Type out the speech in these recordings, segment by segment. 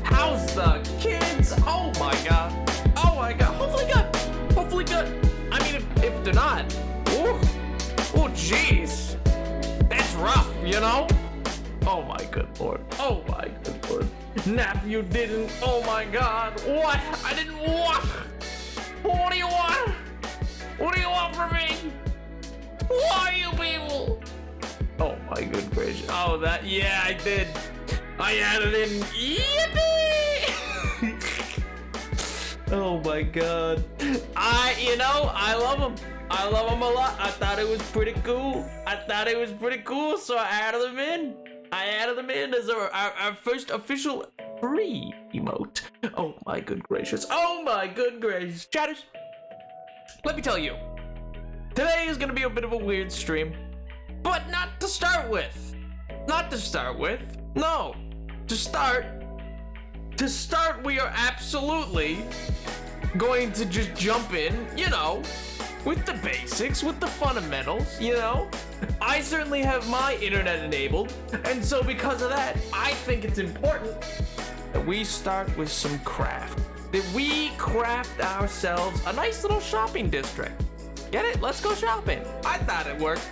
How's the kids? Oh my god. Oh my god. Hopefully good. Hopefully good. I mean, if they're not. Ooh. Oh, jeez. That's rough, you know? Oh my good lord. Oh my good lord. Nap, you didn't. Oh my god. What? I didn't what? What do you want? What do you want from me? Who are you people? Oh my good gracious. Oh, that, yeah, I did. I added in yippee! Oh my god. I love him. I love him a lot. I thought it was pretty cool. So I added them in. As our first official free emote. Oh my good gracious. Oh my good gracious. Chatters, let me tell you. Today is gonna be a bit of a weird stream. But not to start with. No. To start, we are absolutely going to just jump in, with the basics, with the fundamentals, I certainly have my internet enabled, and so because of that, I think it's important that we start with some craft. That we craft ourselves a nice little shopping district. Get it? Let's go shopping. I thought it worked.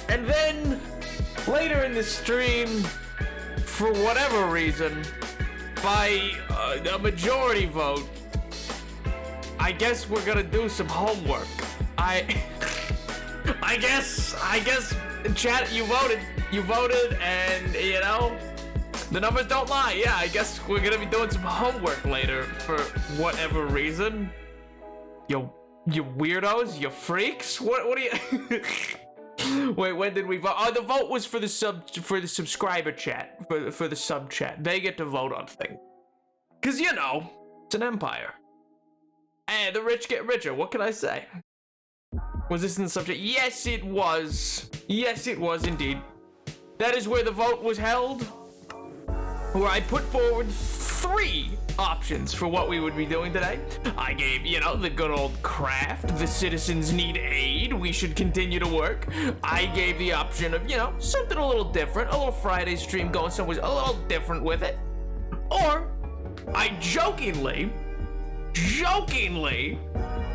And then, later in the stream, for whatever reason, by a majority vote, I guess we're gonna do some homework. I guess, chat, you voted, and the numbers don't lie. Yeah, I guess we're gonna be doing some homework later for whatever reason. You weirdos, you freaks. What do you? Wait, when did we vote? Oh, the vote was for the subscriber chat, for the sub chat. They get to vote on things. Cause it's an empire. And the rich get richer. What can I say? Was this in the subject? Yes, it was. Yes, it was indeed. That is where the vote was held. Where I put forward 3 options for what we would be doing today. I gave, the good old craft, the citizens need aid, we should continue to work. I gave the option of, something a little different, a little Friday stream going somewhere a little different with it. Or, I jokingly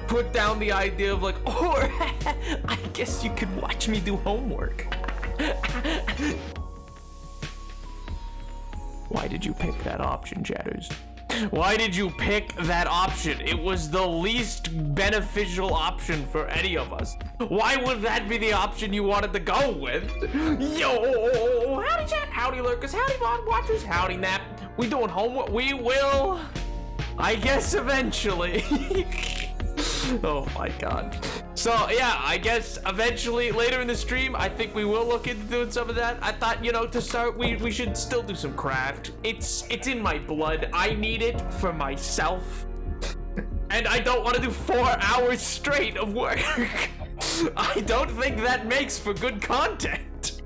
put down the idea of or I guess you could watch me do homework. Why did you pick that option, chatters? Why did you pick that option? It was the least beneficial option for any of us. Why would that be the option you wanted to go with? Yo, howdy chat, howdy lurkers, howdy VOD watchers, howdy nap. We doing homework? We will, I guess, eventually. Oh my god. So yeah, I guess eventually later in the stream, I think we will look into doing some of that. I thought, to start, we should still do some craft. It's in my blood. I need it for myself. And I don't want to do 4 hours straight of work. I don't think that makes for good content.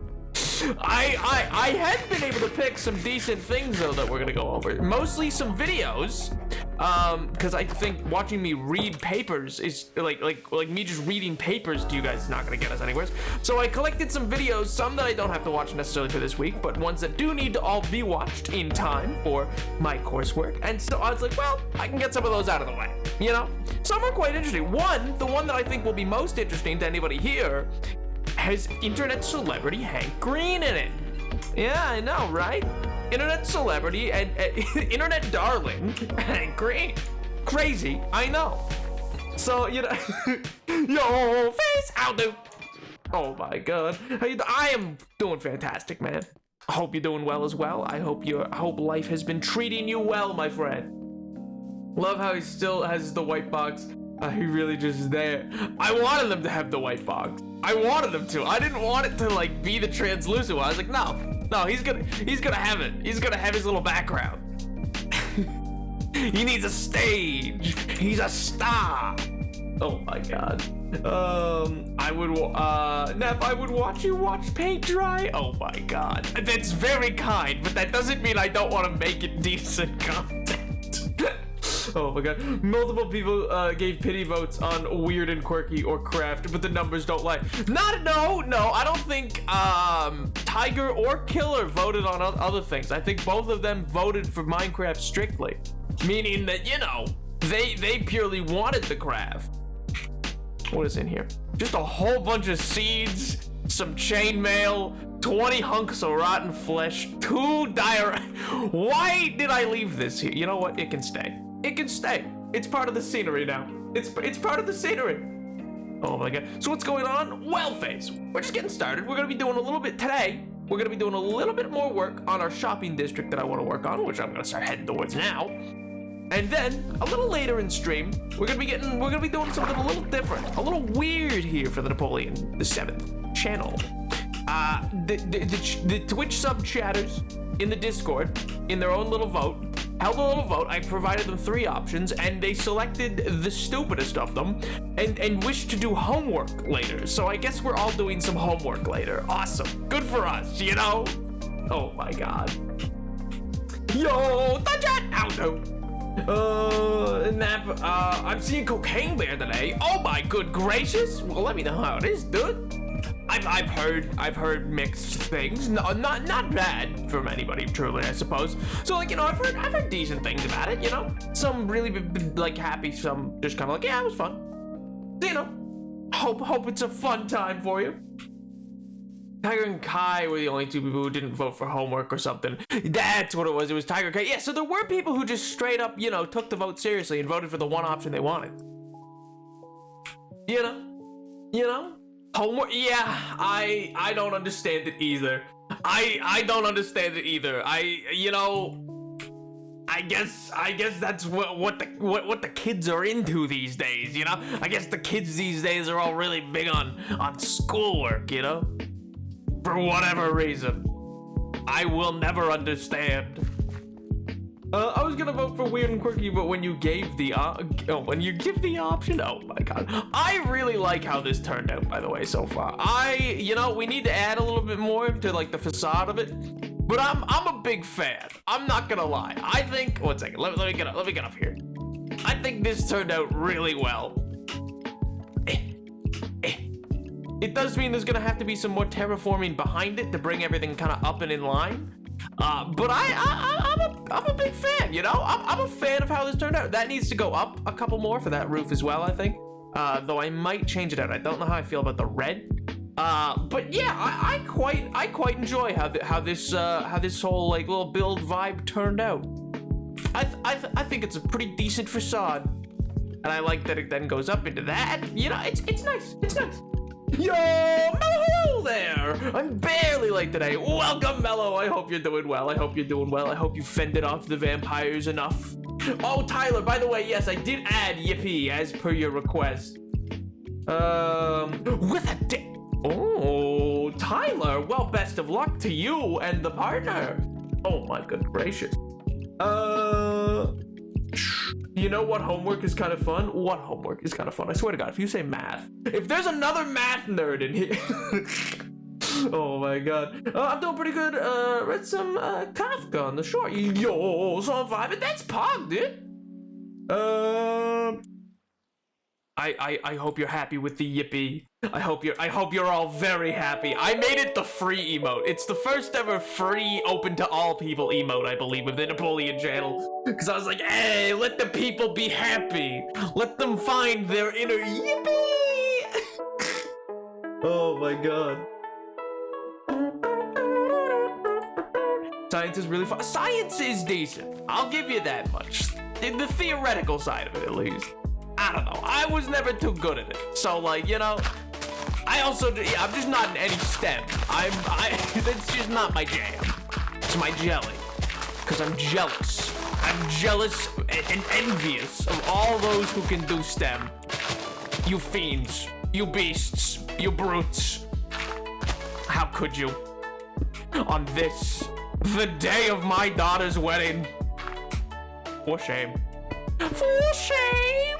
I have been able to pick some decent things though that we're gonna go over. Mostly some videos. Because I think watching me read papers is like me just reading papers to you guys is not gonna get us anywhere. So I collected some videos, some that I don't have to watch necessarily for this week, but ones that do need to all be watched in time for my coursework. And so I was like, well, I can get some of those out of the way, Some are quite interesting. The one that I think will be most interesting to anybody here has internet celebrity Hank Green in it. Yeah, I know, right? Internet celebrity and internet darling Hank Green. Crazy, I know. So, yo, face, how do? Oh my god. I am doing fantastic, man. I hope you're doing well as well. I hope life has been treating you well, my friend. Love how he still has the white box. He really just is there. I wanted them to have the white box. I wanted them to. I didn't want it to be the translucent one. I was like, no. No, he's gonna have it. He's gonna have his little background. He needs a stage. He's a star. Oh my god. Neff, I would watch you watch paint dry. Oh my god. That's very kind, but that doesn't mean I don't want to make it decent content. Oh my god. Multiple people gave pity votes on weird and quirky or craft, but the numbers don't lie. No, I don't think Tiger or Killer voted on other things. I think both of them voted for Minecraft strictly. Meaning that, you know, they purely wanted the craft. What is in here? Just a whole bunch of seeds, some chainmail, 20 hunks of rotten flesh, 2 dire. Why did I leave this here? You know what? It can stay. It can stay. It's part of the scenery now. It's part of the scenery. Oh my god. So what's going on? Well, FaZe, we're just getting started. We're gonna be doing a little bit today. We're gonna be doing a little bit more work on our shopping district that I want to work on, which I'm gonna start heading towards now. And then a little later in stream, we're gonna be doing something a little different, a little weird here for the Napoleon the 7th channel. The Twitch sub chatters in the Discord, in their own little vote, held a little vote. I provided them 3 options, and they selected the stupidest of them, and wished to do homework later. So I guess we're all doing some homework later. Awesome, good for us, you know? Oh my god. Yo, Dungeon Auto. Nap, I'm seeing Cocaine Bear today. Oh my good gracious. Well, let me know how it is, dude. I've heard mixed things. No, not bad from anybody, truly, I suppose. So, like, you know, I've heard decent things about it, you know? Some really, like, happy, some just kind of like, yeah, it was fun. So, you know, hope it's a fun time for you. Tiger and Kai were the only 2 people who didn't vote for homework or something. That's what it was. It was Tiger and Kai. Yeah, so there were people who just straight up, you know, took the vote seriously and voted for the one option they wanted. You know? Homework? Yeah, I don't understand it either. I don't understand it either. You know, I guess that's what the kids are into these days, you know? I guess the kids these days are all really big on schoolwork, you know? For whatever reason. I will never understand. I was gonna vote for weird and quirky, but when you gave the when you give the option, oh my god. I really like how this turned out, by the way, so far. You know, we need to add a little bit more to like the facade of it, but I'm a big fan. I'm not gonna lie. I think, one second, let me get up here. I think this turned out really well. It does mean there's gonna have to be some more terraforming behind it to bring everything kind of up and in line. But I'm a big fan, you know? I'm a fan of how this turned out. That needs to go up a couple more for that roof as well, I think. Though I might change it out. I don't know how I feel about the red. But yeah, I quite enjoy how this whole like little build vibe turned out. I think it's a pretty decent facade, and I like that it then goes up into that. You know, it's nice. It's nice. Yo, Mello, hello there! I'm barely late today. Welcome, Mello. I hope you're doing well. I hope you fended off the vampires enough. Oh, Tyler, by the way, yes, I did add Yippee as per your request. With a dick. Oh, Tyler, well, best of luck to you and the partner. Oh my good gracious. You know what homework is kind of fun? What homework is kind of fun? I swear to God, if you say math, if there's another math nerd in here. Oh my God. I'm doing pretty good. Read some Kafka on the shore. Yo, so I'm vibing. That's Pog, dude. I hope you're happy with the Yippee. I hope you're all very happy. I made it the free emote. It's the first ever free open to all people emote, I believe, of the Napoleon channel. Because I was like, hey, let the people be happy. Let them find their inner Yippee. Oh my God. Science is really fun. Science is decent. I'll give you that much. In the theoretical side of it, at least. I don't know. I was never too good at it. So, like, you know, I'm just not in any STEM. That's just not my jam. It's my jelly. Because I'm jealous. I'm jealous and envious of all those who can do STEM. You fiends. You beasts. You brutes. How could you? on this, the day of my daughter's wedding. For shame. For shame!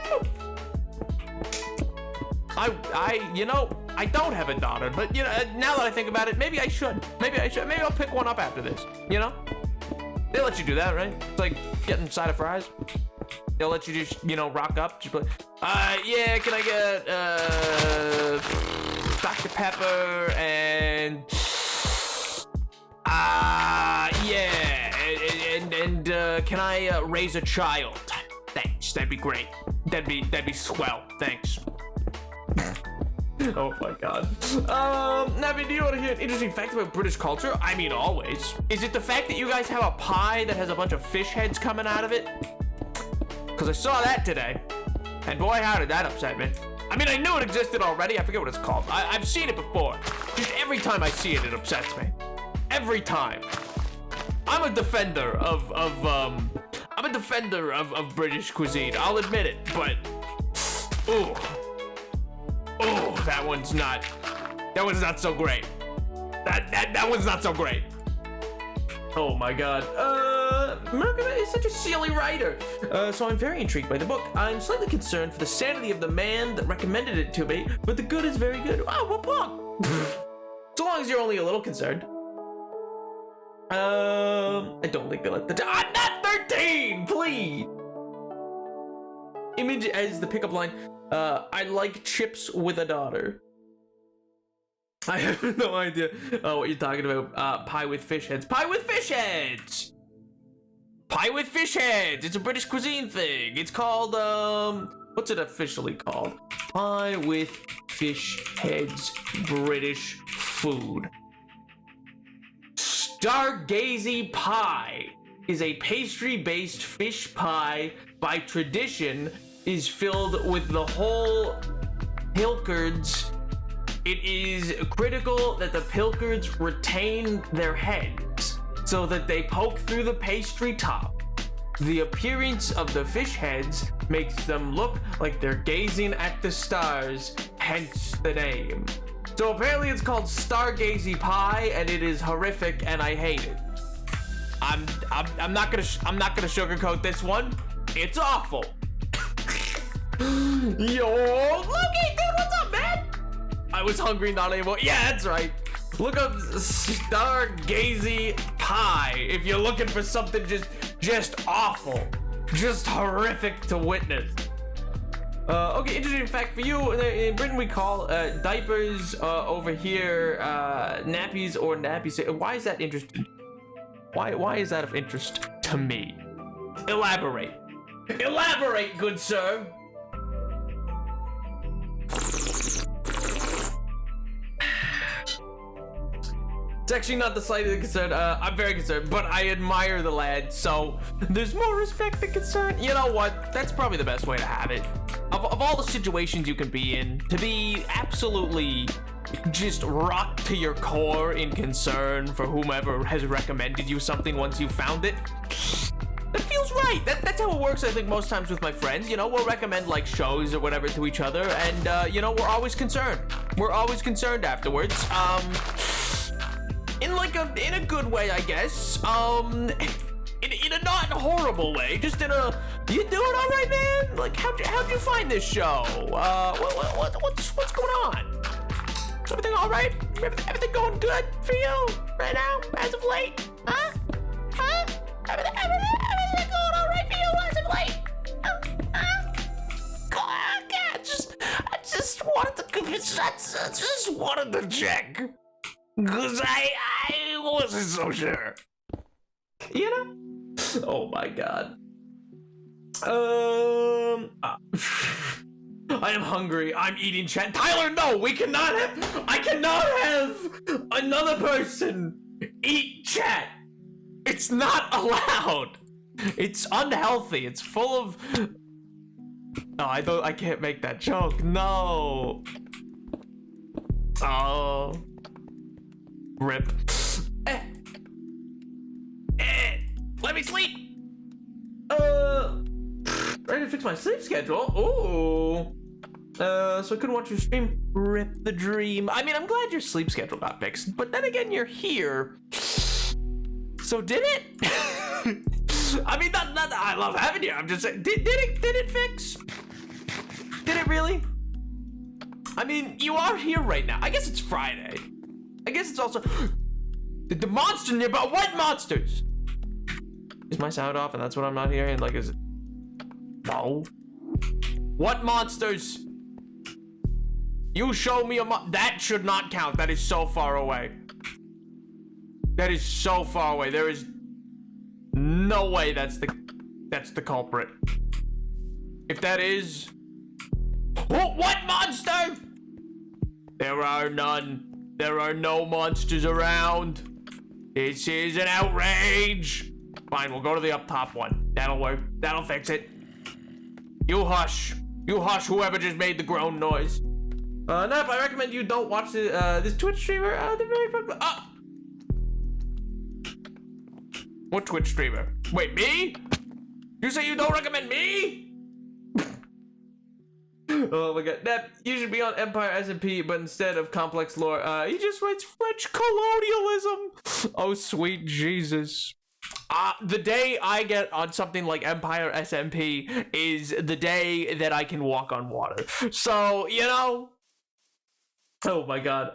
I don't have a daughter, but now that I think about it, maybe I should. Maybe I'll pick one up after this, They let you do that, right? It's like getting a side of fries. They'll let you just, rock up. Just like, yeah, can I get, Dr. Pepper and, yeah, and can I, raise a child? Thanks, that'd be great. That'd be swell, thanks. Oh my god. Navi, do you want to hear an interesting fact about British culture? I mean, always. Is it the fact that you guys have a pie that has a bunch of fish heads coming out of it? Because I saw that today. And boy, how did that upset me. I mean, I knew it existed already. I forget what it's called. I've seen it before. Just every time I see it, it upsets me. Every time. I'm a defender of British cuisine. I'll admit it, but ooh, that one's not so great. That one's not so great. Oh my god. Murakami is such a silly writer. So I'm very intrigued by the book. I'm slightly concerned for the sanity of the man that recommended it to me, but the good is very good. Wow, what book? So long as you're only a little concerned. I don't think they let I'm not 13, please. Image as the pickup line. I like chips with a daughter. I have no idea what you're talking about. Pie with fish heads. Pie with fish heads! Pie with fish heads! It's a British cuisine thing. It's called, what's it officially called? Pie with fish heads, British food. Stargazy pie is a pastry-based fish pie. By tradition, is filled with the whole pilchards. It is critical that the pilchards retain their heads so that they poke through the pastry top. The appearance of the fish heads makes them look like they're gazing at the stars, hence the name. So apparently it's called Stargazy pie, and it is horrific, and I hate it. I'm not gonna sugarcoat this one. It's awful. Yo, Loki, dude, what's up, man? I was hungry, not anymore. Yeah, that's right. Look up Stargazy pie if you're looking for something just awful, just horrific to witness. Okay, interesting fact for you. In Britain, we call diapers over here nappies or nappies. Why is that interesting? Why is that of interest to me? Elaborate. Elaborate, good sir. It's actually not the slightest concern. I'm very concerned, but I admire the lad, so there's more respect than concern. You know what? That's probably the best way to have it. Of all the situations you can be in, to be absolutely just rocked to your core in concern for whomever has recommended you something once you found it, that feels right. That's how it works, I think, most times with my friends. We'll recommend like shows or whatever to each other, and we're always concerned. We're always concerned afterwards. In a good way, I guess. In a not horrible way. Just in a, you doing all right, man? Like, how'd you find this show? What's going on? Is everything all right? Everything going good for you right now, as of late? Huh? Everything going all right for you as of late? I just wanted to check. Cause I wasn't so sure. Oh my god. I am hungry. I'm eating chat. Tyler, no, I cannot have another person eat chat. It's not allowed. It's unhealthy. It's full of. No, I can't make that joke. No. Oh. Rip. Let me sleep. Ready to fix my sleep schedule. Ooh. So I couldn't watch your stream. Rip the dream. I mean, I'm glad your sleep schedule got fixed, but then again, you're here. So did it? I mean, not I love having you. I'm just saying, did it fix? Did it really? I mean, you are here right now. I guess it's Friday. I guess it's also the monster nearby. What monsters? Is my sound off and that's what I'm not hearing? Like, is it? No. What monsters? You show me that should not count. That is so far away. That is so far away. There is no way that's the culprit. If that is, what monster? There are none. There are no monsters around. This is an outrage. Fine, we'll go to the up top one. That'll work. That'll fix it. You hush. You hush, whoever just made the groan noise. Nap, I recommend you don't watch this Twitch streamer. They're very fun. What Twitch streamer? Wait, me? You say you don't recommend me? Oh my god. Nap, you should be on Empire SMP, but instead of complex lore, he just writes French colonialism. Oh, sweet Jesus. The day I get on something like Empire SMP is the day that I can walk on water. So, you know. Oh my god.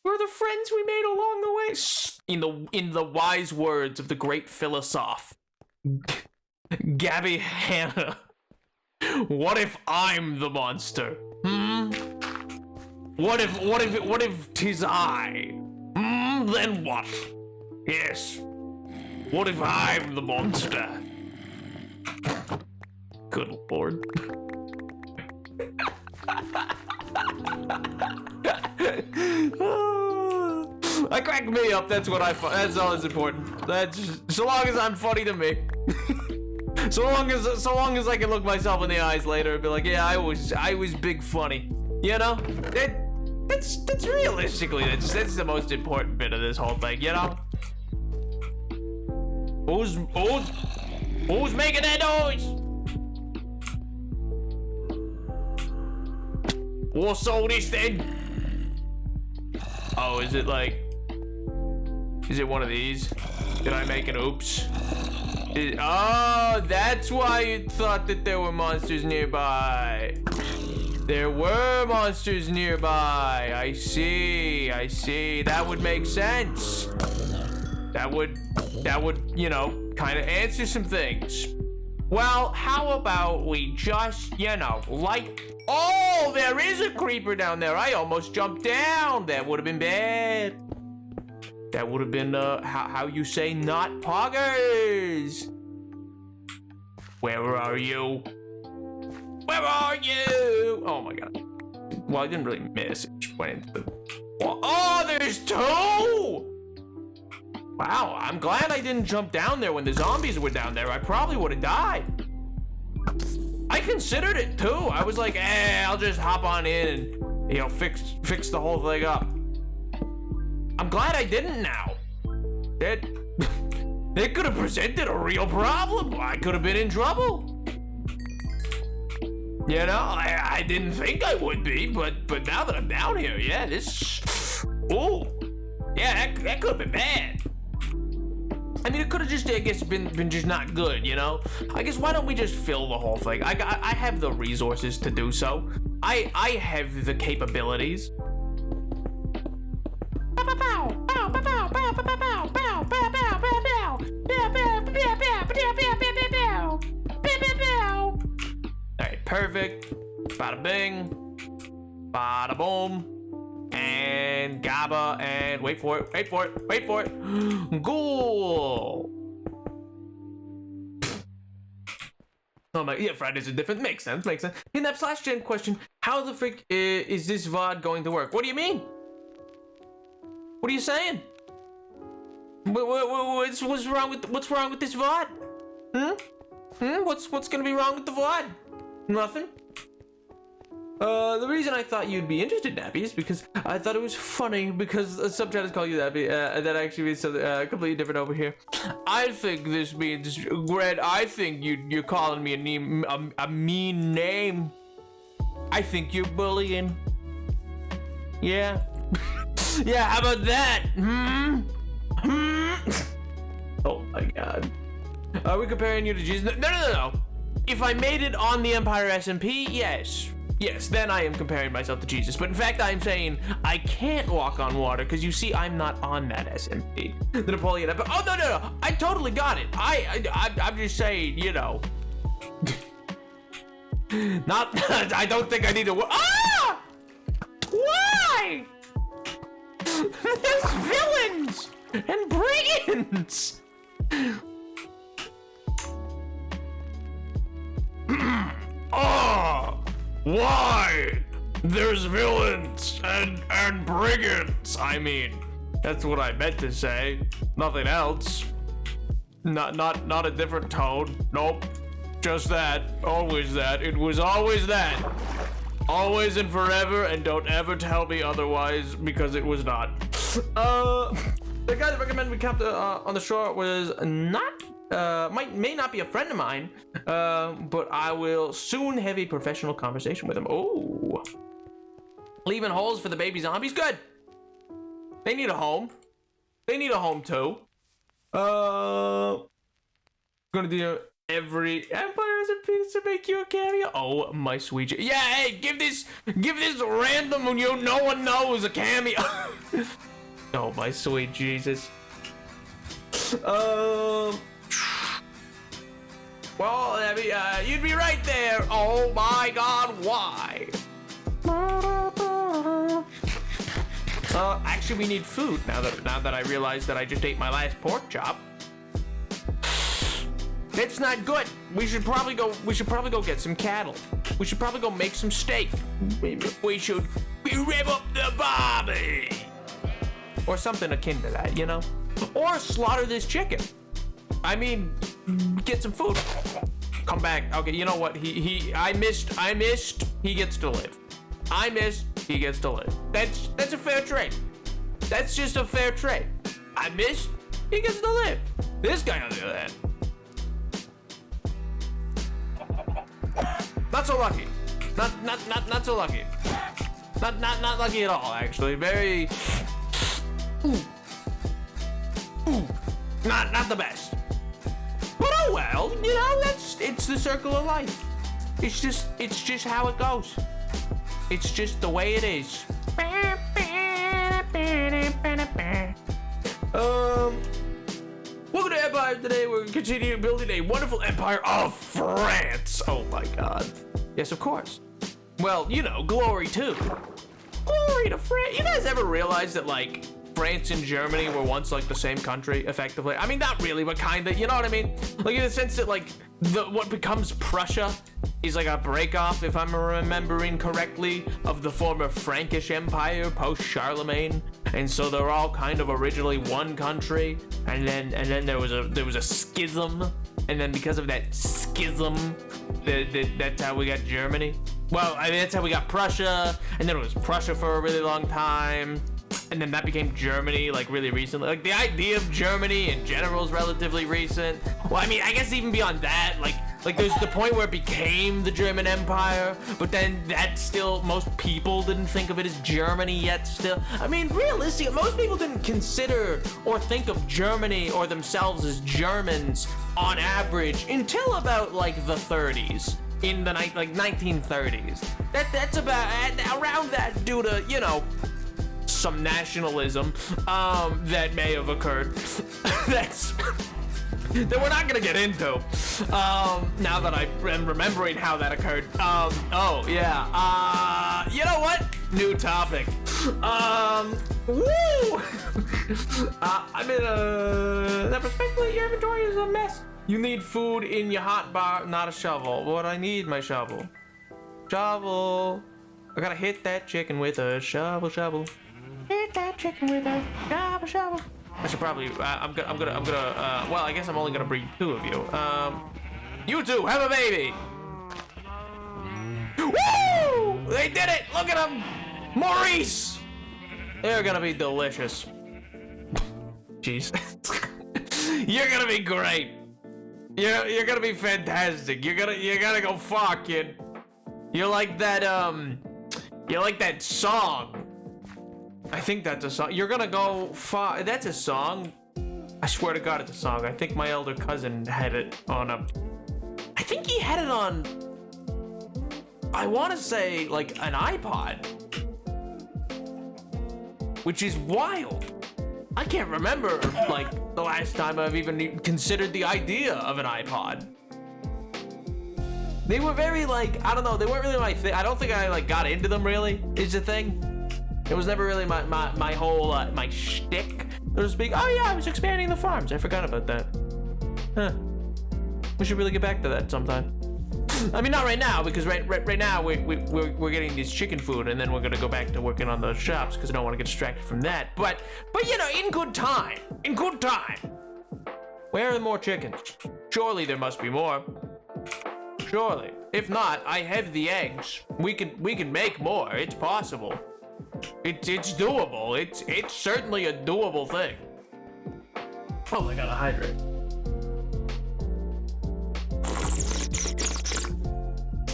We're the friends we made along the way. In the wise words of the great philosopher, Gabby Hanna. What if I'm the monster? What if 'tis I? Then what? Yes. What if I'm the monster? Good lord. I crack me up. That's what that's all that's important. That's so long as I'm funny to me. so long as I can look myself in the eyes later and be like, yeah, I was big funny. You know? That's realistically that's the most important bit of this whole thing, you know? Who's making that noise? What's all this then? Oh, is it one of these? Did I make an oops? Oh, that's why you thought that there were monsters nearby. There were monsters nearby. I see. That would make sense. That would, you know, kind of answer some things. Well, how about we just, you know, oh, there is a creeper down there. I almost jumped down. That would have been bad. That would have been, how you say not poggers. Where are you? Where are you? Oh my god. Well, I didn't really miss. It just went into the... Oh, there's two! Wow, I'm glad I didn't jump down there when the zombies were down there. I probably would have died. I considered it too. I was like, I'll just hop on in and, you know, fix the whole thing up. I'm glad I didn't now. That could have presented a real problem. I could have been in trouble. You know, I didn't think I would be, but now that I'm down here, yeah, ooh. Yeah, that could have been bad. I mean, it could have just, I guess, been just not good, you know? I guess, why don't we just fill the whole thing? I have the resources to do so. I have the capabilities. Alright, perfect. Bada bing. Bada boom. And GABA, and wait for it. Ghoul. Oh my, yeah, Fridays are different. Makes sense. In that /gen question, how the frick is this VOD going to work? What do you mean? What are you saying? What's wrong with this VOD? What's gonna be wrong with the VOD? Nothing. The reason I thought you'd be interested, Nappy, is because I thought it was funny because subtitles call you Nappy, that actually means something completely different over here. I think this means, Grant, I think you're calling me a mean name. I think you're bullying. Yeah. Yeah, how about that? Oh my god. Are we comparing you to Jesus? No. If I made it on the Empire SMP, yes. Yes, then I am comparing myself to Jesus. But in fact, I am saying I can't walk on water because you see, I'm not on that SMP. The Napoleon Empire. Oh, no. I totally got it. I'm just saying, you know. Not, I don't think I need to. Ah! Why? There's villains and brigands. Oh, why? There's villains and brigands. I mean, that's what I meant to say. Nothing else. Not a different tone. Nope. Just that. Always that. It was always that. Always and forever, and don't ever tell me otherwise because it was not. The guy that recommended we camp on the shore was not may not be a friend of mine, but I will soon have a professional conversation with him. Oh, leaving holes for the baby zombies. Good. They need a home. They need a home too. Gonna do every Empire has a piece to make you a cameo. Oh my sweet. Yeah, hey, give this random who no one knows a cameo. Oh my sweet Jesus. Well, I mean, you'd be right there. Oh my God, why? Actually, we need food now that I realize that I just ate my last pork chop. It's not good. We should probably go get some cattle. We should probably go make some steak. We should rev up the barbie. Or something akin to that, you know? Or slaughter this chicken. I mean, get some food. Come back. Okay, you know what? I missed. He gets to live. I missed. He gets to live. That's a fair trade. That's just a fair trade. I missed. He gets to live. This guy on the other hand. Not so lucky. Not so lucky. Not lucky at all, actually. Very. Not the best. But oh well, you know, it's the circle of life. It's just how it goes. It's just the way it is. Welcome to Empire. Today we're continuing building a wonderful empire of France. Oh my God. Yes, of course. Well, you know, glory too. Glory to France. You guys ever realize that, like, France and Germany were once, like, the same country, effectively? I mean, not really, but kinda, you know what I mean? Like, in the sense that, like, what becomes Prussia is, like, a break-off, if I'm remembering correctly, of the former Frankish Empire post-Charlemagne. And so they're all kind of originally one country, and then there was a schism, and then because of that schism, that's how we got Germany. Well, I mean, that's how we got Prussia, and then it was Prussia for a really long time, and then that became Germany, like, really recently. Like, the idea of Germany in general is relatively recent. Well, I mean, I guess even beyond that, like there's the point where it became the German Empire, but then that still, most people didn't think of it as Germany yet still. I mean, realistically, most people didn't consider or think of Germany or themselves as Germans on average until about, like, the 30s. In the 1930s. That's about around that, due to, you know, some nationalism that may have occurred. That we're not gonna get into. Now that I am remembering how that occurred. Oh yeah. You know what? New topic. Woo! I'm in that respectfully, your inventory is a mess. You need food in your hot bar, not a shovel. What I need, my shovel. Shovel. I gotta hit that chicken with a shovel. Hit that chicken with a shovel. I should probably. I'm gonna. Well, I guess I'm only gonna breed 2 of you. You two have a baby. Woo! They did it. Look at them, Maurice. They're gonna be delicious. Jeez. You're gonna be great. You're gonna be fantastic. You're gonna go far, kid. You're like that song. I think that's a song. You're gonna go far. That's a song. I swear to God, it's a song. I think my elder cousin had it on I think he had it on, I want to say, like, an iPod. Which is wild. I can't remember, like, the last time I've even considered the idea of an iPod. They were very, like, I don't know, they weren't really my thing. I don't think I, like, got into them, really, is the thing. It was never really my whole, my shtick, so to speak. Oh, yeah, I was expanding the farms. I forgot about that. Huh. We should really get back to that sometime. I mean, not right now, because right now we're getting this chicken food, and then we're gonna go back to working on those shops, because I don't want to get distracted from that. But you know, in good time. Where are more chickens? Surely there must be more. Surely. If not, I have the eggs. We can make more. It's possible. It's doable. It's certainly a doable thing. Oh, I gotta hydrate.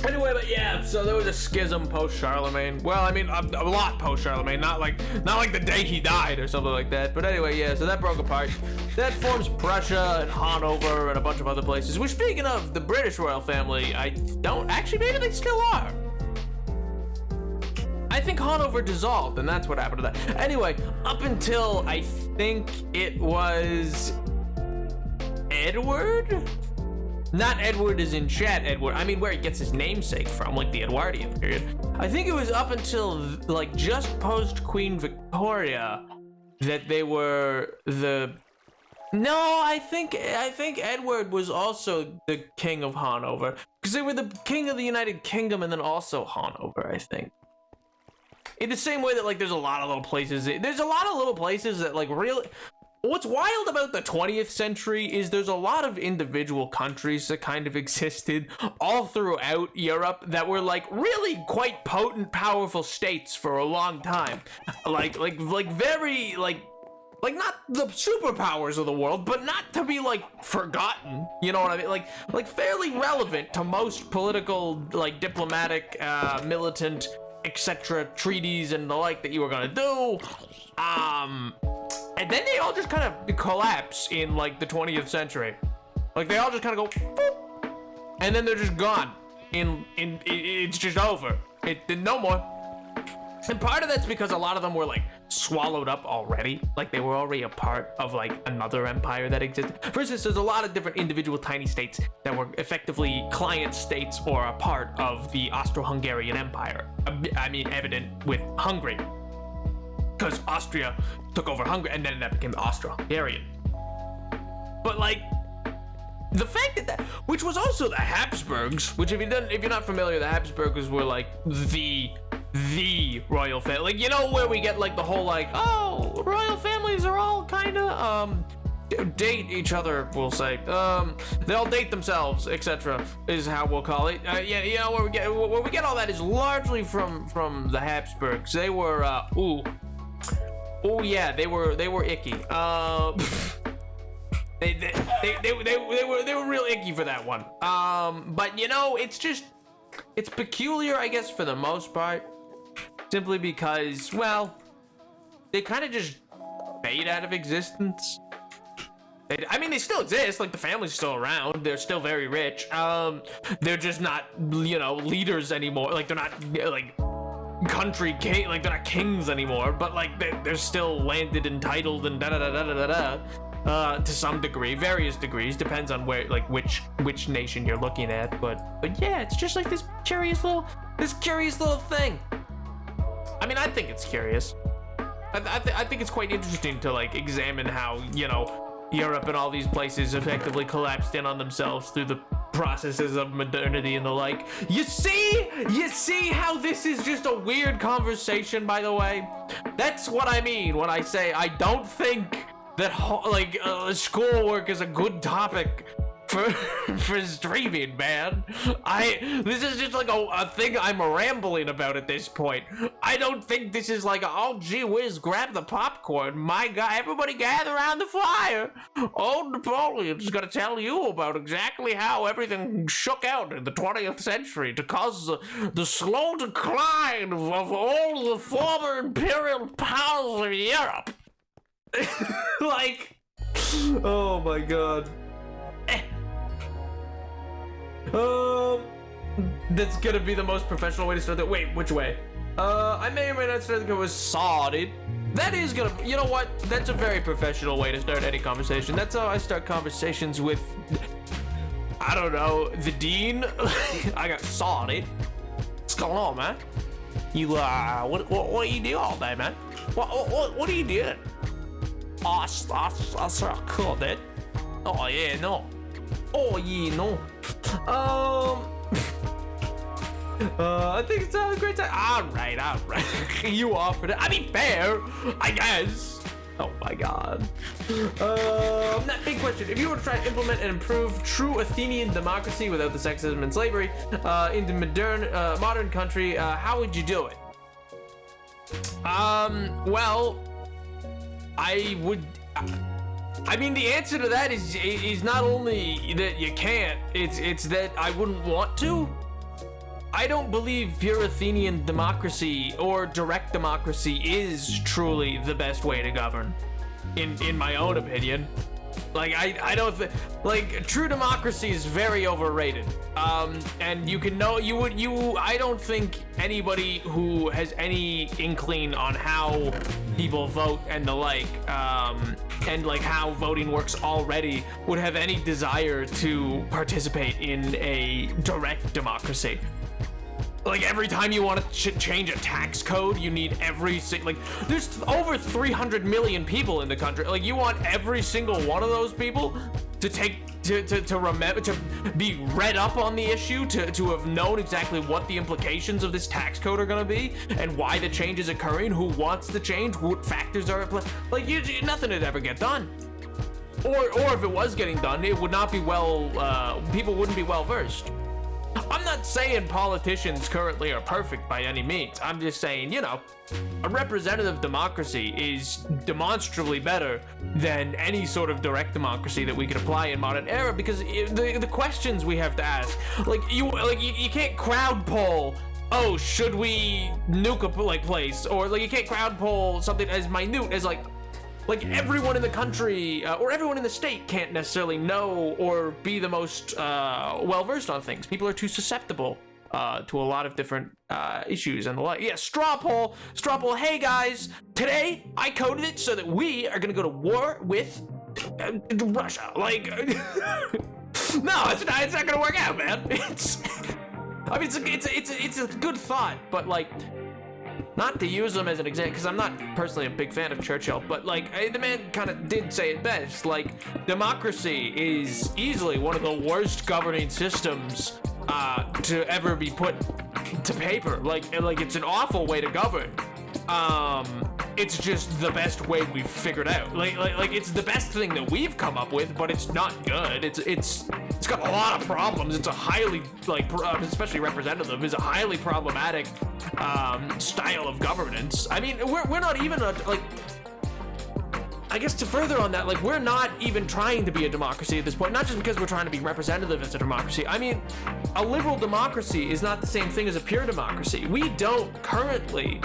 Anyway, but yeah, so there was a schism post-Charlemagne. Well, I mean, a lot post-Charlemagne, not like the day he died or something like that. But anyway, yeah, so that broke apart. That forms Prussia and Hanover and a bunch of other places. Which, speaking of the British royal family, actually, maybe they still are. I think Hanover dissolved, and that's what happened to that. Anyway, up until, I think it was Edward? Not Edward as in chat Edward. I mean, where he gets his namesake from, like the Edwardian period. I think it was up until, like, just post Queen Victoria that they were the... No, I think Edward was also the king of Hanover. Because they were the king of the United Kingdom and then also Hanover, I think. In the same way that, like, there's a lot of little places that, like, really... What's wild about the 20th century is there's a lot of individual countries that kind of existed all throughout Europe that were, like, really quite potent, powerful states for a long time. Like very, like not the superpowers of the world, but not to be, like, forgotten. You know what I mean? Like fairly relevant to most political, like, diplomatic, militant, etc. treaties and the like that you were gonna do. And then they all just kind of collapse in, like, the 20th century. Like, they all just kind of go, boop, and then they're just gone. It's just over. No more. And part of that's because a lot of them were, like, swallowed up already. Like, they were already a part of, like, another empire that existed. For instance, there's a lot of different individual tiny states that were effectively client states or a part of the Austro-Hungarian Empire. I mean, evident with Hungary. Because Austria took over Hungary, and then that became Austro-Hungarian. But, like, the fact that which was also the Habsburgs, which if you're not familiar, the Habsburgs were, like, the royal family. Like, you know where we get, like, the whole, like, oh, royal families are all kind of, date each other, we'll say. They'll date themselves, etc. is how we'll call it. Yeah, you know, where we get all that is largely from the Habsburgs. They were, Oh yeah, they were icky. They were real icky for that one. But you know, it's peculiar, I guess, for the most part, simply because, well, they kind of just fade out of existence. I mean, they still exist. Like, the family's still around. They're still very rich. They're just not, you know, leaders anymore. Like, they're not like country king, like, they're not kings anymore, but, like, they're still landed and titled and to some degree, various degrees, depends on where, like, which nation you're looking at, but yeah, it's just like this curious little thing. I mean, I think it's curious. I think it's quite interesting to, like, examine how, you know, Europe and all these places effectively collapsed in on themselves through the processes of modernity and the like. You see how this is just a weird conversation, by the way? That's what I mean when I say I don't think that, like, schoolwork is a good topic for for streaming, man. This is just like a thing I'm rambling about at this point. I don't think this is like, oh gee whiz, grab the popcorn. My God, everybody gather around the fire. Old Napoleon's gonna tell you about exactly how everything shook out in the 20th century to cause the slow decline of all the former imperial powers of Europe. Like, oh my God. That's gonna be the most professional way to start that. Wait, which way? I may or may not start the go with sorted. That is gonna, you know what? That's a very professional way to start any conversation. That's how I start conversations with, I don't know, the dean. I got sorted. What's going on, man? You, what do you do all day, man? What are you doing? I cool, dude. Oh, yeah, no. Oh, yeah, no. I think it's a great time. All right. You offered it. I mean, fair, I guess. Oh my God. That big question. If you were to try to implement and improve true Athenian democracy without the sexism and slavery in the modern country, how would you do it? Well, I mean, the answer to that is not only that you can't, it's that I wouldn't want to. I don't believe pure Athenian democracy or direct democracy is truly the best way to govern, in my own opinion. Like, I don't think, like, true democracy is very overrated. And you can know, I don't think anybody who has any inkling on how people vote and the like, and like how voting works already would have any desire to participate in a direct democracy. Like, every time you want to change a tax code, you need like, there's over 300 million people in the country. Like, you want every single one of those people to remember, to be read up on the issue, to have known exactly what the implications of this tax code are going to be, and why the change is occurring, who wants the change, what factors are at play. Like, nothing would ever get done. Or if it was getting done, it would not be people wouldn't be well versed. I'm not saying politicians currently are perfect by any means. I'm just saying, you know, a representative democracy is demonstrably better than any sort of direct democracy that we could apply in modern era, because the questions we have to ask, you can't crowd poll, oh, should we nuke a place, or like you can't crowd poll something as minute as like everyone in the country or everyone in the state can't necessarily know or be the most well-versed on things. People are too susceptible to a lot of different issues and the like. Yeah, straw poll. Hey guys, today I coded it so that we are gonna go to war with Russia. Like, no, it's not gonna work out, man. It's a good thought, but like, not to use him as an example, because I'm not personally a big fan of Churchill, but like, the man kind of did say it best. Like, democracy is easily one of the worst governing systems to ever be put to paper. Like it's an awful way to govern. It's just the best way we've figured out. Like it's the best thing that we've come up with, but it's not good. It's got a lot of problems. It's a highly, especially representative, is a highly problematic style of governance. I mean, we're not even I guess to further on that, like, we're not even trying to be a democracy at this point, not just because we're trying to be representative as a democracy. I mean, a liberal democracy is not the same thing as a pure democracy. We don't currently,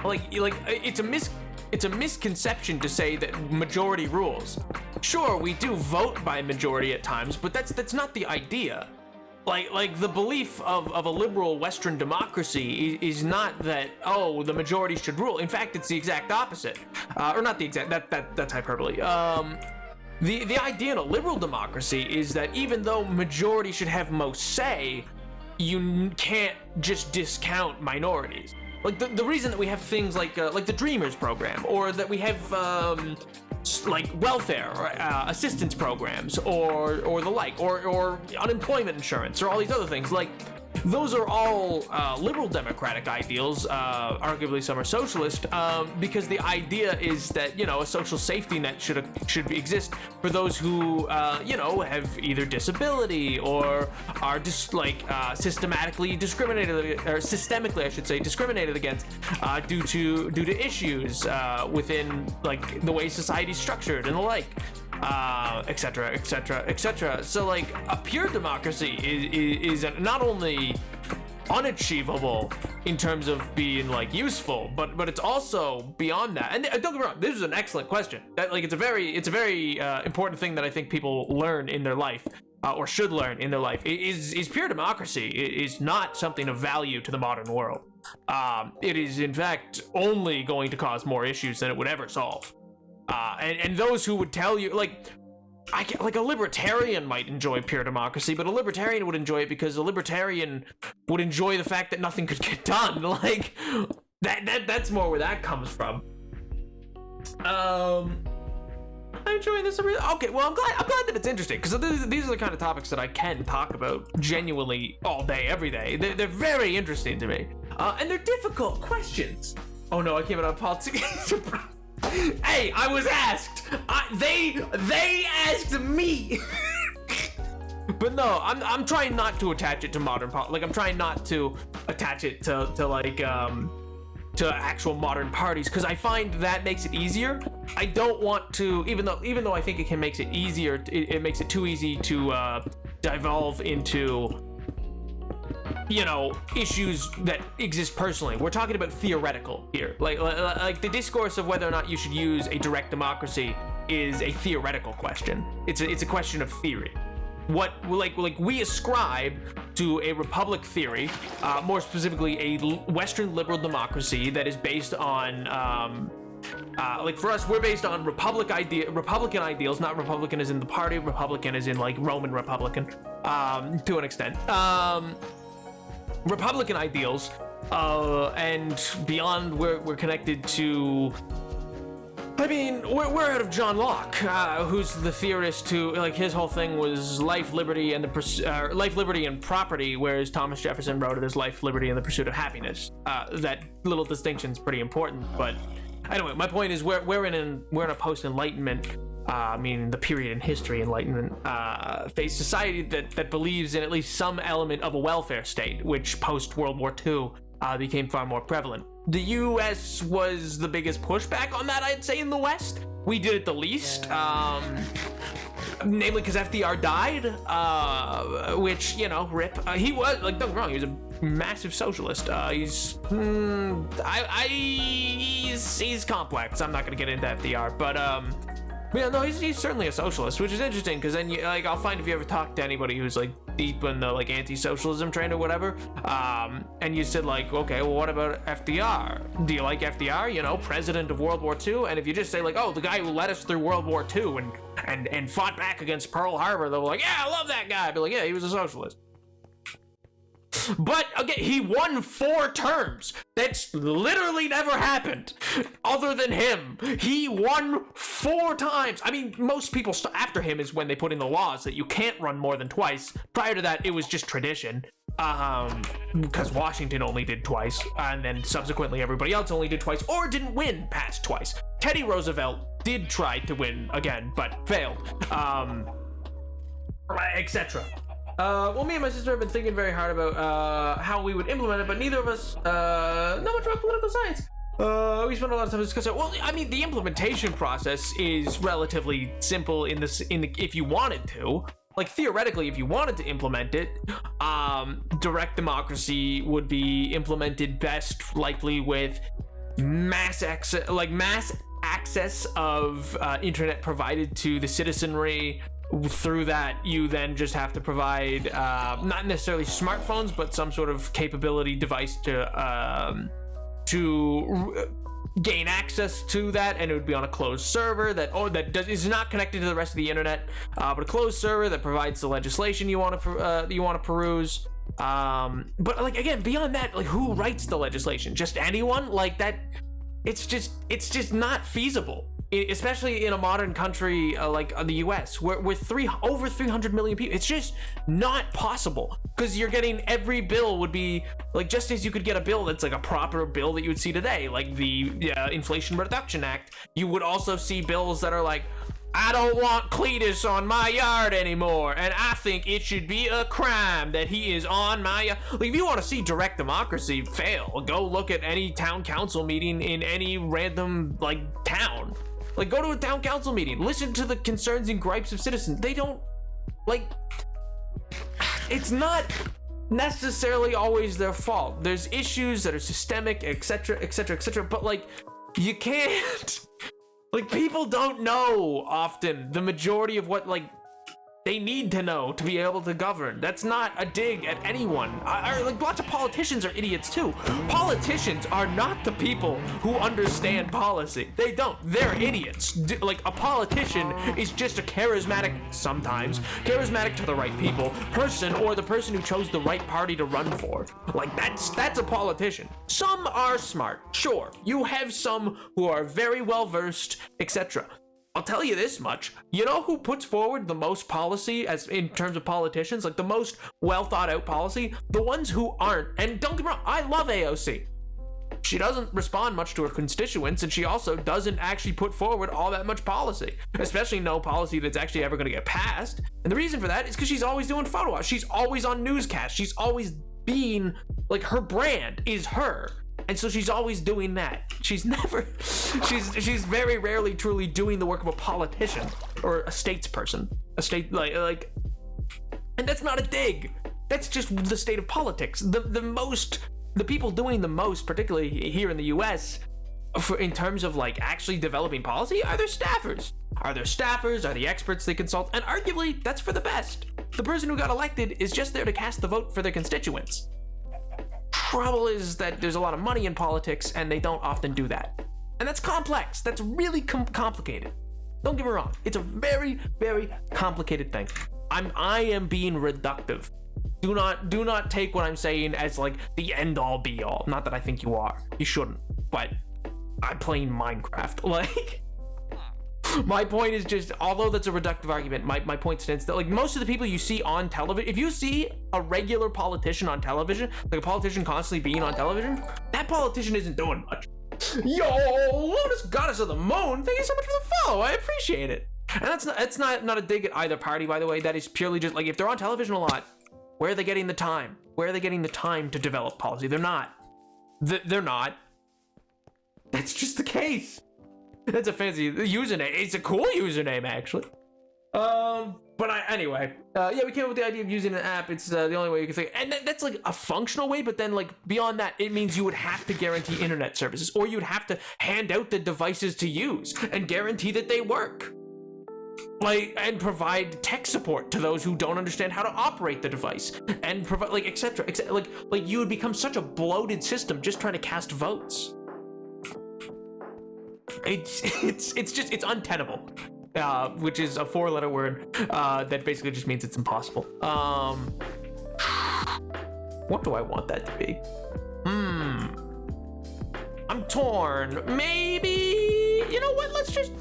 it's a misconception to say that majority rules. Sure, we do vote by majority at times, but that's not the idea. Like the belief of a liberal Western democracy is not that, oh, the majority should rule. In fact, it's the exact opposite. Or not the exact, that's hyperbole. The idea in a liberal democracy is that even though majority should have most say, you can't just discount minorities. Like the reason that we have things like the Dreamers program, or that we have like welfare assistance programs, or the like, or unemployment insurance, or all these other things, like, those are all liberal democratic ideals. Arguably some are socialist, because the idea is that, you know, a social safety net should exist for those who, you know, have either disability or are just systematically discriminated, or systemically I should say discriminated against, due to issues within like the way society's structured and the like. Etc., etc., etc. So like a pure democracy is not only unachievable in terms of being like useful, but it's also beyond that. And don't get me wrong, this is an excellent question. That like it's a very important thing that I think people learn in their life, or should learn in their life. Is pure democracy is not something of value to the modern world. It is in fact only going to cause more issues than it would ever solve. And those who would tell you, like a libertarian might enjoy pure democracy, but a libertarian would enjoy it because a libertarian would enjoy the fact that nothing could get done. Like that's more where that comes from. I'm enjoying this. Okay, well, I'm glad that it's interesting, because these are the kind of topics that I can talk about genuinely all day, every day. They're very interesting to me, and they're difficult questions. Oh no, I came out on politics. Hey, I was asked. They asked me. But no, I'm trying not to attach it to modern politics. Like I'm trying not to attach it to like to actual modern parties, because I find that makes it easier. I don't want to, even though I think it makes it easier. It makes it too easy to devolve into, you know, issues that exist personally. We're talking about theoretical here. Like the discourse of whether or not you should use a direct democracy is a theoretical question. It's a question of theory. What like we ascribe to a republic theory, more specifically a Western liberal democracy that is based on like for us, we're based on Republican ideals, not Republican as in the party, Republican as in like Roman Republican, to an extent. Republican ideals, and beyond, we're connected to, I mean, we're out of John Locke, who's the theorist who, like, his whole thing was life, liberty, and life, liberty, and property, whereas Thomas Jefferson wrote it as life, liberty, and the pursuit of happiness. That little distinction's pretty important, but anyway, my point is we're in a post-Enlightenment, I mean, the period in history, Enlightenment, phase society that believes in at least some element of a welfare state, which post-World War II became far more prevalent. The U.S. was the biggest pushback on that, I'd say, in the West. We did it the least, namely because FDR died, which, you know, rip. He was, like, don't get me wrong, he was a massive socialist. He's complex. I'm not gonna get into FDR, but yeah, no, he's certainly a socialist, which is interesting, because then I'll find if you ever talk to anybody who's like deep in the like anti-socialism trend or whatever, and you said like, okay, well, what about FDR? Do you like FDR? You know, president of World War II? And if you just say like, oh, the guy who led us through World War II and fought back against Pearl Harbor, they'll be like, yeah, I love that guy. I'd be like, yeah, he was a socialist. But again, he won 4 terms. That's literally never happened other than him. He won 4 times. I mean, most people after him is when they put in the laws that you can't run more than twice. Prior to that, it was just tradition. Because Washington only did twice, and then subsequently everybody else only did twice or didn't win past twice. Teddy Roosevelt did try to win again, but failed. Etc. Well, me and my sister have been thinking very hard about how we would implement it, but neither of us know much about political science. We spent a lot of time discussing. Well, I mean, the implementation process is relatively simple if you wanted to. Like, theoretically, if you wanted to implement it, direct democracy would be implemented best likely with mass access of internet provided to the citizenry. Through that, you then just have to provide not necessarily smartphones, but some sort of capability device to gain access to that, and it would be on a closed server that is not connected to the rest of the internet, but a closed server that provides the legislation you want to peruse. But like, again, beyond that, like, who writes the legislation? Just anyone? Like that? It's just not feasible. especially in a modern country like the US, where with over 300 million people. It's just not possible, because you're getting every bill would be like, just as you could get a bill that's like a proper bill that you would see today, like the Inflation Reduction Act, you would also see bills that are like, I don't want Cletus on my yard anymore, and I think it should be a crime that he is on my yard. Like, if you want to see direct democracy fail, go look at any town council meeting in any random, like, town. Like, go to a town council meeting, listen to the concerns and gripes of citizens. They don't, like, it's not necessarily always their fault. There's issues that are systemic, etc., etc., etc., but, like, you can't... Like, people don't know often the majority of what, like, they need to know to be able to govern. That's not a dig at anyone. Like, lots of politicians are idiots too. Politicians are not the people who understand policy. They don't. They're idiots. Like, a politician is just a charismatic, sometimes, charismatic to the right people, person, or the person who chose the right party to run for. Like, that's a politician. Some are smart, sure. You have some who are very well versed, etc. I'll tell you this much. You know who puts forward the most policy as in terms of politicians? Like, the most well thought out policy? The ones who aren't. And don't get me wrong, I love AOC. She doesn't respond much to her constituents, and she also doesn't actually put forward all that much policy, especially no policy that's actually ever going to get passed. And the reason for that is because she's always doing photo ops. She's always on newscasts. She's always being, like, her brand is her. And so she's always doing that. She's never, she's very rarely truly doing the work of a politician or a statesperson. Like, and that's not a dig. That's just the state of politics. The people doing the most, particularly here in the US, in terms of, like, actually developing policy, are their staffers. Are the experts they consult, and arguably, that's for the best. The person who got elected is just there to cast the vote for their constituents. Trouble is that there's a lot of money in politics, and they don't often do that. And that's complex. That's really complicated. Don't get me wrong. It's a very, very complicated thing. I am being reductive. Do not take what I'm saying as, like, the end all be all. Not that I think you are. You shouldn't. But I'm playing Minecraft. Like, my point is just, although that's a reductive argument, my point stands that, like, most of the people you see on television, if you see a regular politician on television, like a politician constantly being on television, that politician isn't doing much. Yo, Lotus Goddess of the Moon, thank you so much for the follow. I appreciate it. And that's not a dig at either party, by the way. That is purely just, like, if they're on television a lot, where are they getting the time? Where are they getting the time to develop policy? They're not. They're not. That's just the case. That's a fancy username. It's a cool username, actually. But anyway, yeah, we came up with the idea of using an app. It's the only way you can think, and that's like a functional way. But then, like, beyond that, it means you would have to guarantee internet services, or you'd have to hand out the devices to use and guarantee that they work. Like, and provide tech support to those who don't understand how to operate the device, and provide, like, etc. Like you would become such a bloated system just trying to cast votes. It's untenable, which is a 4-letter word that basically just means it's impossible. What do I want that to be? I'm torn. Maybe, you know what? Let's just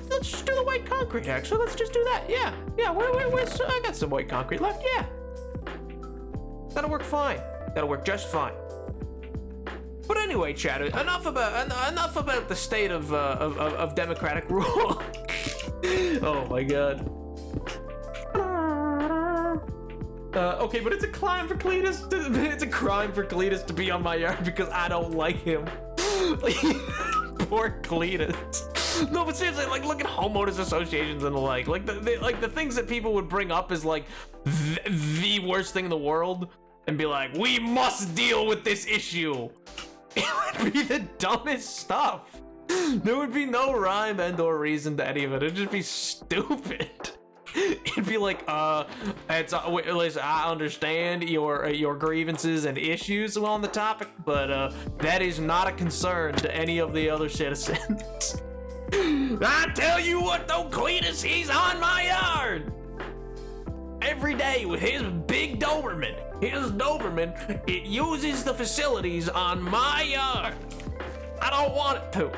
do the white concrete. Actually, let's just do that. Yeah. I got some white concrete left. Yeah, that'll work fine. That'll work just fine. But anyway, chat, enough about the state of democratic rule. Oh my god. Okay, but it's a crime for Cletus. It's a crime for Cletus to be on my yard because I don't like him. Poor Cletus. No, but seriously, like, look at homeowners associations and the like. Like the things that people would bring up is like the worst thing in the world, and be like, we must deal with this issue. It would be the dumbest stuff. There would be no rhyme and or reason to any of it. It'd just be stupid. It'd be like, listen, I understand your grievances and issues on the topic, but that is not a concern to any of the other citizens. I tell you what though, Cletus, he's on my yard every day with his big Doberman. His Doberman, it uses the facilities on my yard. I don't want it to.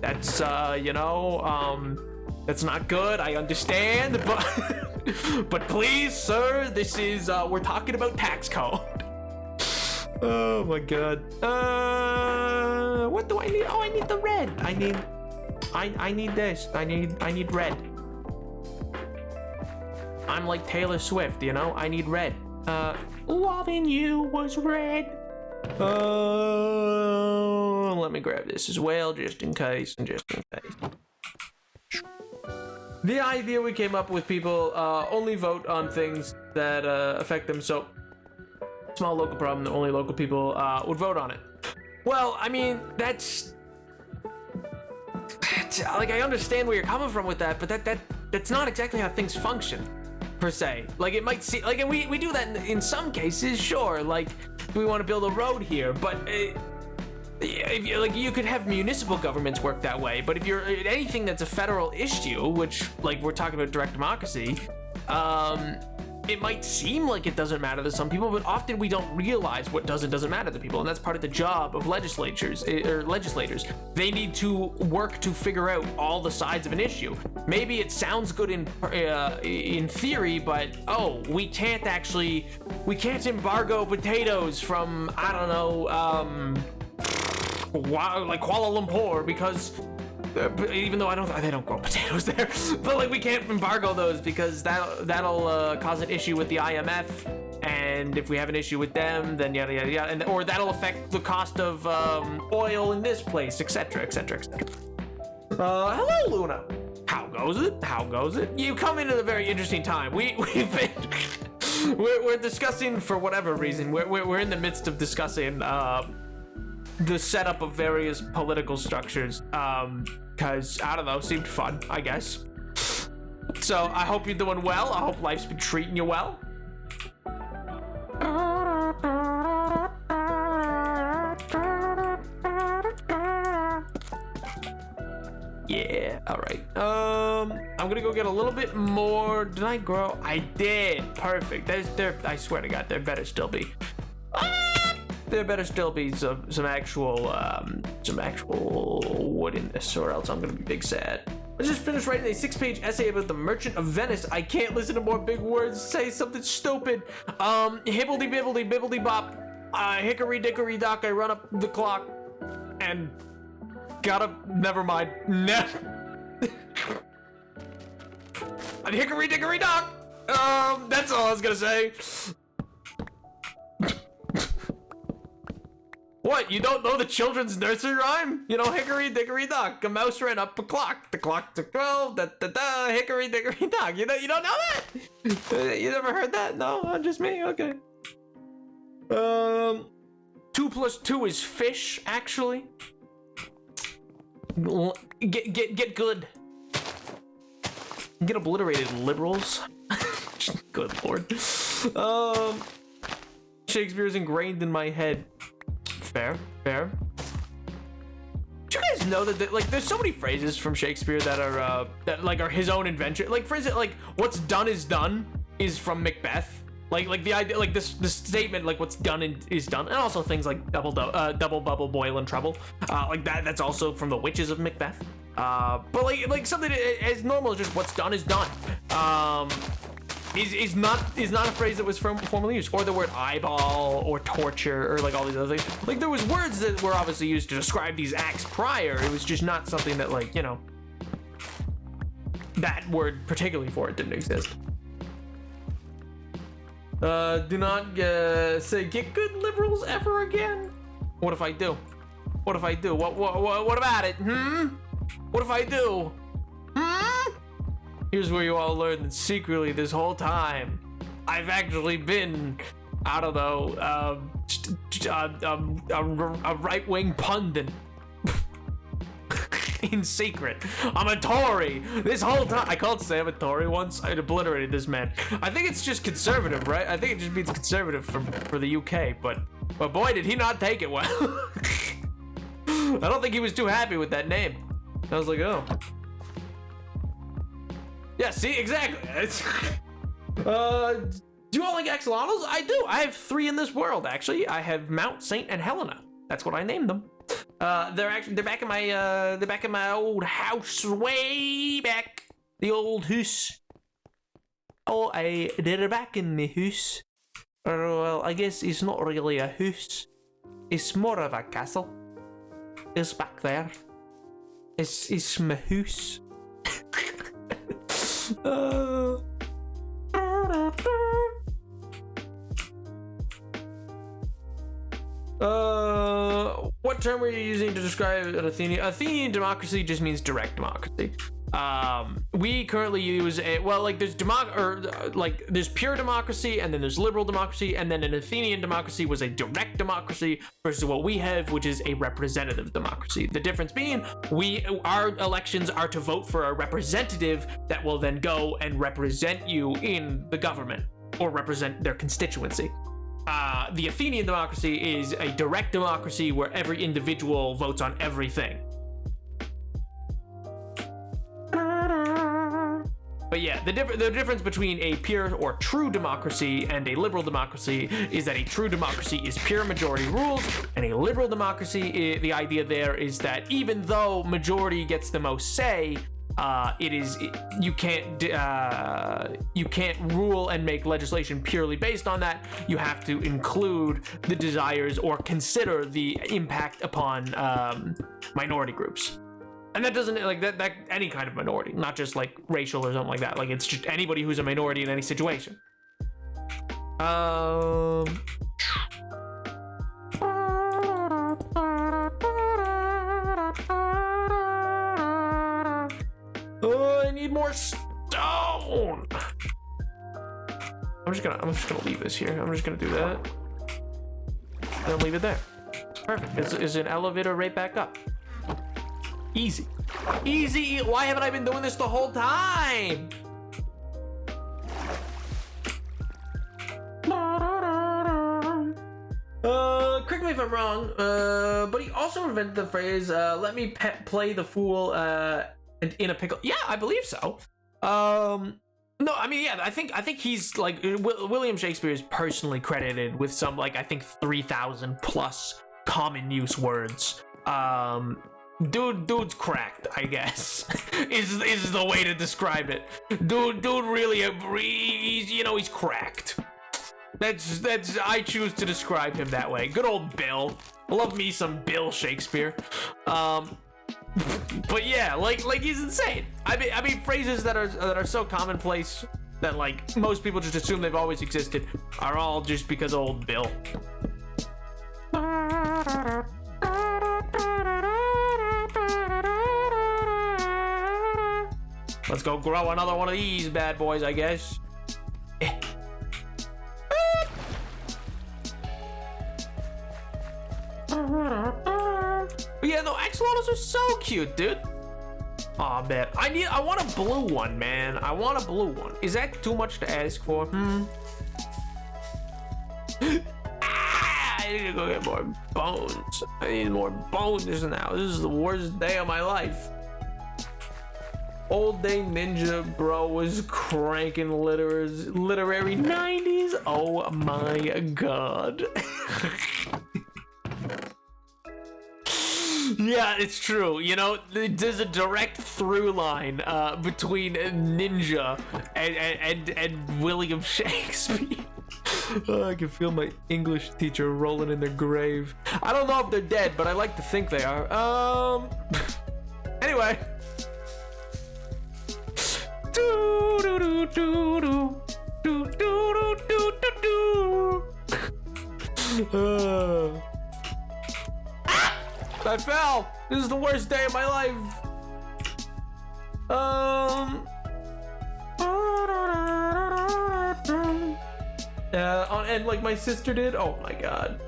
That's, that's not good. I understand, but, but please, sir, this is, we're talking about tax code. Oh my god. What do I need? Oh, I need the red. I need this. I need red. I'm like Taylor Swift, you know? I need red. Loving you was red. Let me grab this as well, just in case. The idea we came up with, people only vote on things that affect them. So, small local problem, only local people would vote on it. Well, I mean, that's like, I understand where you're coming from with that, but that's not exactly how things function, per se. Like, it might seem like, and we do that in some cases, sure. Like, we want to build a road here, but if you, like, you could have municipal governments work that way. But if you're anything that's a federal issue, which, like, we're talking about direct democracy, it might seem like it doesn't matter to some people, but often we don't realize what doesn't matter to people, and that's part of the job of legislators. They need to work to figure out all the sides of an issue. Maybe it sounds good in theory, but we can't embargo potatoes from, I don't know, like Kuala Lumpur, because even though they don't grow potatoes there, but like, we can't embargo those because that'll cause an issue with the IMF, and if we have an issue with them, then yada yada yada, and or that'll affect the cost of oil in this place, etc. Hello, Luna. How goes it? You come in at a very interesting time. We've been we're discussing, for whatever reason, we're in the midst of discussing the setup of various political structures, because, I don't know, seemed fun, I guess. So, I hope you're doing well. I hope life's been treating you well. Yeah, alright. I'm gonna go get a little bit more. Did I grow? I did. Perfect. I swear to God, there better still be. There better still be some actual wood in this, or else I'm gonna be big sad. I just finished writing a 6-page essay about the Merchant of Venice. I can't listen to more big words. Say something stupid. Hibbledy bibbly bibbly bop. Hickory dickory dock. I run up the clock, and never mind. Hickory dickory dock. That's all I was gonna say. What, you don't know the children's nursery rhyme? You know, hickory dickory dock, a mouse ran up a clock. The clock took 12, hickory dickory dock. You don't know that? You never heard that? No, just me? Okay. 2 + 2 is fish, actually. Get good. Get obliterated, liberals. Good lord. Shakespeare is ingrained in my head. Fair. Did you guys know that like, there's so many phrases from Shakespeare that are are his own invention? Like, for instance, like, what's done is done is from Macbeth. Like the idea, like this statement, like, what's done is done, and also things like double bubble boil and trouble, like that's also from the witches of Macbeth. But like something as normal as just what's done is done. Is not a phrase that was formerly used, or the word eyeball or torture or like all these other things. Like, there was words that were obviously used to describe these acts prior. It was just not something that, like, you know, that word particularly for it didn't exist. Do not say get good liberals ever again. What if I do? What if I do? What about it? What if I do? Here's where you all learn that secretly this whole time, I've actually been, I don't know, a right-wing pundit. In secret. I'm a Tory. This whole time. I called Sam a Tory once. I obliterated this man. I think it's just conservative, right? I think it just means conservative for the UK, but boy, did he not take it well. I don't think he was too happy with that name. I was like, oh. Yeah, see, exactly. Do you all like axolotls? I do. I have 3 in this world, actually. I have Mount, Saint, and Helena. That's what I named them. they're back in my old house, way back. The old house. Oh, they're back in the house. Well, I guess it's not really a house. It's more of a castle. It's back there. It's my house. What term are you using to describe an Athenian? Athenian democracy just means direct democracy. We currently use there's there's pure democracy, and then there's liberal democracy, and then an Athenian democracy was a direct democracy versus what we have, which is a representative democracy. The difference being our elections are to vote for a representative that will then go and represent you in the government or represent their constituency. The Athenian democracy is a direct democracy where every individual votes on everything. But yeah, the difference between a pure or true democracy and a liberal democracy is that a true democracy is pure majority rules, and a liberal democracy, the idea there is that even though majority gets the most say, you can't rule and make legislation purely based on that. You have to include the desires or consider the impact upon minority groups. And that doesn't that any kind of minority, not just like racial or something like that. Like it's just anybody who's a minority in any situation. Oh, I need more stone. I'm just gonna leave this here. I'm just gonna do that. Then leave it there. Perfect. Is an elevator right back up. Easy. Easy. Why haven't I been doing this the whole time? Correct me if I'm wrong, but he also invented the phrase, let me play the fool in a pickle. Yeah, I believe so. No, I mean, yeah, I think he's like, William Shakespeare is personally credited with some, like, I think 3,000 plus common use words. Dude's cracked, I guess, is the way to describe it. Dude really, he's cracked. That's I choose to describe him that way. Good old Bill. I love me some Bill Shakespeare. But yeah, like he's insane. I mean phrases that are so commonplace that like most people just assume they've always existed are all just because of old Bill. Let's go grow another one of these bad boys, I guess. Yeah, no, axolotls are so cute, dude. Aw, man. I want a blue one, man. I want a blue one. Is that too much to ask for? I need to go get more bones. I need more bones now. This is the worst day of my life. Old Day Ninja Bro was cranking literary 90s. Oh my god. Yeah, it's true. You know, there's a direct through line between Ninja and William Shakespeare. Oh, I can feel my English teacher rolling in their grave. I don't know if they're dead, but I like to think they are. Anyway. I fell. This is the worst day of my life. And like my sister did. Oh my god.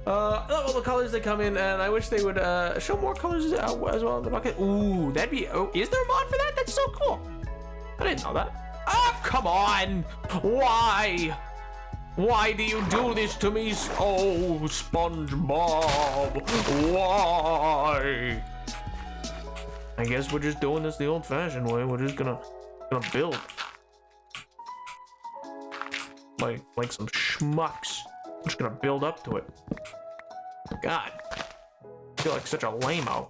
All the colors that come in, and I wish they would show more colors as well in the bucket. Ooh, that'd be. Oh, is there a mod for that? That's so cool. I didn't know that. Oh, come on. Why? Why do you do this to me? Oh, SpongeBob. Why? I guess we're just doing this the old-fashioned way. We're just gonna build. Like some schmucks. I'm just gonna build up to it. God. feel like such a lame-o.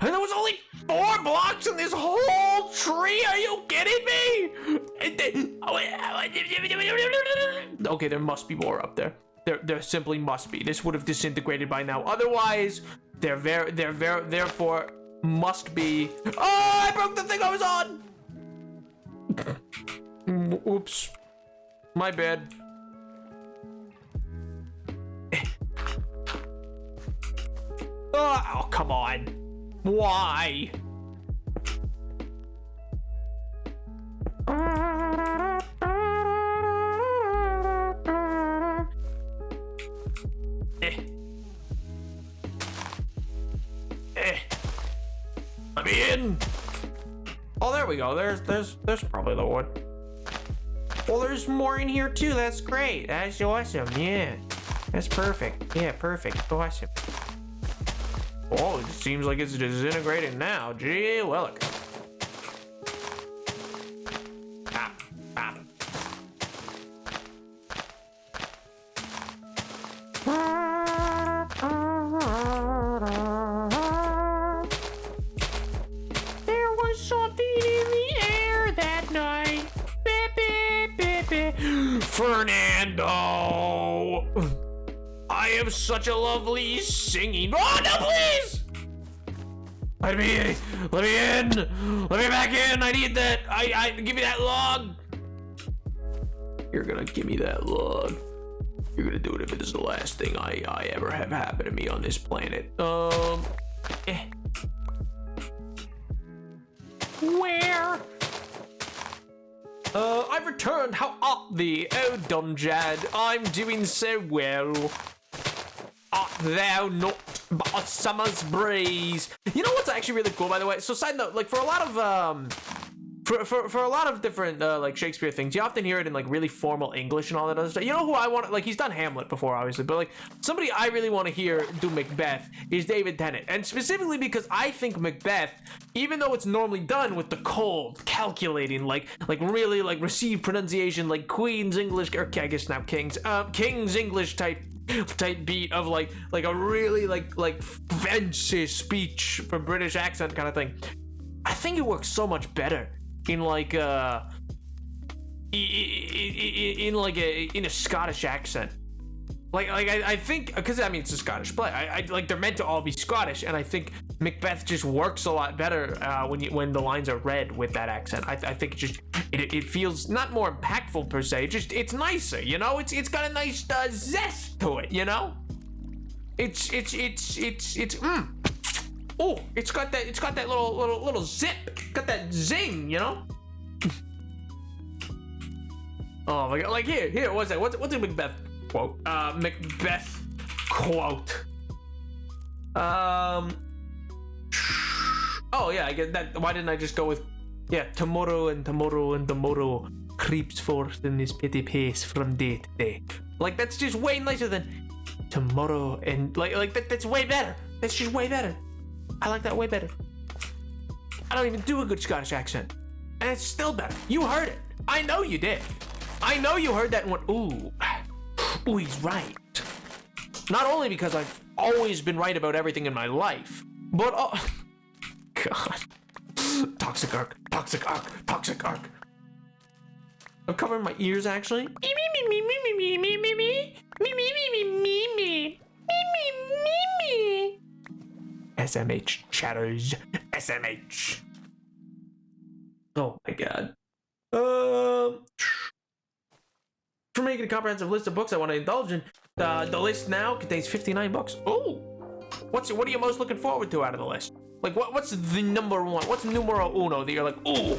And there was only 4 blocks in this whole tree. Are you kidding me? Okay, there must be more up there. There simply must be. This would have disintegrated by now. Otherwise, therefore must be. Oh, I broke the thing I was on. Oops, my bad. Oh, come on. Why? Let me in. Oh, there we go. There's probably the wood. Well, there's more in here too. That's great. That's awesome. Yeah, that's perfect. Yeah, perfect. Awesome. Oh, it seems like it's disintegrating now. Gee, willik. Pop, pop. There was something in the air that night. Fernando! I have such a lovely singing. Oh no, please! Let me in! Let me back in! I need that! I give me that log! You're gonna give me that log. You're gonna do it if it is the last thing I ever have happen to me on this planet. Where? I've returned. How art thee, oh Dunjad? I'm doing so well. Art thou not but a summer's breeze? You know what's actually really cool, by the way? So side note, like for a lot of for a lot of different like Shakespeare things, you often hear it in like really formal English and all that other stuff. You know who I want? Like he's done Hamlet before, obviously, but like somebody I really want to hear do Macbeth is David Tennant, and specifically because I think Macbeth, even though it's normally done with the cold, calculating, like really like received pronunciation, like Queen's English, or I guess now King's English type beat of like a really like fancy speech for British accent kind of thing. I think it works so much better in like in a Scottish accent. Like I think, because I mean it's a Scottish play. I like they're meant to all be Scottish, and I think Macbeth just works a lot better when the lines are read with that accent. I think it feels not more impactful per se. Just it's nicer, you know. It's got a nice zest to it, you know. It's oh, it's got that little zip, got that zing, you know. Oh my god! Like here, what's that? What's a Macbeth quote? Macbeth quote. Oh yeah, I get that. Why didn't I just go with tomorrow creeps forth in this petty pace from day to day. Like that's just way nicer than tomorrow, and like that's way better. That's just way better. I like that way better. I don't even do a good Scottish accent, and it's still better. You heard it. I know you did. I know you heard that and went, ooh, he's right. Not only because I've always been right about everything in my life, but God, toxic arc. I'm covering my ears actually. SMH chatters. SMH. Oh my god. For making a comprehensive list of books I want to indulge in, the list now contains 59 books. Oh, what are you most looking forward to out of the list? Like what's the number one? What's numero uno that you're like, ooh,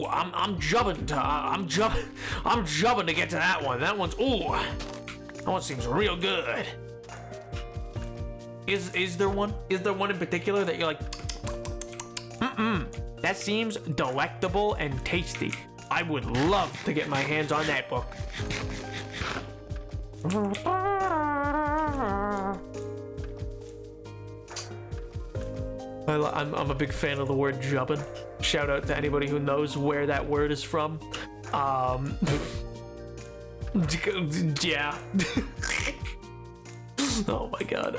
I'm jumping to get to that one. That one's that one seems real good. Is there one? Is there one in particular that you're like, that seems delectable and tasty. I would love to get my hands on that book. I'm a big fan of the word jubbin. Shout out to anybody who knows where that word is from. Yeah. Oh my god.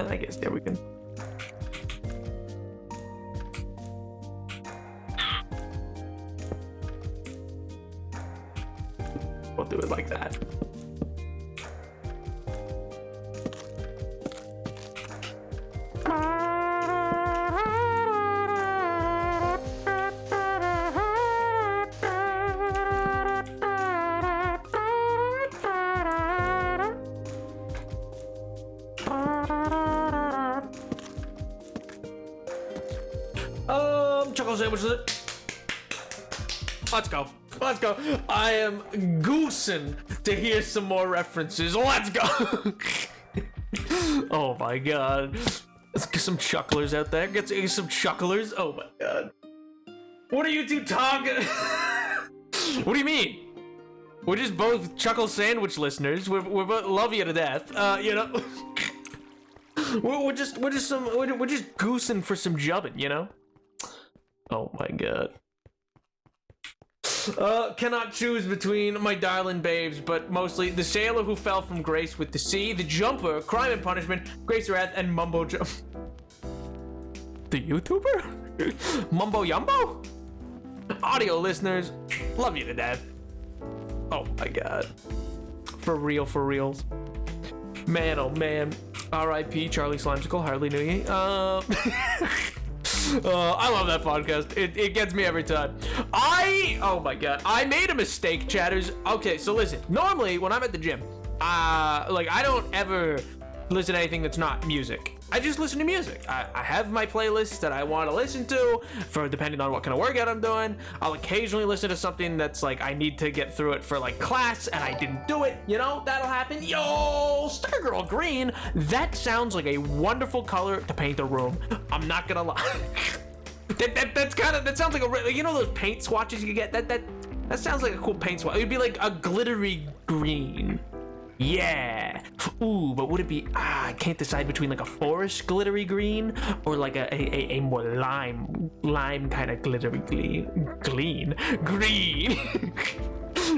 I guess there we can. We'll do it like that. Chuckle sandwiches. Let's go. Let's go. I am goosing to hear some more references. Let's go. Oh my god. Let's get some chucklers out there. Get some chucklers. Oh my god. What are you two talking? What do you mean? We're just both chuckle sandwich listeners. We're both love you to death. You know. we're just goosing for some jubbing, you know. Oh my god. Cannot choose between my darling babes, but mostly the sailor who fell from grace with the sea, the jumper, crime and punishment, grace or wrath, and mumbo jump. The YouTuber? Mumbo Yumbo? Audio listeners, love you to death. Oh my god. For real, for reals. Man, oh man. R.I.P. Charlie Slimesicle, hardly knew ye. I love that podcast. It gets me every time. Oh my god. I made a mistake, chatters. Okay, so listen. Normally, when I'm at the gym, like, I don't ever listen to anything that's not music. I just listen to music. I have my playlists that I want to listen to for depending on what kind of workout I'm doing. I'll occasionally listen to something that's like I need to get through it for like class and I didn't do it. You know, that'll happen. Yo, Stargirl Green. That sounds like a wonderful color to paint a room. I'm not gonna lie. that sounds like a, you know those paint swatches you get? That sounds like a cool paint swatch. It'd be like a glittery green. Yeah. Ooh, but would it be? I can't decide between like a forest glittery green or like a more lime kind of glittery green.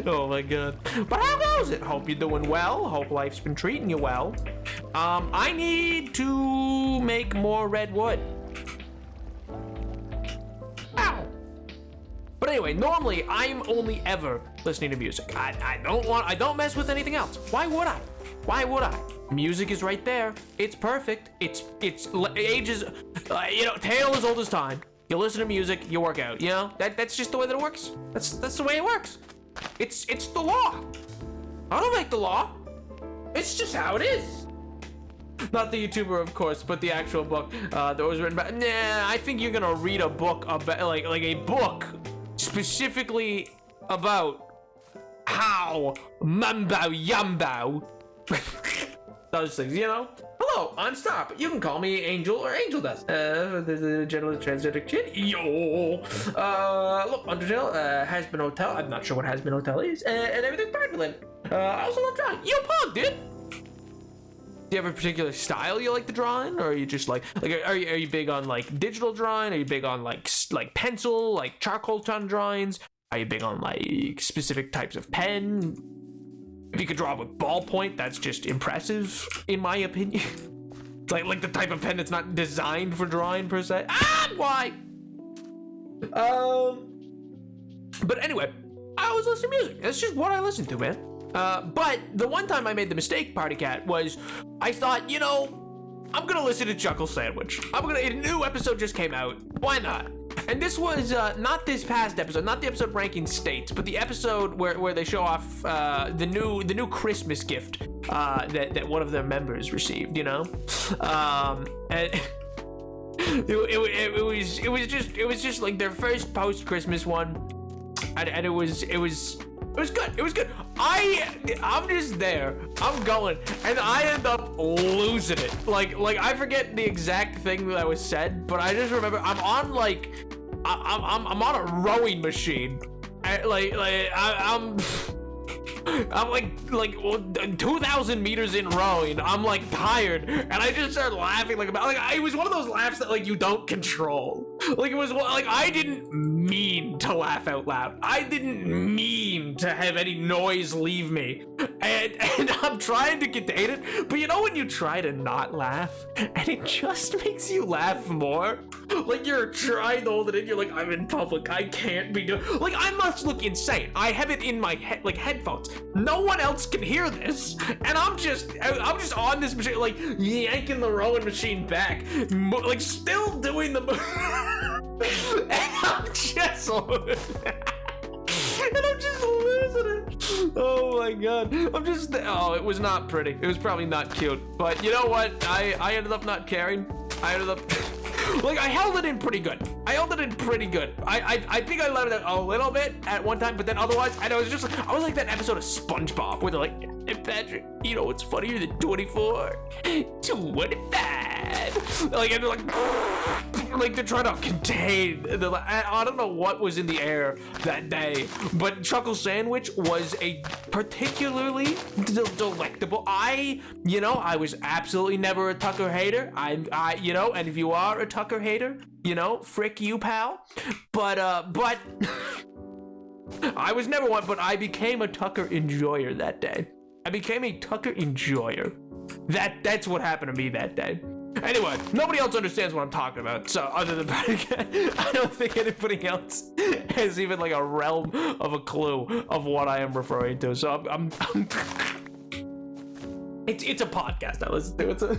Oh my god. But how goes it? Hope you're doing well. Hope life's been treating you well. I need to make more red wood. Ow. But anyway, normally I'm only ever listening to music. I don't mess with anything else. Why would I? Why would I? Music is right there. It's perfect. It's ages, you know, tale as old as time. You listen to music, you work out. You know, that's just the way that it works. That's the way it works. It's the law. I don't make the law. It's just how it is. Not the YouTuber, of course, but the actual book that was written by. Nah, I think you're gonna read a book about like a book specifically about how Mambo Yumbo does things, you know? Hello, I'm Stop. You can call me Angel or Angel Dust. The gentleman transgender kid. Yo. Look, Undertale, Has-Been Hotel. I'm not sure what Has-Been Hotel is. And everything Parkland. I also love drawing. Yo, Pog, dude. Do you have a particular style you like to draw in, or are you just like are you big on like digital drawing? Are you big on like pencil, like charcoal ton drawings? Are you big on like specific types of pen? If you could draw with ballpoint, that's just impressive, in my opinion. It's like the type of pen that's not designed for drawing per se. Why? But anyway, I always listen to music. That's just what I listen to, man. But the one time I made the mistake, Party Cat, was I thought, you know, I'm gonna listen to Chuckle Sandwich. A new episode just came out. Why not? And this was not this past episode, not the episode ranking states, but the episode where they show off the new Christmas gift that one of their members received. You know, and it was just like their first post Christmas one, and it was good. It was good. I'm just there. I'm going, and I end up losing it. Like I forget the exact thing that was said, but I just remember I'm on I'm on a rowing machine. I'm I'm like 2,000 meters in rowing. I'm like tired, and I just start laughing like it was one of those laughs that like you don't control. Like it was like I didn't mean to laugh out loud. I didn't mean to have any noise leave me, and I'm trying to contain it. But you know when you try to not laugh, and it just makes you laugh more. Like you're trying to hold it in. You're like, I'm in public. I can't be doing. Like I must look insane. I have it in my head, like headphones. No one else can hear this, and I'm just on this machine, like yanking the rowing machine back, like still doing the. And I'm just losing it. Oh my god. Oh, it was not pretty. It was probably not cute. But you know what? I ended up not caring. I ended up like I held it in pretty good. I think I let it out a little bit at one time, but then otherwise, and I was like that episode of SpongeBob where they're like, hey Patrick, you know what's funnier than 24? 25. Like, and they're like they're trying to contain the. I don't know what was in the air that day, but Chuckle Sandwich was a particularly delectable. I was absolutely never a Tucker hater. And if you are a Tucker hater, frick you, pal. But I was never one, but I became a Tucker enjoyer that day. I became a Tucker enjoyer. That's what happened to me that day. Anyway, nobody else understands what I'm talking about. So other than I don't think anybody else has even like a realm of a clue of what I am referring to. So I'm it's a podcast. Now listen to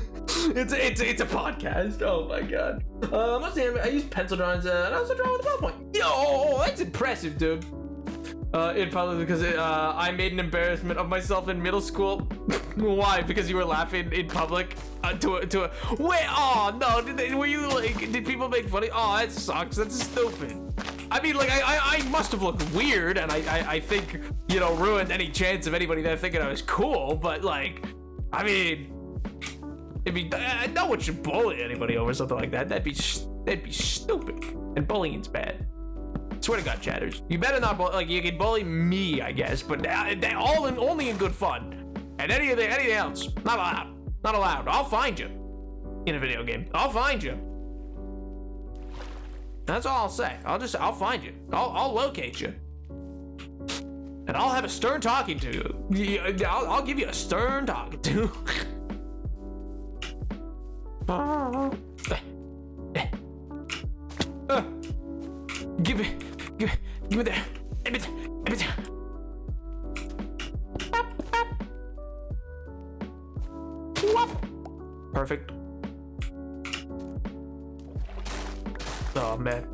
it's a podcast. Oh my god. I use pencil drawings and I also draw with a ballpoint. Yo, that's impressive, dude. In public because I made an embarrassment of myself in middle school. Why? Because you were laughing in public to a wait. Oh no! Did people make funny? Oh, that sucks. That's stupid. I mean, like I must have looked weird, and I think ruined any chance of anybody there thinking I was cool. But like, I mean, no one should bully anybody over something like that. That'd be stupid, and bullying's bad. Swear to God, chatters. You better not bully. You can bully me, I guess, but only in good fun. And anything else, not allowed. Not allowed. I'll find you in a video game. I'll find you. That's all I'll say. I'll find you. I'll locate you. And I'll have a stern talking to you. I'll give you a stern talking to. Give me that. Perfect. Oh man.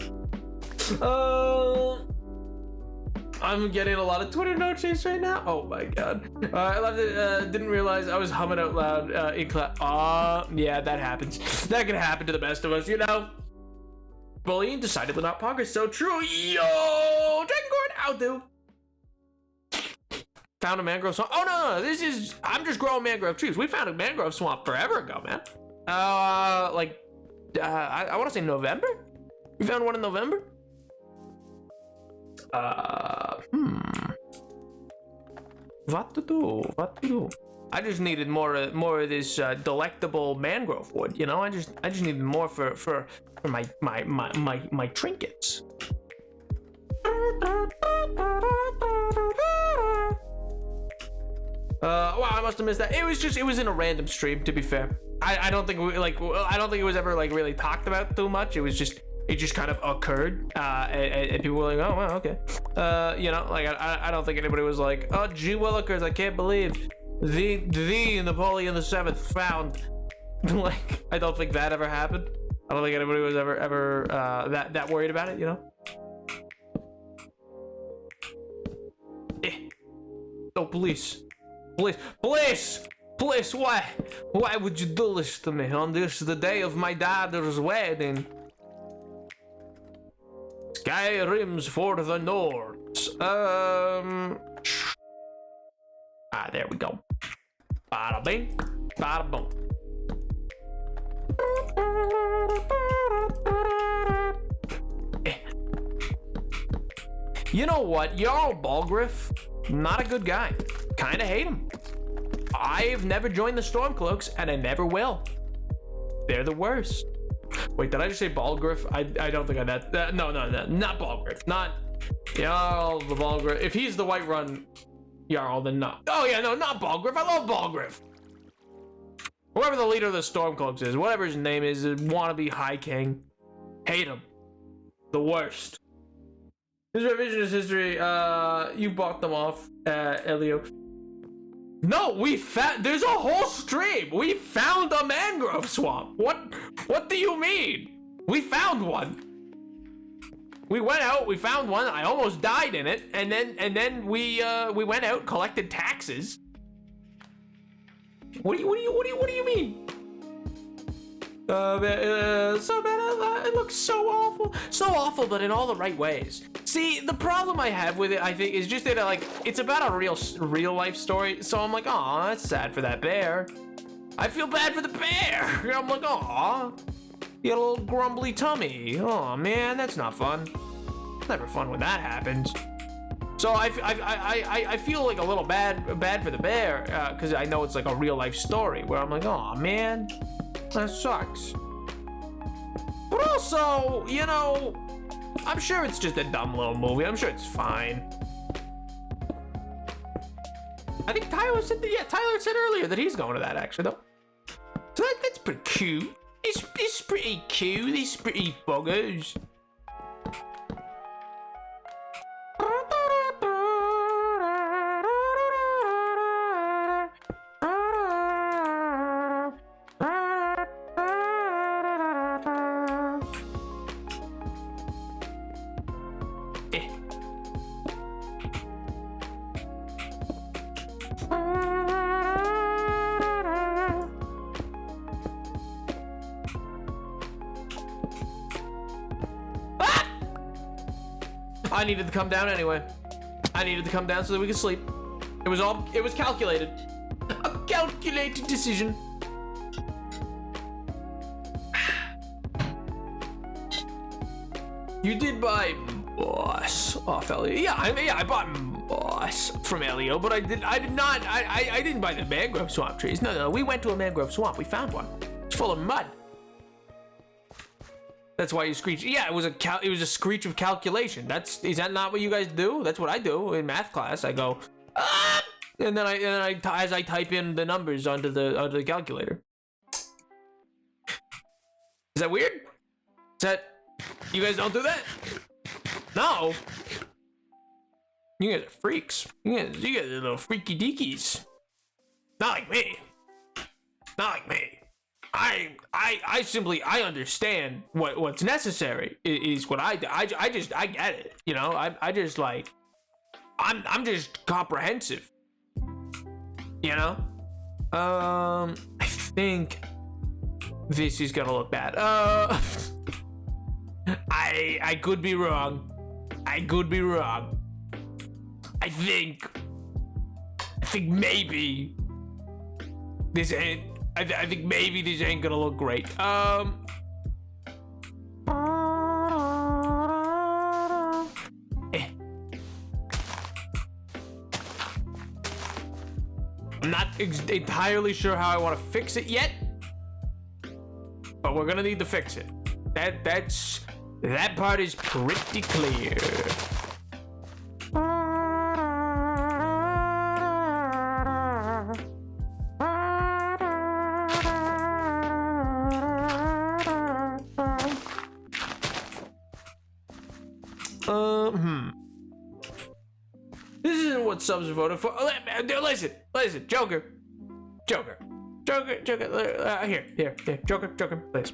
I'm getting a lot of Twitter notifications right now. Oh my god. I left it. Didn't realize I was humming out loud in class. Yeah, that happens. That can happen to the best of us, Bullying decidedly not progress. So true. Yo, Dragoncorn, how do? Found a mangrove swamp. Oh no, I'm just growing mangrove trees. We found a mangrove swamp forever ago, man. I want to say November. We found one in November. What to do? I just needed more of this delectable mangrove wood. I just needed more for my trinkets. Wow, I must have missed that. It was in a random stream, to be fair. I don't think it was ever like really talked about too much. It just kind of occurred, and people were like, oh wow, okay. I don't think anybody was like, oh gee willikers, I can't believe the Napoleon VII found. Like, I don't think that ever happened. I don't think anybody was ever that worried about it, Oh, police, why would you do this to me on the day of my daughter's wedding? Skyrim's for the Nords. There we go. Bada bing, bada boom. You know what? Jarl Balgruuf, not a good guy. kind of hate them. I've never joined the Stormcloaks, and I never will. They're the worst. Wait, did I just say Balgriff? I don't think I did. No, not Balgriff. Not Jarl the Balgriff. If he's the Whiterun Jarl, then no. Oh yeah, no, not Balgriff. I love Balgriff. Whoever the leader of the Stormcloaks is, whatever his name is, wannabe High King. Hate him. The worst. His revisionist history, you bought them off, Elio. No, there's a whole stream. We found a mangrove swamp. What do you mean? We found one. We went out, we found one. I almost died in it, and then we went out, collected taxes. What do you mean? So bad. It looks so awful, but in all the right ways. See, the problem I have with it, I think, is just that like it's about a real life story. So I'm like, oh, that's sad for that bear. I feel bad for the bear. I'm like, oh, you got a little grumbly tummy. Oh man, that's not fun. Never fun when that happens. So I feel like a little bad for the bear because I know it's like a real life story where I'm like, oh man, that sucks. But also, you know, I'm sure it's just a dumb little movie. I'm sure it's fine. I think Tyler said earlier that he's going to that actually though. So that's pretty cute. It's pretty cute. These pretty buggers. I needed to come down anyway. I needed to come down so that we could sleep. It was calculated. A calculated decision. You did buy Moss off Elio. Yeah, I bought Moss from Elio, but I didn't buy the mangrove swamp trees. No, we went to a mangrove swamp. We found one. It's full of mud. That's why you screech. Yeah, it was a screech of calculation. Is that not what you guys do? That's what I do in math class. I go, ah! and then I as I type in the numbers onto the calculator. Is that weird? Is that you guys don't do that? No. You guys are freaks. You guys are little freaky deakies. Not like me. Not like me. I simply understand what's necessary is what I get it, you know. I just like I'm just comprehensive, you know. I think this is gonna look bad. I could be wrong. I think maybe this ain't. I think maybe this ain't gonna look great. I'm not entirely sure how I want to fix it yet, but we're gonna need to fix it. That part is pretty clear. This isn't what subs are voted for. Listen, Joker. Here, Joker, please,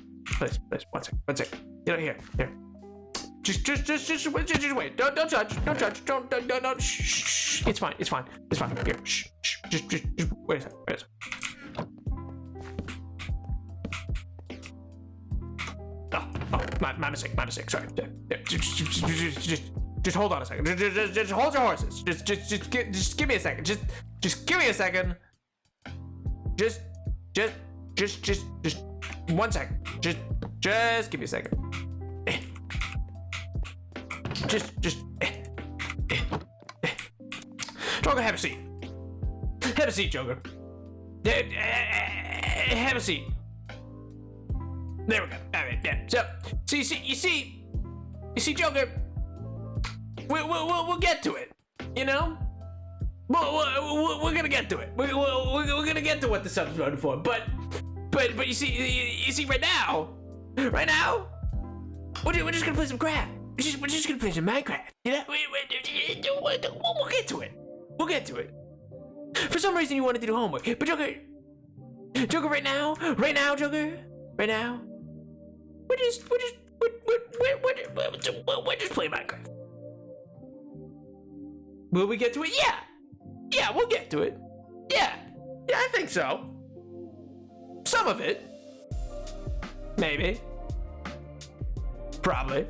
1 second. You know, here. Just wait. Don't judge. Don't. Shh. It's fine. Here, shh. Just wait a second. Oh, my mistake. Sorry. Just hold on a second. Just hold your horses. Just give me a second. Just give me a second. Just 1 second. Just give me a second. Joker, have a seat. Have a seat, Joker. Have a seat. There we go. All right, yeah. So you see, Joker. We'll get to it. You know. We're gonna get to it. We're gonna get to what the sub's voted for. But you see, right now, we're just gonna play some crap. We're just gonna play some Minecraft. You know, we'll get to it. We'll get to it. For some reason, you wanted to do homework, but Joker, right now, Joker, right now, we're just playing Minecraft. Will we get to it? Yeah, we'll get to it. Yeah, I think so. Some of it, maybe, probably,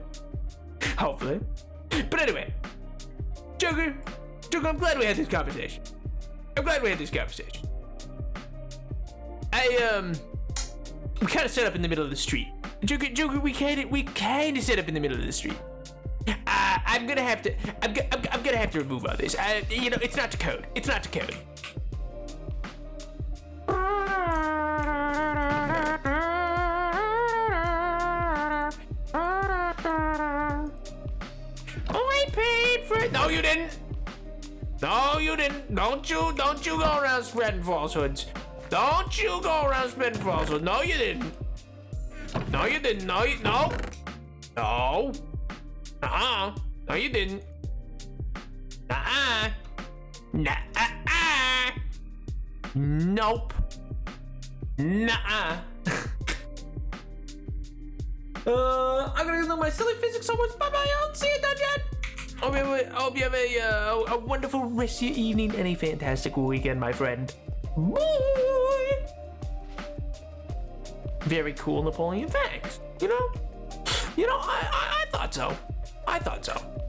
hopefully. But anyway, Joker, I'm glad we had this conversation. We kind of set up in the middle of the street. Joker, we kind of set up in the middle of the street. I'm gonna have to remove all this. You know, it's not the code. I paid for it. No, you didn't. Don't you go around spreading falsehoods. No, you didn't. No, you didn't. No. No, you didn't. Nope. I'm gonna do my silly physics homework. Bye-bye. I'll see you, Dungeon. Hope you have a wonderful rest of your evening and a fantastic weekend, my friend. Bye. Very cool, Napoleon. Thanks. You know, I thought so.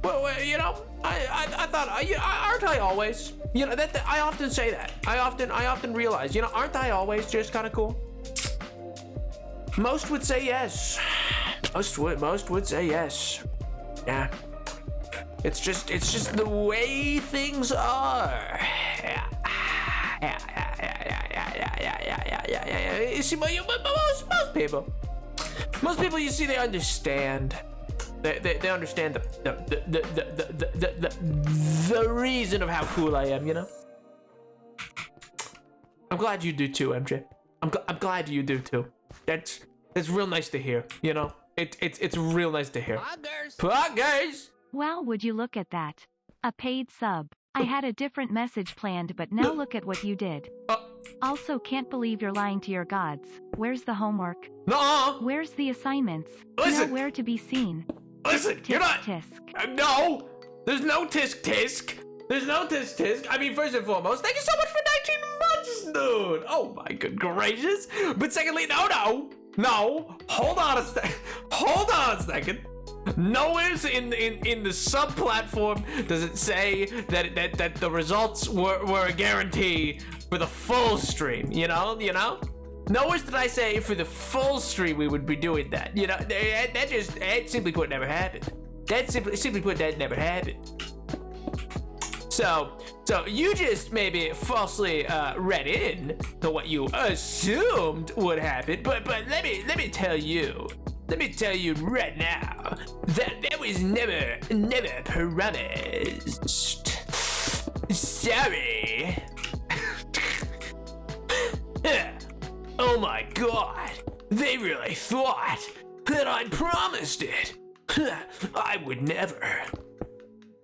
Well, you know, I thought, aren't I always? You know, that I often say that. I often realize, you know, aren't I always just kind of cool? Most would say yes. Most would say yes. Yeah. It's just the way things are. Yeah. You see, most people, you see, they understand. They understand the reason of how cool I am, you know? I'm glad you do too, MJ. I'm glad you do too. That's real nice to hear, you know? It's real nice to hear. Poggers! Wow, would you look at that? A paid sub. I had a different message planned, but now look at what you did. Also, can't believe you're lying to your gods. Where's the homework? No. Where's the assignments? Listen. Nowhere to be seen. Listen, Tisk, you're not. tisk. No, there's no tisk. There's no tisk. I mean, first and foremost, thank you so much for 19 months, dude. Oh my good gracious. But secondly, no. Hold on a second. Nowhere in the sub platform does it say that the results were a guarantee for the full stream. You know. Nowhere did I say for the full stream we would be doing that. You know, that simply put never happened. That simply put that never happened. So you just maybe falsely read in to what you assumed would happen. But let me tell you right now that was never promised. Sorry. Oh my god, they really thought that I promised it. I would never.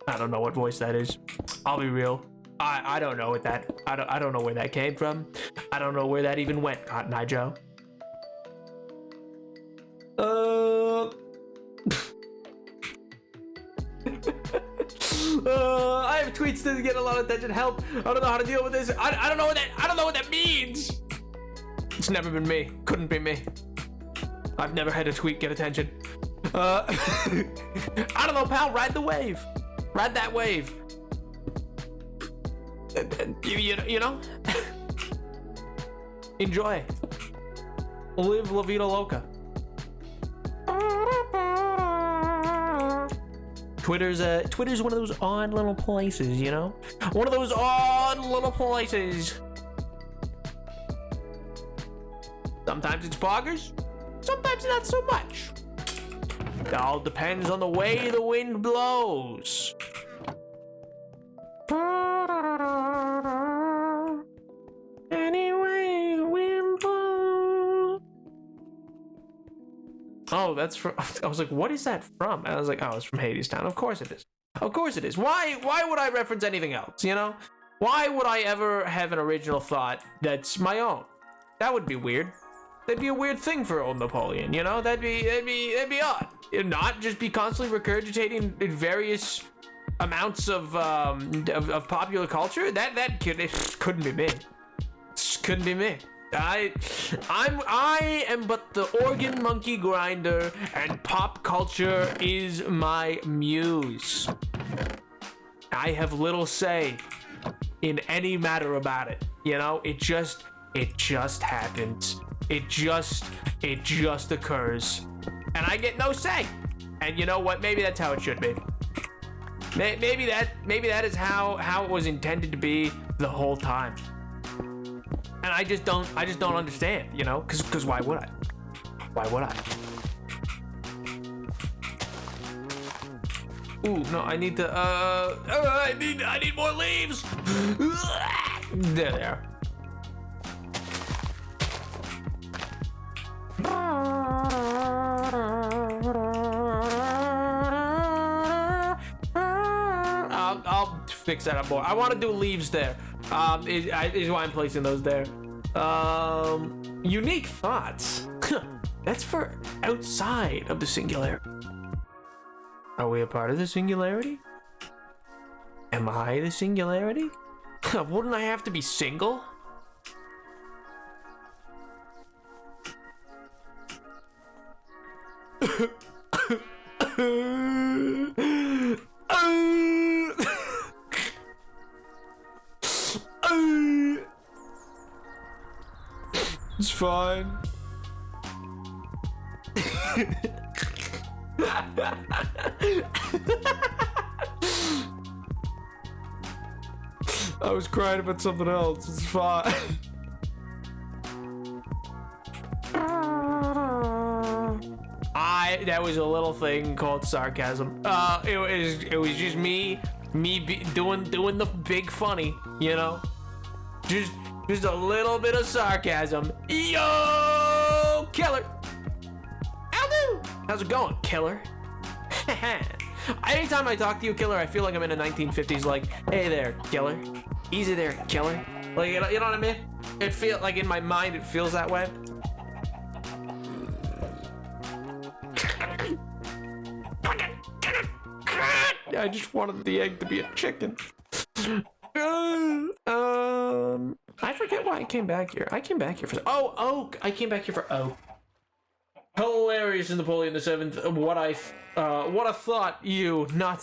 I don't know what voice that is. I'll be real. I don't know what that. I don't know where that came from. I don't know where that even went, Cotton Eye Joe. I have tweets that get a lot of attention. Help! I don't know how to deal with this. I don't know what that means. It's never been me. Couldn't be me. I've never had a tweet get attention. I don't know, pal. Ride the wave. Ride that wave. You know? Enjoy. Live La Vida Loca. Twitter's one of those odd little places, you know? One of those odd little places. Sometimes it's boggers, sometimes not so much. It all depends on the way the wind blows. Anyway, the wind blows. Oh, that's from. I was like, what is that from? And I was like, oh, it's from Hadestown. Of course it is. Of course it is. Why would I reference anything else? You know? Why would I ever have an original thought that's my own? That would be weird. That'd be a weird thing for old Napoleon, you know? That'd be odd. It'd not just be constantly regurgitating various amounts of popular culture. That couldn't be me. Couldn't be me. I am but the organ monkey grinder, and pop culture is my muse. I have little say in any matter about it. You know, it just happens. It just occurs, and I get no say. And you know what? Maybe that's how it should be. Maybe that is how it was intended to be the whole time. And I just don't understand, you know? Cause why would I? Why would I? Ooh, no, I need to I need more leaves. There. I'll fix that up more. I want to do leaves there. Is why I'm placing those there. Unique thoughts. That's for outside of the singularity. Are we a part of the singularity? Am I the singularity? Wouldn't I have to be single? It's fine. I was crying about something else. It's fine. That was a little thing called sarcasm. It was just me doing the big funny, you know? Just a little bit of sarcasm. Yo, killer. How's it going, killer? Anytime I talk to you, killer, I feel like I'm in the 1950s. Like, hey there, killer. Easy there, killer. Like, you know what I mean? It feels like in my mind, it feels that way. I just wanted the egg to be a chicken. I forget why I came back here. I came back here for I came back here for hilarious in Napoleon VII. What I thought you not.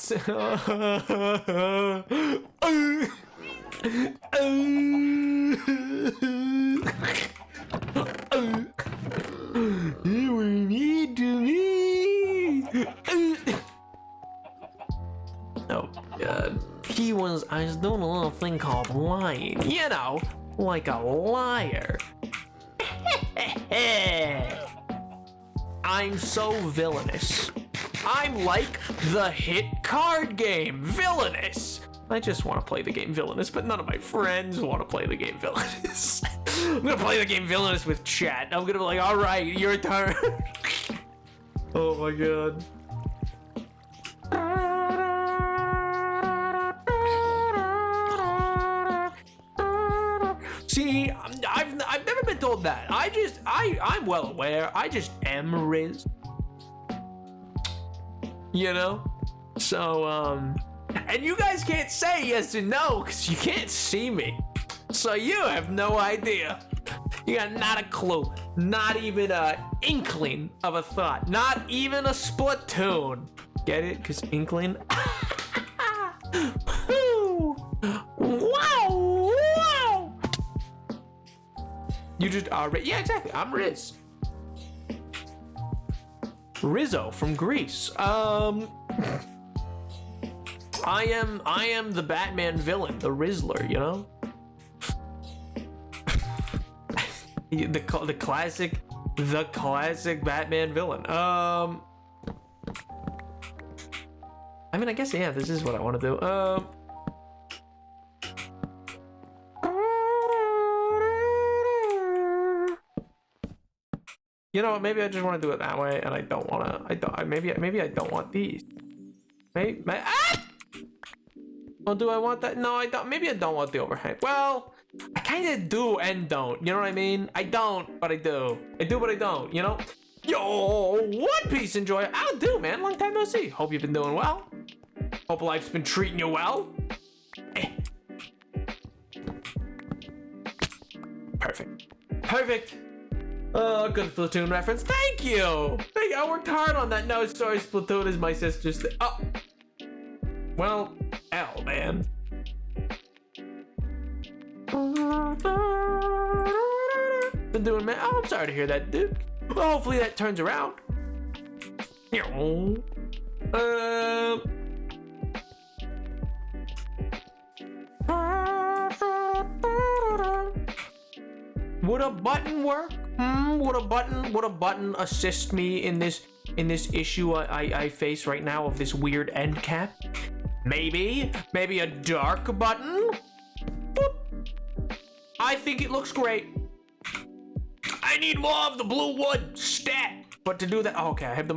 You were mean to me. Oh God. I was doing a little thing called lying. You know, like a liar. I'm so villainous. I'm like the hit card game, Villainous. I just want to play the game Villainous, but none of my friends want to play the game Villainous. I'm gonna play the game Villainous with chat. I'm gonna be like, all right, your turn. Oh my God. See, I've never been told that. I'm well aware. I just am Riz. You know? So, and you guys can't say yes and no because you can't see me. So you have no idea. You got not a clue. Not even an inkling of a thought. Not even a Splatoon. Get it? Because inkling. Wow. You just are. Yeah, exactly. I'm Riz. Rizzo from Greece. I am the Batman villain, the Rizzler, you know? the classic Batman villain. I mean, I guess, yeah, this is what I want to do. You know what? Maybe I just want to do it that way, and I don't want to. Maybe I don't want these. Well, do I want that? No, I don't. Maybe I don't want the overhang. Well, I kind of do and don't. You know what I mean? I don't, but I do. I do, but I don't. You know? Yo, what peace and joy? I'll do, man. Long time no see. Hope you've been doing well. Hope life's been treating you well. Perfect. Good Splatoon reference. Thank you. I worked hard on that. No, sorry, Splatoon is my sister's thing. Oh. Well, hell, man. Been doing, man. Oh, I'm sorry to hear that, dude. Well, hopefully that turns around. Would a button work? Would a button assist me in this issue I face right now of this weird end cap? Maybe a dark button? Boop. I think it looks great. I need more of the blue wood stat. But to do that, okay, I have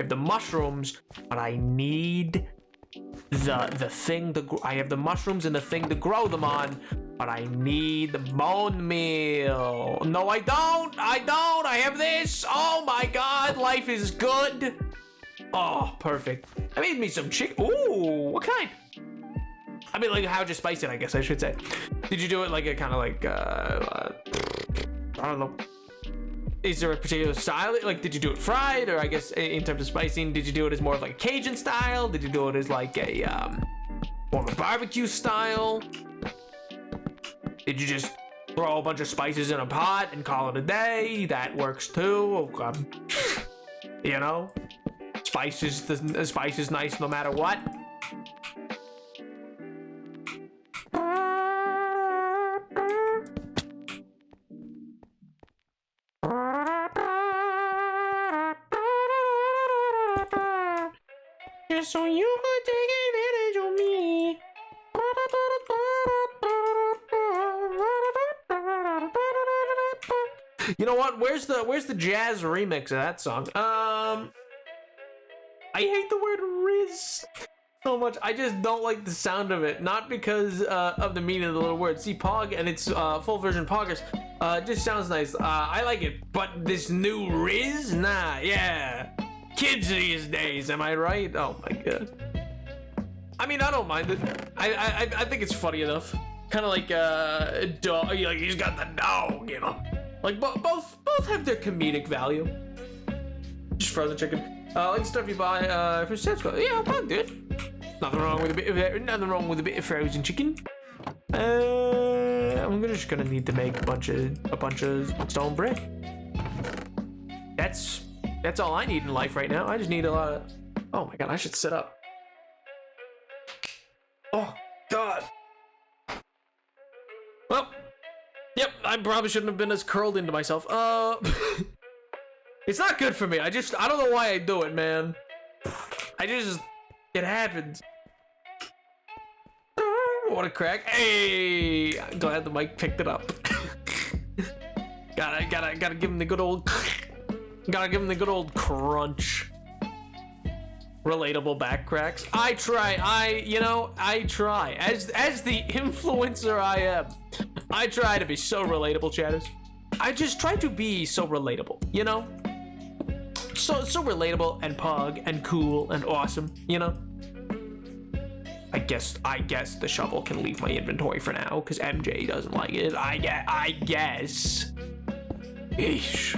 the mushrooms, but I need the thing to I have the mushrooms and the thing to grow them on, but I need the bone meal. No, I don't. I have this. Oh my god, life is good. Oh, perfect. I made me some chicken. Ooh, what kind? I mean, like, how'd you spice it, I guess I should say. Did you do it like a kind of like, I don't know. Is there a particular style? Like, did you do it fried? Or I guess in terms of spicing, did you do it as more of like a Cajun style? Did you do it as like a, more of a barbecue style? Did you just throw a bunch of spices in a pot and call it a day? That works too. You know? Spice is nice no matter what. Just so you could take advantage of me. You know what? Where's the jazz remix of that song? I hate the word Riz so much. I just don't like the sound of it. Not because of the meaning of the little word. See, Pog and its full version Poggers just sounds nice. I like it, but this new Riz? Nah, yeah. Kids these days, am I right? Oh my god. I mean, I don't mind it. I think it's funny enough. Kind of like dog. Like he's got the dog, you know. Like both have their comedic value. Just frozen chicken. Like stuff you buy for Sam's. Yeah, I'll do it. Nothing wrong with a bit of frozen chicken. I'm just gonna need to make a bunch of stone brick. That's all I need in life right now. I just need a lot of. Oh my god, I should sit up. Oh god. Well, yep, I probably shouldn't have been as curled into myself. It's not good for me. I don't know why I do it, man. It happens. What a crack. Hey, I'm glad the mic picked it up. gotta give him the good old, crunch. Relatable back cracks. I try. As the influencer I am, I try to be so relatable, chatters. I just try to be so relatable, you know? So relatable and pug and cool and awesome, you know? I guess the shovel can leave my inventory for now because MJ doesn't like it. I guess. Eesh.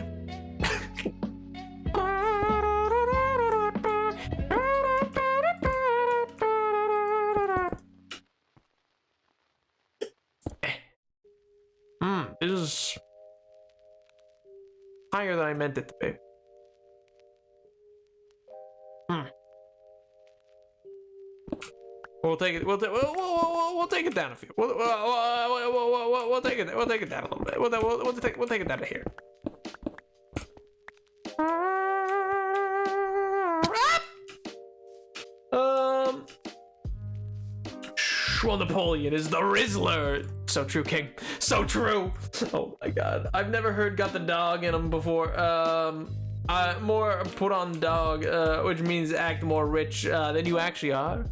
This is higher than I meant it to be. We'll take it. We'll take it down a few. We'll take it. We'll take it down a little bit. We'll take it down to here. Well, Napoleon is the Rizzler. So true, King. So true. Oh my God. I've never heard got the dog in him before. More put on dog, which means act more rich than you actually are.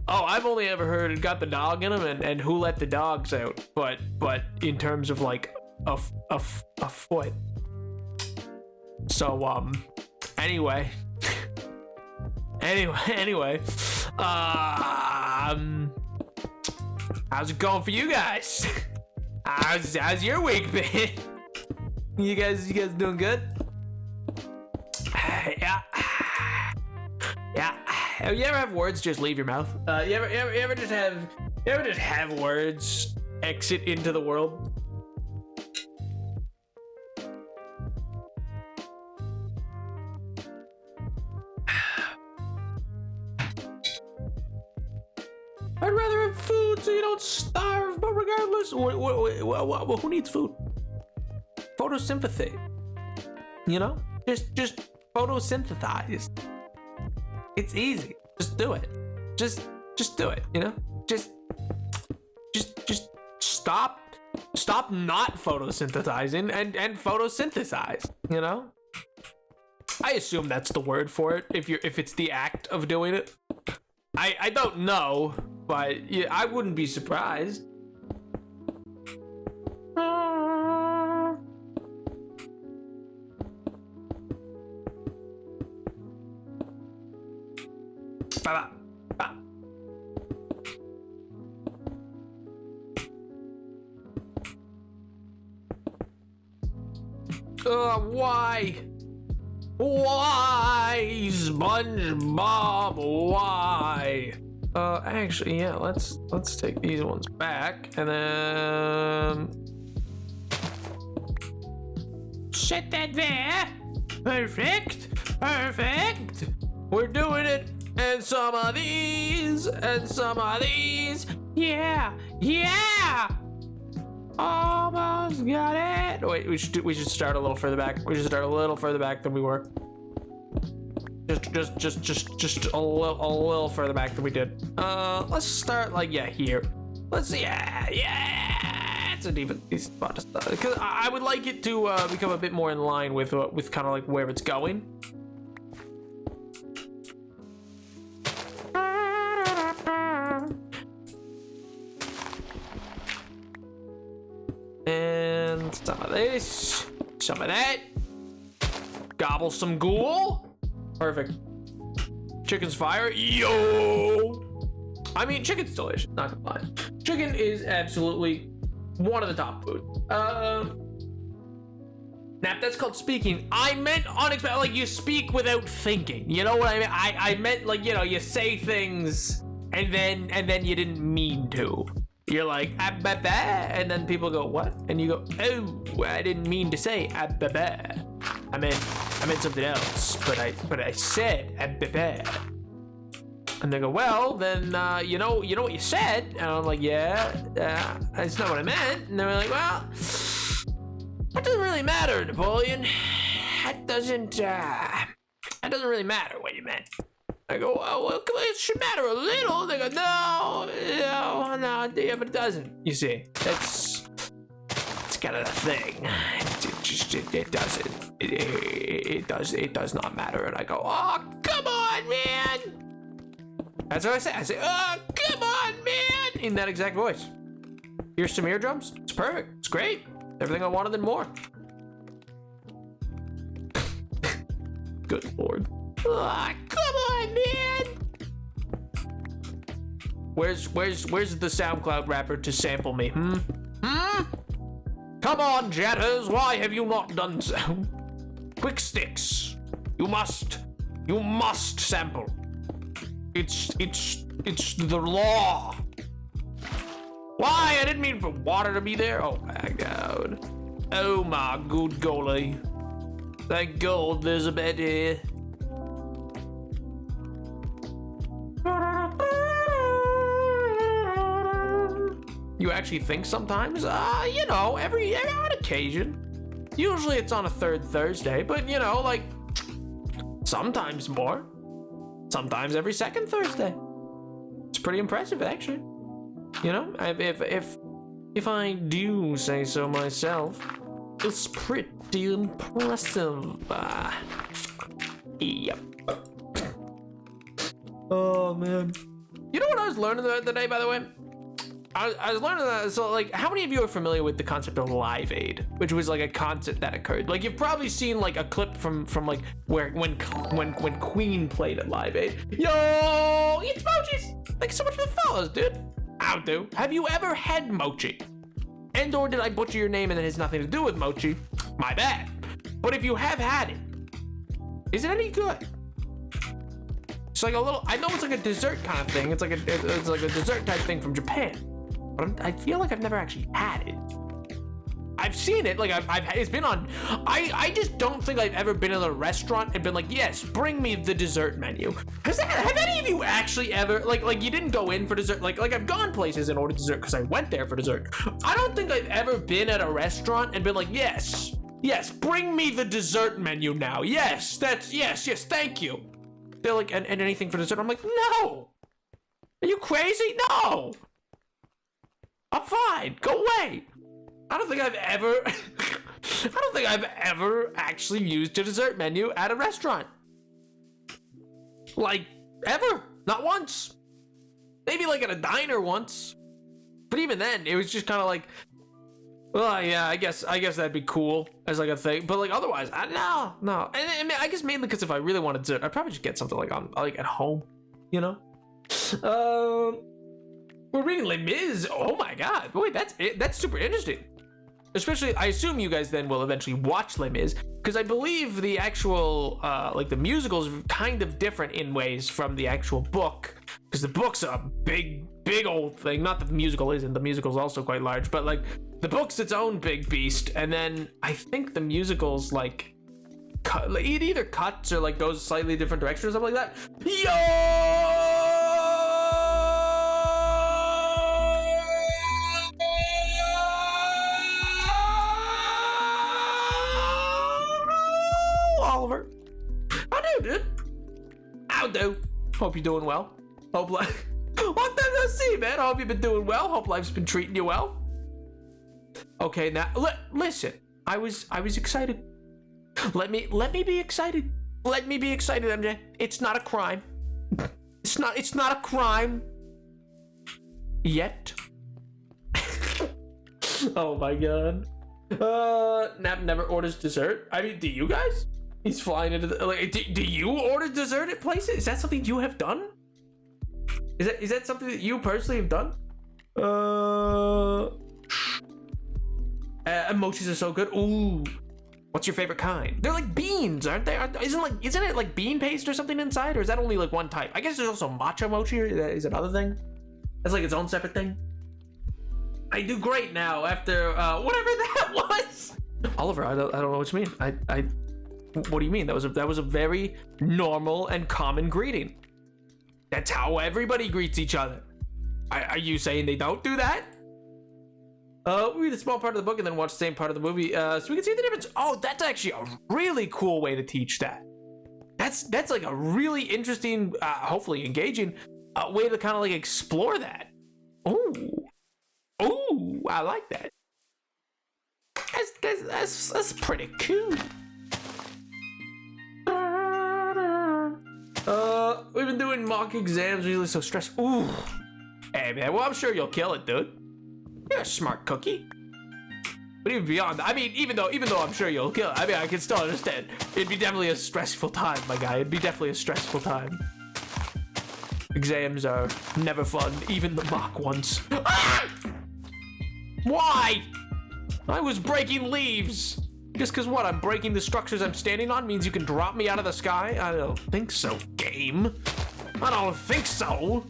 Oh, I've only ever heard got the dog in him and who let the dogs out. But in terms of like a foot. So anyway. Anyway. How's it going for you guys? How's your week been? You guys doing good? Yeah. You ever have words just leave your mouth? You ever just have words exit into the world? I'd rather have food so you don't starve, but regardless, who needs food? Photosynthesis. You know? Just photosynthesize. It's easy. Just do it. Just do it, you know? Just stop not photosynthesizing and photosynthesize, you know? I assume that's the word for it if it's the act of doing it. I don't know, but yeah, I wouldn't be surprised. Why? Why, SpongeBob? Why? Actually, yeah. Let's take these ones back and then set that there. Perfect. We're doing it. And some of these, and some of these. Yeah. Almost got it. Wait, we should start a little further back. We should start a little further back than we were. Just a little further back than we did. Let's start like here. It's a decent spot to start because I would like it to become a bit more in line with kind of like where it's going. And some of this, some of that. Gobble some ghoul. Perfect. Chicken's fire. Yo! I mean, chicken's delicious, not gonna lie. Chicken is absolutely one of the top food. Nap, that's called speaking. I meant unexpected, like you speak without thinking. You know what I mean? I meant like, you say things and then you didn't mean to. You're like, and then people go, what? And you go, oh, I didn't mean to say, I meant something else, but I said, and they go, well, then, you know what you said? And I'm like, yeah, that's not what I meant. And they're like, well, that doesn't really matter, Napoleon. That doesn't really matter what you meant. I go, oh, well, it should matter a little. They go, no, yeah, but it doesn't. You see, it's kind of the thing. It doesn't. It does not matter. And I go, oh, come on, man. That's what I say. I say, oh, come on, man, in that exact voice. Here's some eardrums. It's perfect. It's great. Everything I wanted and more. Good Lord. Oh, come on, man! Where's the SoundCloud rapper to sample me? Come on, Jatters, why have you not done so? Quick Sticks, you must sample. It's the law. Why? I didn't mean for water to be there. Oh my God. Oh my good golly. Thank God there's a bed here. you actually think sometimes? You know, every on occasion. Usually it's on a third Thursday, but you know, like sometimes more. Sometimes every second Thursday. It's pretty impressive, actually. You know, if I do say so myself, it's pretty impressive. Yep. Oh man. You know what I was learning the other day, by the way? I was learning that, so like, how many of you are familiar with the concept of Live Aid, which was like a concept that occurred? Like, you've probably seen like a clip from like when Queen played at Live Aid. Yo, it's Mochi's. Thank you so much for the follows, dude. How do? Have you ever had Mochi? And or did I butcher your name and it has nothing to do with Mochi? My bad. But if you have had it, is it any good? It's like a little, I know it's like a dessert kind of thing. It's like a dessert type thing from Japan. But I feel like I've never actually had it. I've seen it, like it's been on, I just don't think I've ever been in a restaurant and been like, yes, bring me the dessert menu. Have any of you actually ever, like you didn't go in for dessert, like I've gone places and ordered dessert because I went there for dessert. I don't think I've ever been at a restaurant and been like, yes, bring me the dessert menu now. Yes, thank you. They're like, and anything for dessert? I'm like, no. Are you crazy? No. I'm fine. Go away. I don't think I've ever actually used a dessert menu at a restaurant. Like, ever. Not once. Maybe like at a diner once. But even then, it was just kind of like, well, yeah, I guess that'd be cool as like a thing. But like otherwise, no. And I guess mainly because if I really wanted dessert, I'd probably just get something like at home, you know? We're reading Les Mis. Oh my god. Wait, that's super interesting. Especially, I assume you guys then will eventually watch Les Mis, because I believe the actual, like the musical is kind of different in ways from the actual book, because the book's a big old thing. Not that the musical isn't, the musical's also quite large, but like the book's its own big beast, and then I think the musical's like, it either cuts or like goes slightly different direction or something like that. Oliver. How do, dude? How do? Hope you're doing well. Hope life. Long time no see, man. Hope you've been doing well. Hope life's been treating you well. Okay, now listen. I was excited. Let me be excited. Let me be excited, MJ. It's not a crime. It's not a crime. Yet. Oh my god. Nap never orders dessert. I mean, do you guys? He's flying into the, like, do you order dessert at places? Is that something you have done? Is that something that you personally have done? Mochis are so good. Ooh. What's your favorite kind? They're like beans, aren't they? Isn't it like bean paste or something inside? Or is that only like one type? I guess there's also matcha mochi. Is another thing? That's like its own separate thing. I do great now after whatever that was. Oliver, I don't know what you mean. What do you mean? That was a very normal and common greeting. That's how everybody greets each other. Are you saying they don't do that? We read a small part of the book and then watch the same part of the movie, so we can see the difference. Oh, that's actually a really cool way to teach that. That's like a really interesting, hopefully engaging, way to kind of like explore that. Ooh, I like that. That's pretty cool. We've been doing mock exams, usually so stressed. Ooh. Hey man, well I'm sure you'll kill it, dude. You're a smart cookie. But even beyond that, I mean, even though I'm sure you'll kill it, I mean, I can still understand. It'd be definitely a stressful time, my guy. It'd be definitely a stressful time. Exams are never fun, even the mock ones. Ah! Why? I was breaking leaves. Just because what, I'm breaking the structures I'm standing on means you can drop me out of the sky? I don't think so, game. I don't think so.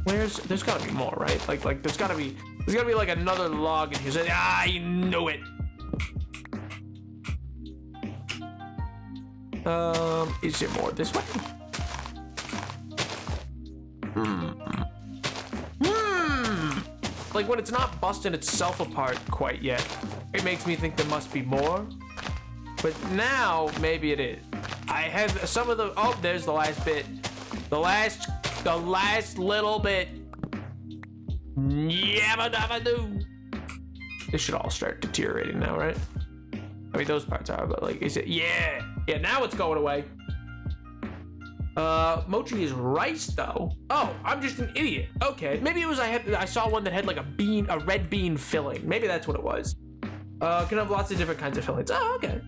There's gotta be more, right? Like there's gotta be like another log in here. I knew it. Is there more this way? like when it's not busting itself apart quite yet, it makes me think there must be more. But now maybe it is. I have some of the, oh, there's the last bit. The last little bit. Yabba dabba doo. This should all start deteriorating now, right? I mean, those parts are, but like, is it? Yeah. Yeah, now it's going away. Mochi is rice though. Oh, I'm just an idiot. Okay, maybe it was I saw one that had like a red bean filling. Maybe that's what it was. Can have lots of different kinds of fillings. Oh, okay.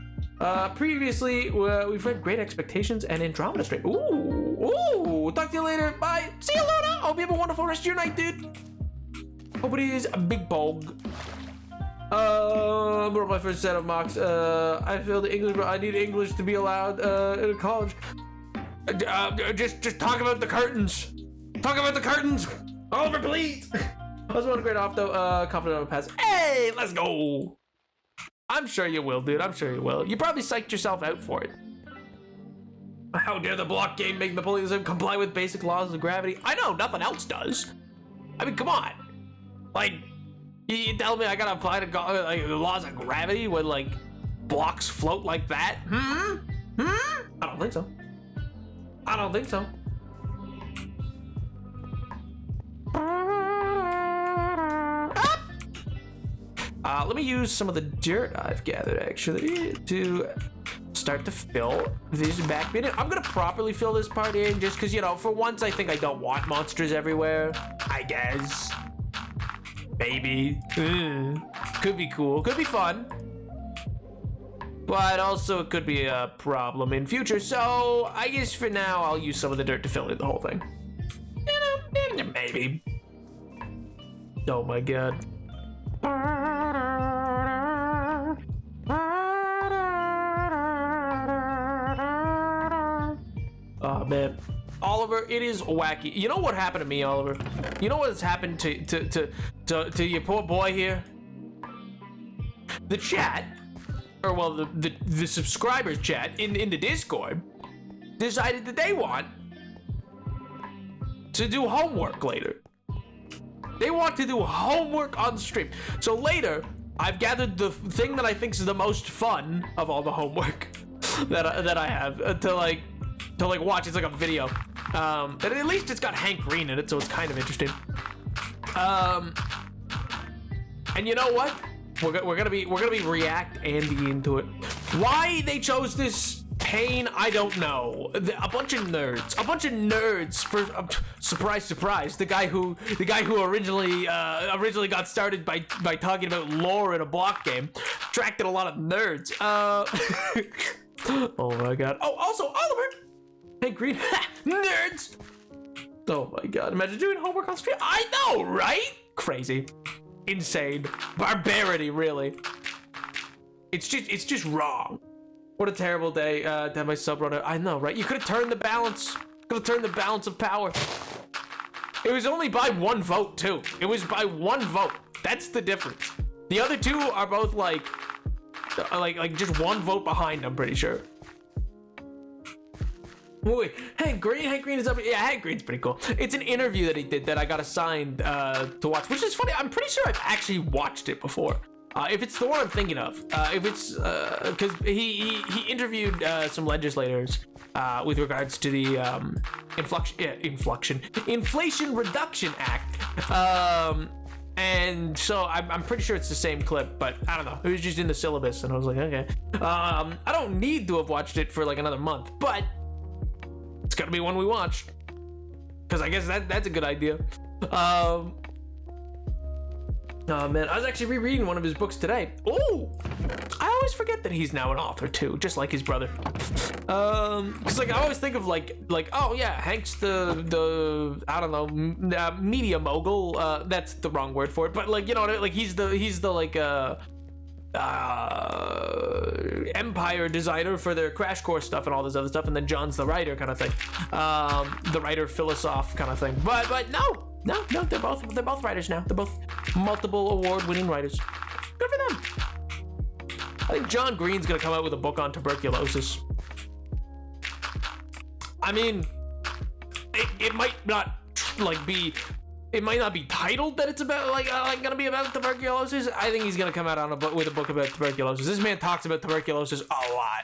Previously, we've read Great Expectations and Andromeda Strain. Ooh. Talk to you later. Bye. See you, Luna. Hope you have a wonderful rest of your night, dude. Hope it is a big bog. Wrote my first set of mocks. I failed English, but I need English to be allowed in college. Just talk about the curtains. Talk about the curtains. Oliver, please. I was one great off though. Confident on a pass. Hey, let's go. I'm sure you will, dude. I'm sure you will. You probably psyched yourself out for it. How dare the block game make the police comply with basic laws of gravity? I know, nothing else does. I mean, come on. Like, you tell me I gotta apply to like, the laws of gravity when like blocks float like that? I don't think so. I don't think so. Let me use some of the dirt I've gathered actually to start to fill this back bit in. I'm gonna properly fill this part in just because, you know, for once I think I don't want monsters everywhere. I guess. Maybe. Could be cool. Could be fun. But also it could be a problem in future. So I guess for now I'll use some of the dirt to fill in the whole thing. You know, maybe. Oh my god. Oh man, Oliver, it is wacky. You know what happened to me, Oliver? You know what has happened to your poor boy here? The chat, or well, the subscribers chat in the Discord decided that they want to do homework later. They want to do homework on stream. So later, I've gathered the thing that I think is the most fun of all the homework that I have to watch. It's like a video. And at least it's got Hank Green in it, so it's kind of interesting. And you know what? We're gonna be React Andy into it. Why they chose this pain, I don't know. A bunch of nerds. For surprise, the guy who originally got started by talking about lore in a block game, attracted a lot of nerds. Oh my god. Oh, also Oliver. Hey, Green. Nerds. Oh my god. Imagine doing homework on stream. I know, right? Crazy. Insane. Barbarity, really. It's just wrong. What a terrible day to have my sub runner. I know, right? You could have turned the balance. Could have turned the balance of power. It was only by one vote, too. It was by one vote. That's the difference. The other two are both like just one vote behind, I'm pretty sure. Wait, Hank Green is up. Yeah, Hank Green's pretty cool. It's an interview that he did that I got assigned to watch, which is funny. I'm pretty sure I've actually watched it before. If it's the one I'm thinking of, if it's because he interviewed some legislators with regards to the Inflation Reduction Act, and so I'm pretty sure it's the same clip, but I don't know. It was just in the syllabus, and I was like, okay. I don't need to have watched it for like another month, but it's gotta be one we watched, because I guess that's a good idea. Oh man, I was actually rereading one of his books today. Oh, I always forget that he's now an author too, just like his brother. Cause like I always think of like oh yeah, Hank's the I don't know media mogul. That's the wrong word for it, but like, you know, like he's the like empire designer for their Crash Course stuff and all this other stuff, and then John's the writer kind of thing. The writer philosoph kind of thing. But no, they're both writers now. They're both multiple award-winning writers. Good for them. I think John Green's gonna come out with a book on tuberculosis. I mean, it might not like be It might not be titled that it's about like gonna be about tuberculosis. I think he's gonna come out on a book with a book about tuberculosis. This man talks about tuberculosis a lot,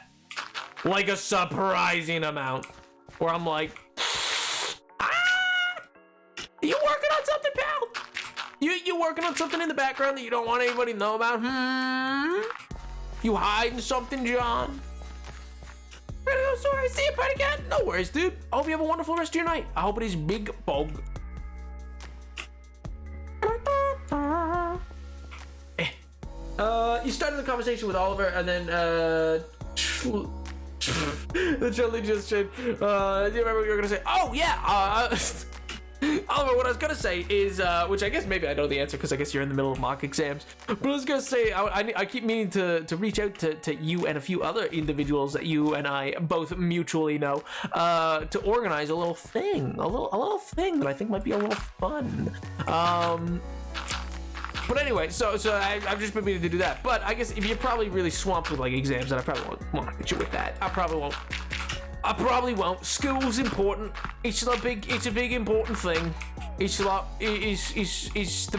like a surprising amount. Where I'm like, you working on something, pal? You working on something in the background that you don't want anybody to know about? You hiding something, John? I'm sorry, see you, buddy again. No worries, dude. I hope you have a wonderful rest of your night. I hope it is big bug. You started the conversation with Oliver, and then the Charlie just said, do you remember what you were gonna say? Oh yeah, Oliver, what I was gonna say is, which I guess maybe I know the answer because I guess you're in the middle of mock exams. But I was gonna say, I keep meaning to reach out to you and a few other individuals that you and I both mutually know, to organize a little thing, a little thing that I think might be a little fun. But anyway, so I've just been meaning to do that. But I guess if you're probably really swamped with like exams, then I probably won't hit you with that. I probably won't. School's important. It's a big important thing. It's the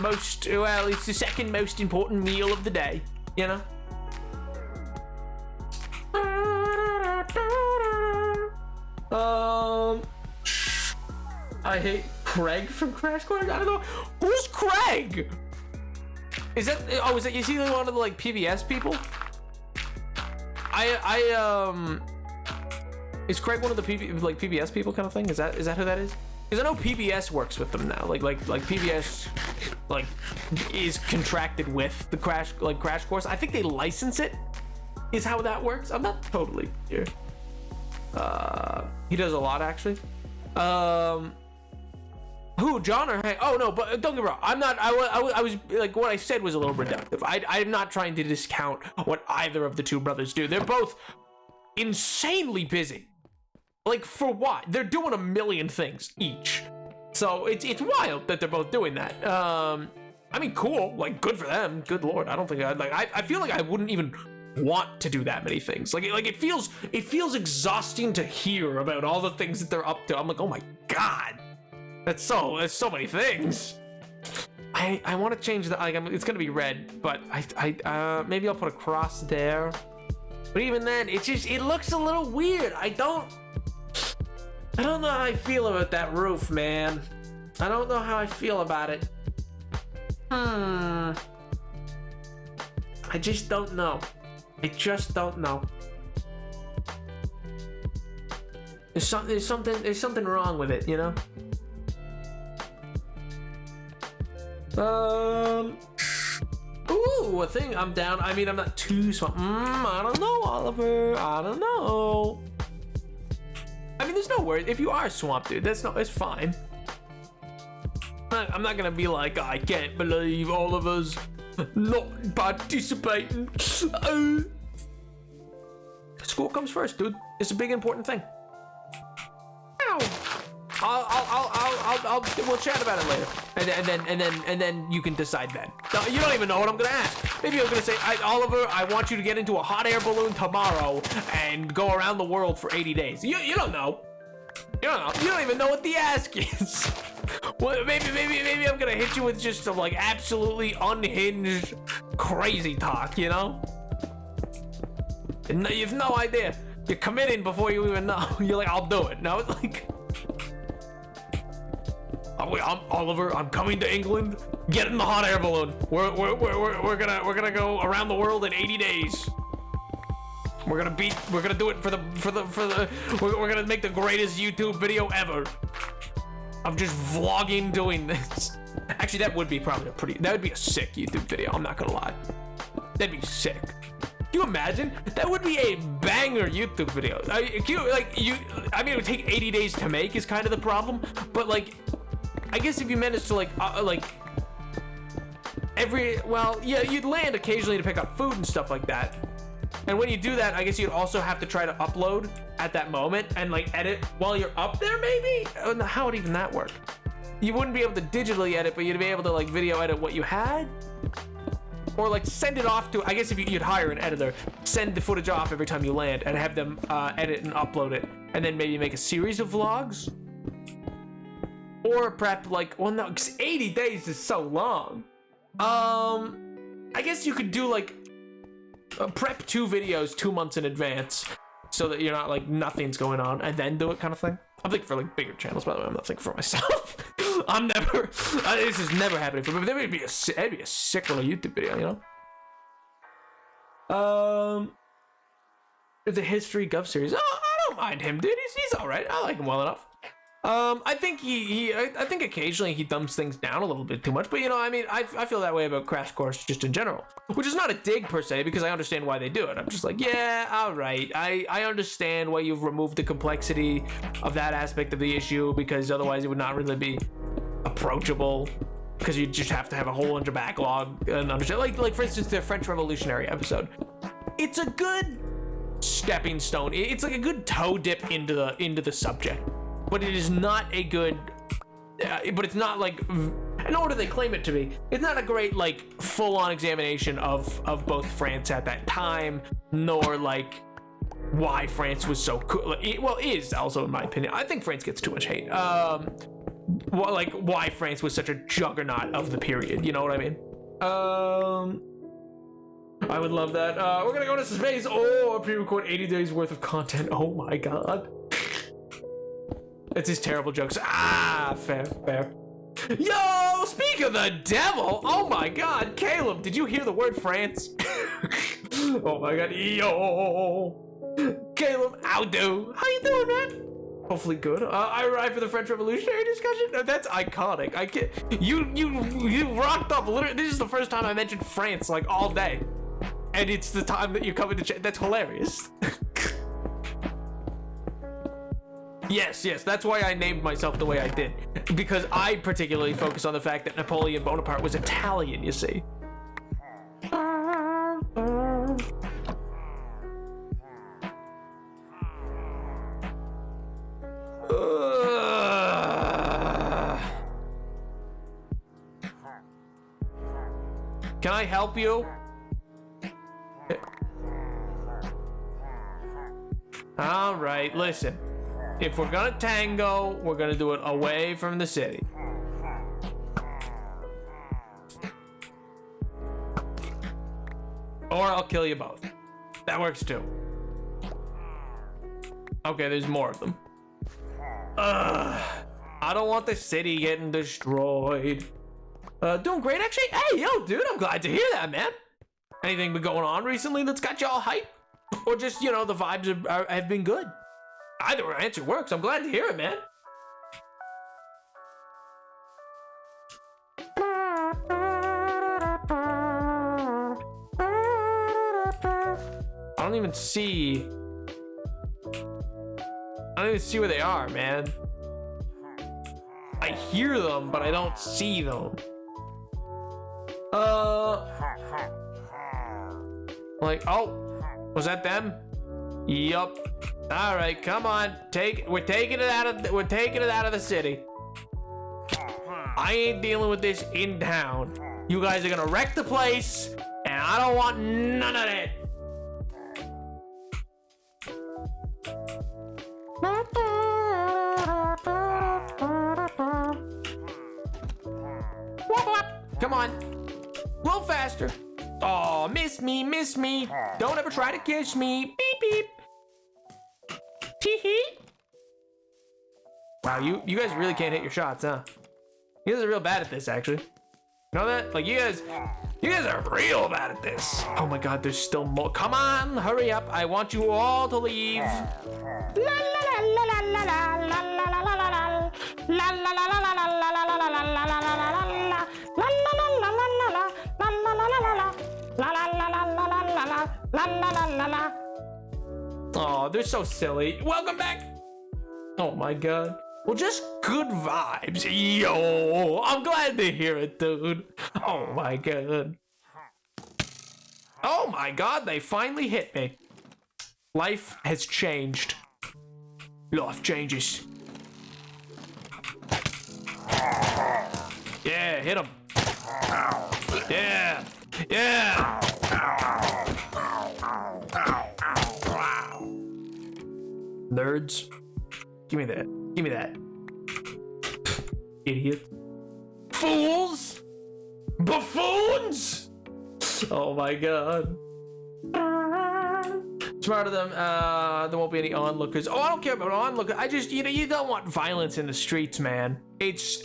most, well, it's the second most important meal of the day, you know? I hate Craig from Crash Course. I don't know. Who's Craig? Is that is he one of the like PBS people? Is Craig one of the PBS people kind of thing? Is that who that is? Because I know PBS works with them now. Like PBS like is contracted with the Crash Course. I think they license it. Is how that works. I'm not totally sure. He does a lot actually. Who, John or Hank? Oh no, but don't get me wrong. I'm not. I was like what I said was a little reductive. I'm not trying to discount what either of the two brothers do. They're both insanely busy. Like for what? They're doing a million things each. So it's wild that they're both doing that. I mean, cool. Like good for them. Good lord. I don't think I'd like. I feel like I wouldn't even want to do that many things. Like it feels exhausting to hear about all the things that they're up to. I'm like, oh my god. That's so many things. I want to change the like it's gonna be red, but I maybe I'll put a cross there. But even then, it looks a little weird. I don't know how I feel about that roof, man. I don't know how I feel about it. I just don't know. I just don't know. There's something wrong with it, you know? Ooh, a thing. I'm down. I mean, I'm not too smart. I don't know, Oliver. I don't know. I mean, there's no worry. If you are swamped, dude, it's fine. I'm not gonna be like, I can't believe Oliver's not participating. School comes first, dude. It's a big important thing. Ow. We'll chat about it later, and then you can decide then. No, you don't even know what I'm gonna ask. Maybe I'm gonna say, Oliver, I want you to get into a hot air balloon tomorrow and go around the world for 80 days. You don't know. You don't know. You don't even know what the ask is. Well, maybe I'm gonna hit you with just some like absolutely unhinged, crazy talk. You know? And you have no idea. You're committing before you even know. You're like, I'll do it. No, it's like. I'm Oliver. I'm coming to England. Get in the hot air balloon. We're gonna go around the world in 80 days. We're gonna do it we're gonna make the greatest YouTube video ever. Of just vlogging doing this. Actually, that would be that would be a sick YouTube video. I'm not gonna lie. That'd be sick. Can you imagine? That would be a banger YouTube video. I mean, it would take 80 days to make is kind of the problem, but like. I guess if you managed to you'd land occasionally to pick up food and stuff like that. And when you do that, I guess you'd also have to try to upload at that moment and like edit while you're up there maybe? How would even that work? You wouldn't be able to digitally edit, but you'd be able to like video edit what you had? Or like send it off to, I guess if you'd hire an editor, send the footage off every time you land and have them edit and upload it. And then maybe make a series of vlogs? or prep like, well, no, 'cause 80 days is so long. I guess you could do like prep 2 videos 2 months in advance so that you're not like nothing's going on and then do it kind of thing. I'm thinking for like bigger channels, by the way. I'm not thinking for myself. I'm never, this is never happening for me, but that'd be a sick little YouTube video, you know? The History Gov series. Oh, I don't mind him, dude. He's all right. I like him well enough. I think I think occasionally he dumbs things down a little bit too much, but you know, I mean, I feel that way about Crash Course just in general, which is not a dig per se, because I understand why they do it. I'm just like, yeah, all right. I understand why you've removed the complexity of that aspect of the issue, because otherwise it would not really be approachable, because you just have to have a whole bunch of backlog and understand. Like for instance, the French Revolutionary episode. It's a good stepping stone. It's like a good toe dip into the subject. But it is not a good, but it's not like, nor do they claim it to be. It's not a great like full-on examination of both France at that time, nor like why France was so cool. Well, is also in my opinion. I think France gets too much hate. Like why France was such a juggernaut of the period. You know what I mean? I would love that. We're gonna go into space. Oh, pre-record 80 days worth of content. Oh my god. It's his terrible jokes. Fair. Yo, speak of the devil. Oh my god, Caleb, did you hear the word France? Oh my god, yo. Caleb, how you doing, man? Hopefully good. I arrived for the French Revolutionary discussion. That's iconic. I can't. You rocked up. Literally, this is the first time I mentioned France like all day, and it's the time that you come into chat. That's hilarious. Yes, that's why I named myself the way I did. Because I particularly focus on the fact that Napoleon Bonaparte was Italian, you see. Can I help you? All right, listen. If we're gonna tango, we're gonna do it away from the city. Or I'll kill you both. That works too. Okay, there's more of them. I don't want the city getting destroyed. Doing great, actually. Hey, yo, dude, I'm glad to hear that, man. Anything been going on recently that's got you all hype? Or just, you know, the vibes have been good? Either answer works. I'm glad to hear it, man. I don't even see where they are, man. I hear them, but I don't see them. Like, oh, was that them? Yup. All right, come on. We're taking it out of the city. I ain't dealing with this in town. You guys are gonna wreck the place, and I don't want none of it. Come on. A little faster. Oh, miss me. Don't ever try to kiss me. Beep, beep. Tee-hee. Wow, you guys really can't hit your shots, huh? You guys are real bad at this, actually. You know that? Like, you guys are real bad at this. Oh my god, there's still more. Come on, hurry up. I want you all to leave. Oh, they're so silly. Welcome back. Oh my god. Well, just good vibes. Yo, I'm glad to hear it, dude. Oh my god. Oh my god, they finally hit me. Life has changed. Life changes. Yeah, hit him. Yeah. Nerds. Give me that. Idiot. Fools! Buffoons! Oh my god. Smart of them, there won't be any onlookers. Oh, I don't care about onlookers. I just, you don't want violence in the streets, man. It's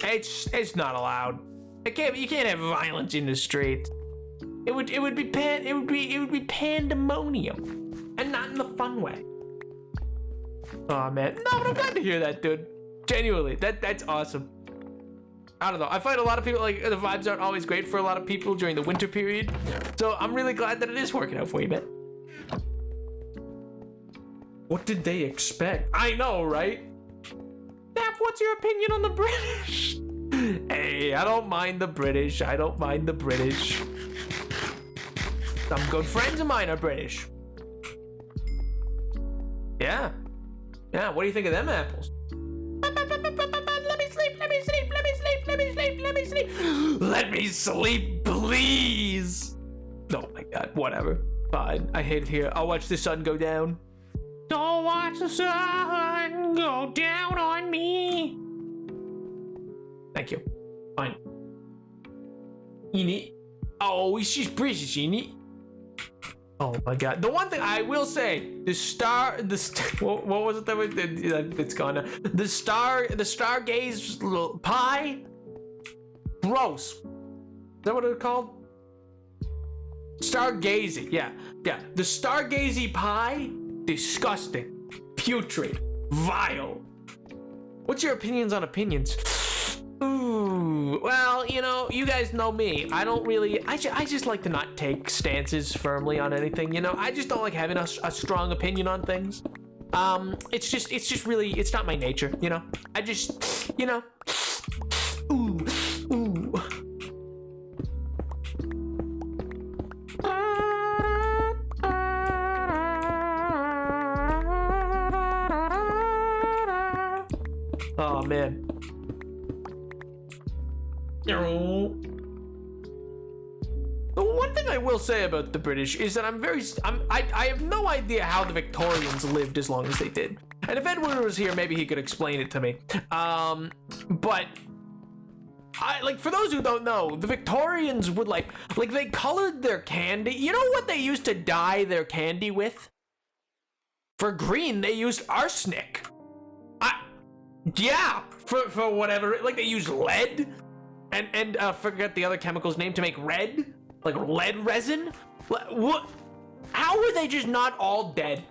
not allowed. You can't have violence in the streets. It would be pandemonium, and not in the fun way. Oh man, no, but I'm glad to hear that, dude. Genuinely, that's awesome. I don't know. I find a lot of people, like, the vibes aren't always great for a lot of people during the winter period. So I'm really glad that it is working out for you, man. What did they expect? I know, right? Dap, what's your opinion on the British? Hey, I don't mind the British. I don't mind the British. Some good friends of mine are British. Yeah. Yeah, what do you think of them apples? Let me sleep, please. Oh my god, whatever. Fine, I hate it here. I'll watch the sun go down. Don't watch the sun go down on me. Thank you. Fine. Eeny. Oh, she's precious, Eeny. Oh my god. The one thing I will say, what was it that was, it's gone now. The Stargaze pie? Gross. Is that what it's called? Stargazy, yeah. The Stargazy pie? Disgusting. Putrid. Vile. What's your opinions on opinions? Ooh, well, you guys know me. I don't really, I just like to not take stances firmly on anything, I just don't like having a strong opinion on things. It's just really, it's not my nature, I just, ooh. Oh man. The one thing I will say about the British is that I have no idea how the Victorians lived as long as they did. And if Edward was here, maybe he could explain it to me. But for those who don't know, the Victorians would like they colored their candy. You know what they used to dye their candy with? For green, they used arsenic. Yeah, for whatever, like they used lead and forget the other chemical's name to make red, like lead resin. What? How were they just not all dead?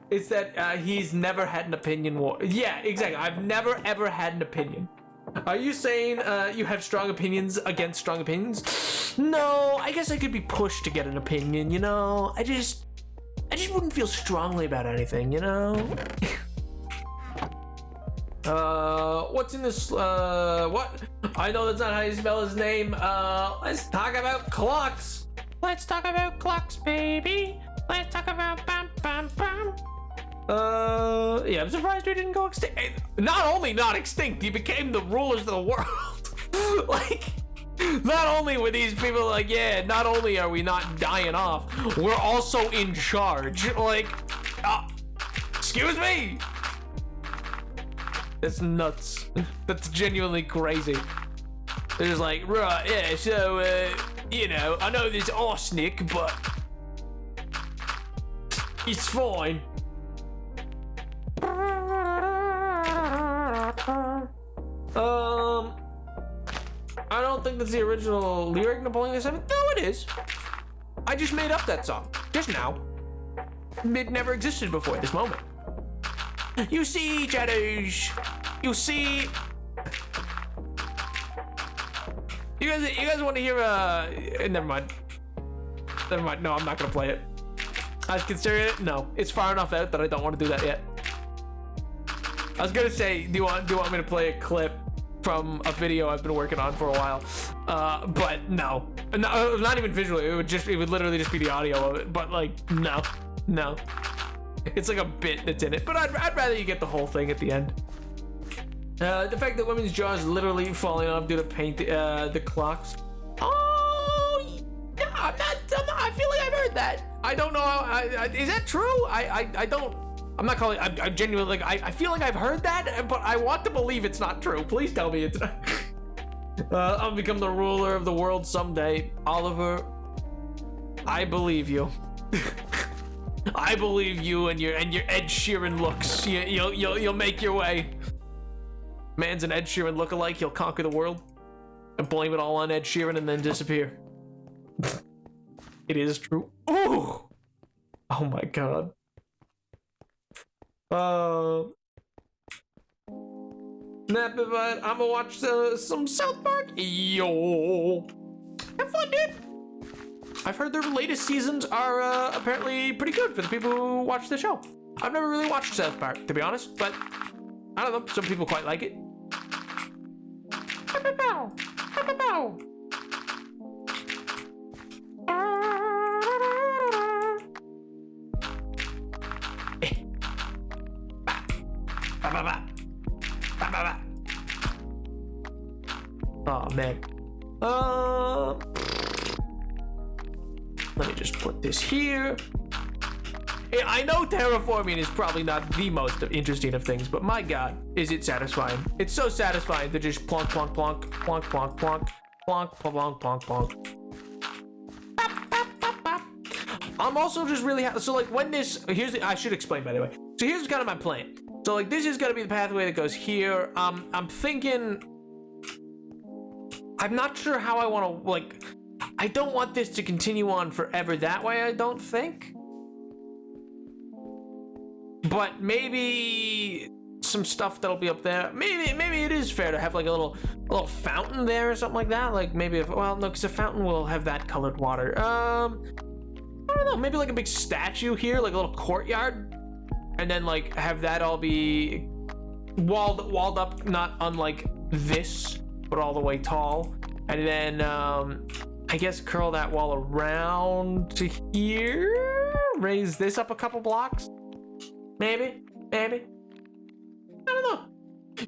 It's that he's never had an opinion. Yeah, exactly. I've never ever had an opinion. Are you saying you have strong opinions against strong opinions? No, I guess I could be pushed to get an opinion. I just wouldn't feel strongly about anything. What's in this, what? I know that's not how you spell his name. Let's talk about clocks. Let's talk about clocks, baby. Let's talk about bam, bam, bam. Yeah, I'm surprised we didn't go extinct. Not only not extinct, he became the rulers of the world. Not only were these people not only are we not dying off, we're also in charge. Excuse me. That's nuts. That's genuinely crazy. They're just like, right, yeah, so, I know there's arsenic, but it's fine. I don't think that's the original lyric, Napoleon VII. No, it is. I just made up that song, just now. It never existed before this moment. You see, Shadows. You see. You guys want to hear never mind. No, I'm not gonna play it. I was considering it. No, it's far enough out that I don't want to do that yet. I was gonna say, do you want me to play a clip from a video I've been working on for a while? But no, not even visually. It would literally just be the audio of it. But no. It's like a bit that's in it, but I'd rather you get the whole thing at the end. The fact that women's jaws literally falling off due to paint the clocks. Oh, yeah, I'm not, I feel like I've heard that. I don't know. Is that true? I don't. I'm not calling. I genuinely like. I feel like I've heard that, but I want to believe it's not true. Please tell me it's not. I'll become the ruler of the world someday, Oliver. I believe you. I believe you and your Ed Sheeran looks. You'll make your way. Man's an Ed Sheeran lookalike. He'll conquer the world and blame it all on Ed Sheeran and then disappear. It is true. Ooh. Oh my god. I'm gonna watch some South Park. Yo. Have fun, dude. I've heard their latest seasons are apparently pretty good for the people who watch the show. I've never really watched South Park, to be honest, but I don't know. Some people quite like it. Oh man. Let me just put this here. I know terraforming is probably not the most interesting of things, but my god, is it satisfying. It's so satisfying to just plonk, plonk, plonk, plonk, plonk, plonk, plonk, plonk, plonk, plonk. I'm also just really happy. So like when this, I should explain by the way. So here's kind of my plan. So like this is gonna be the pathway that goes here. I'm thinking, I'm not sure how I want to, like, I don't want this to continue on forever that way, I don't think. But maybe some stuff that'll be up there. Maybe it is fair to have like a little fountain there or something like that. Like maybe if, well, no, because a fountain will have that colored water. I don't know, maybe like a big statue here, like a little courtyard. And then like have that all be walled up, not unlike this, but all the way tall. And then I guess curl that wall around to here. Raise this up a couple blocks. Maybe. I don't know.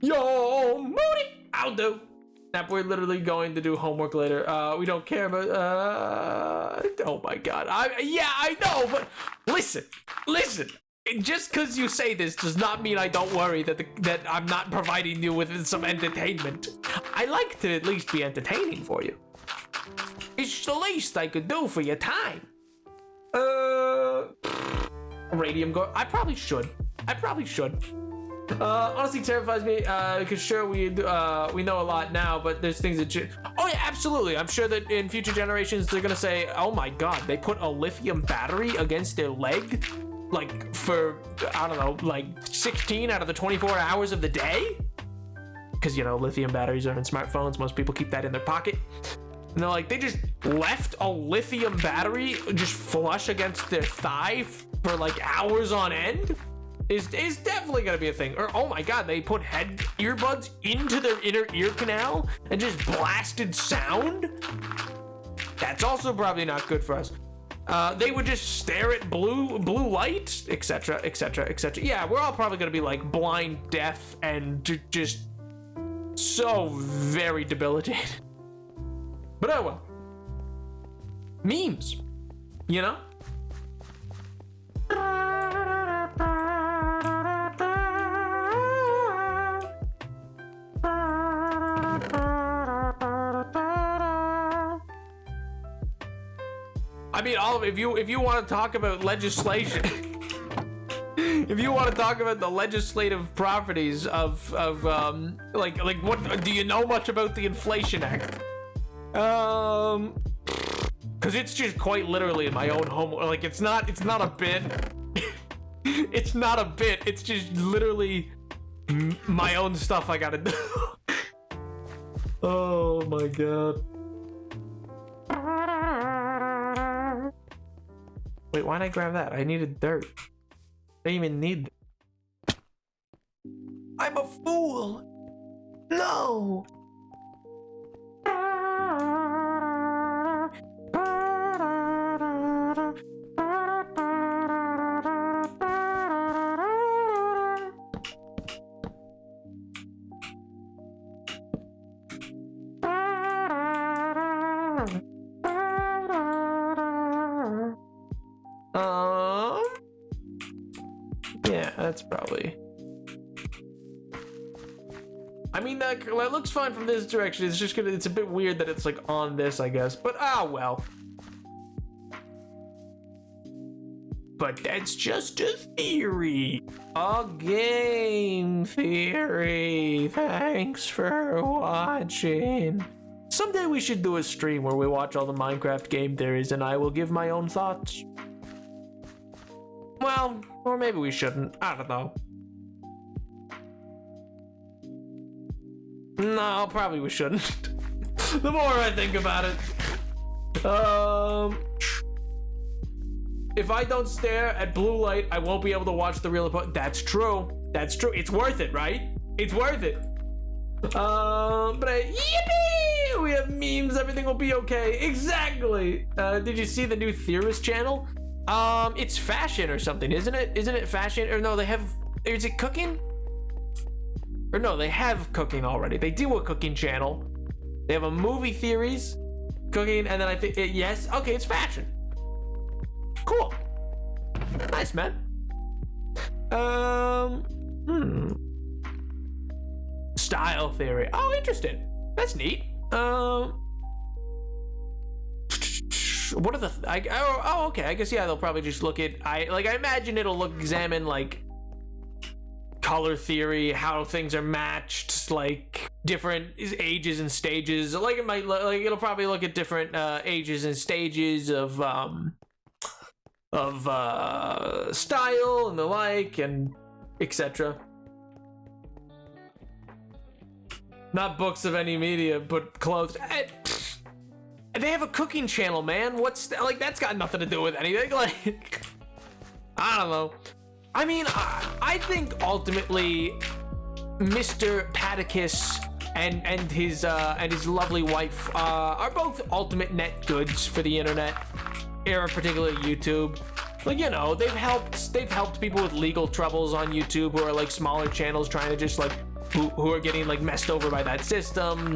Yo, Moody! I'll do. Snap, we're literally going to do homework later. We don't care about, oh my god. I know, but listen. Just because you say this does not mean I don't worry that I'm not providing you with some entertainment. I like to at least be entertaining for you. It's the least I could do for your time. Radium go. I probably should. Honestly terrifies me, because sure we know a lot now, but there's things that oh yeah, absolutely. I'm sure that in future generations they're gonna say, oh my god, they put a lithium battery against their leg, like for, I don't know, like 16 out of the 24 hours of the day, because you know lithium batteries are in smartphones. Most people keep that in their pocket. And they're like, they just left a lithium battery just flush against their thigh for like hours on end. Is definitely gonna be a thing. Or oh my god, they put earbuds into their inner ear canal and just blasted sound. That's also probably not good for us. They would just stare at blue light, etc. Yeah, we're all probably gonna be like blind, deaf, and just so very debilitated. But oh well. Memes, you know? I mean, Oliver, if you want to talk about legislation, if you want to talk about the legislative properties of like what, do you know much about the Inflation Act? Because it's just quite literally my own home. Like it's not a bit. It's not a bit. It's just literally my own stuff I gotta do. Oh my god. Wait, why'd I grab that? I needed dirt. I didn't even need it. I'm a fool. No. Yeah, that's probably... I mean, that looks fine from this direction. It's just it's a bit weird that it's like on this, I guess. But well. But that's just a theory. A game theory. Thanks for watching. Someday we should do a stream where we watch all the Minecraft game theories and I will give my own thoughts. Well, or maybe we shouldn't. I don't know. No, probably we shouldn't. The more I think about it. If I don't stare at blue light, I won't be able to watch the real opponent. That's true. That's true. It's worth it, right? It's worth it. Yippee! We have memes. Everything will be okay. Exactly. Did you see the new Theorist channel? It's fashion or something, isn't it? Isn't it fashion? Or no, they have... Is it cooking? Or no, they have cooking already. They do a cooking channel. They have a movie theories, cooking, and then I think... yes. Okay, it's fashion. Cool. Nice, man. Style theory. Oh, interesting. That's neat. What are the... okay. I guess, yeah, they'll probably just look at... I imagine it'll examine, like, color theory, how things are matched, like, different ages and stages. Like, it might... Like, it'll probably look at different ages and stages of style and the like, and etc. Not books of any media, but clothes. They have a cooking channel, man. What's like, that's got nothing to do with anything. Like, I don't know. I mean, I think ultimately Mr. Paticus and his lovely wife are both ultimate net goods for the internet, particularly YouTube. Like, you know, they've helped people with legal troubles on YouTube who are like smaller channels trying to just like who are getting like messed over by that system.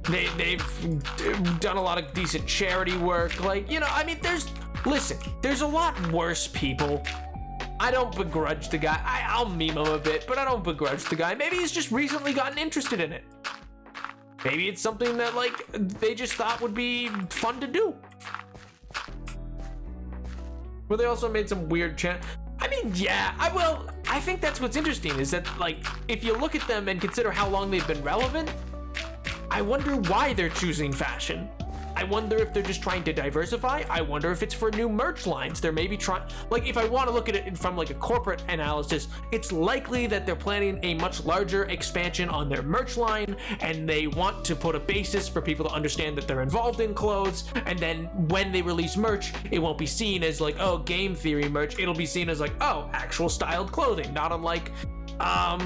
They've done a lot of decent charity work. Like, you know, I mean, there's a lot worse people. I don't begrudge the guy. I'll meme him a bit, but I don't begrudge the guy. Maybe he's just recently gotten interested in it. Maybe it's something that like they just thought would be fun to do. But they also made some weird chant. I mean, yeah, I think that's what's interesting is that, like, if you look at them and consider how long they've been relevant, I wonder why they're choosing fashion. I wonder if they're just trying to diversify. I wonder if it's for new merch lines. They're maybe trying, like, if I want to look at it from like a corporate analysis, it's likely that they're planning a much larger expansion on their merch line, and they want to put a basis for people to understand that they're involved in clothes, and then when they release merch, it won't be seen as like, oh, game theory merch. It'll be seen as like, oh, actual styled clothing, not unlike, I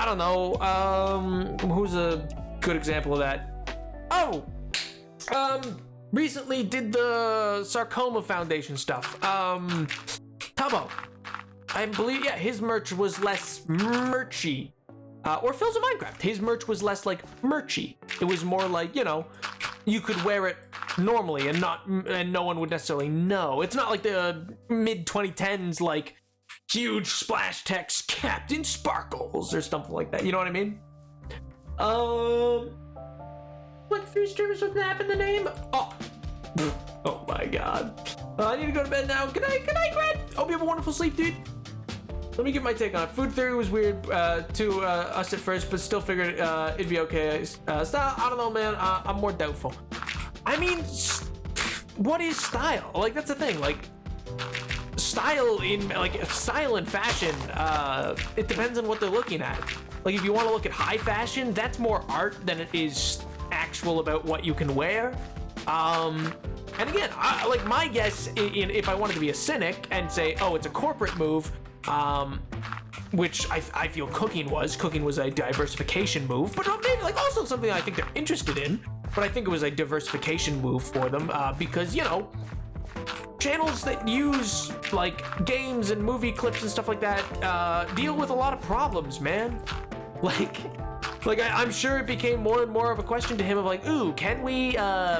don't know, who's a good example of that? Recently did the Sarcoma Foundation stuff. Tubbo. I believe, yeah, his merch was less merchy. Or Phil's of Minecraft. His merch was less like merchy. It was more like, you know, you could wear it normally and no one would necessarily know. It's not like the mid 2010s, like huge splash text Captain Sparkles or something like that. You know what I mean? What 3 streamers with Nap in the name? Oh my god. I need to go to bed now. Good night, Grant. Hope you have a wonderful sleep, dude. Let me get my take on it. Food theory was weird to us at first, but still figured it'd be okay. Style, I don't know, man. I'm more doubtful. I mean, what is style? Like, that's the thing. Like, style in fashion, it depends on what they're looking at. Like, if you want to look at high fashion, that's more art than it is actual about what you can wear. And again, like, my guess, if I wanted to be a cynic and say, oh, it's a corporate move, which I feel cooking was a diversification move, but maybe like also something I think they're interested in, but I think it was a diversification move for them, because, you know, channels that use like games and movie clips and stuff like that deal with a lot of problems, man. I'm sure it became more and more of a question to him of like, ooh, can we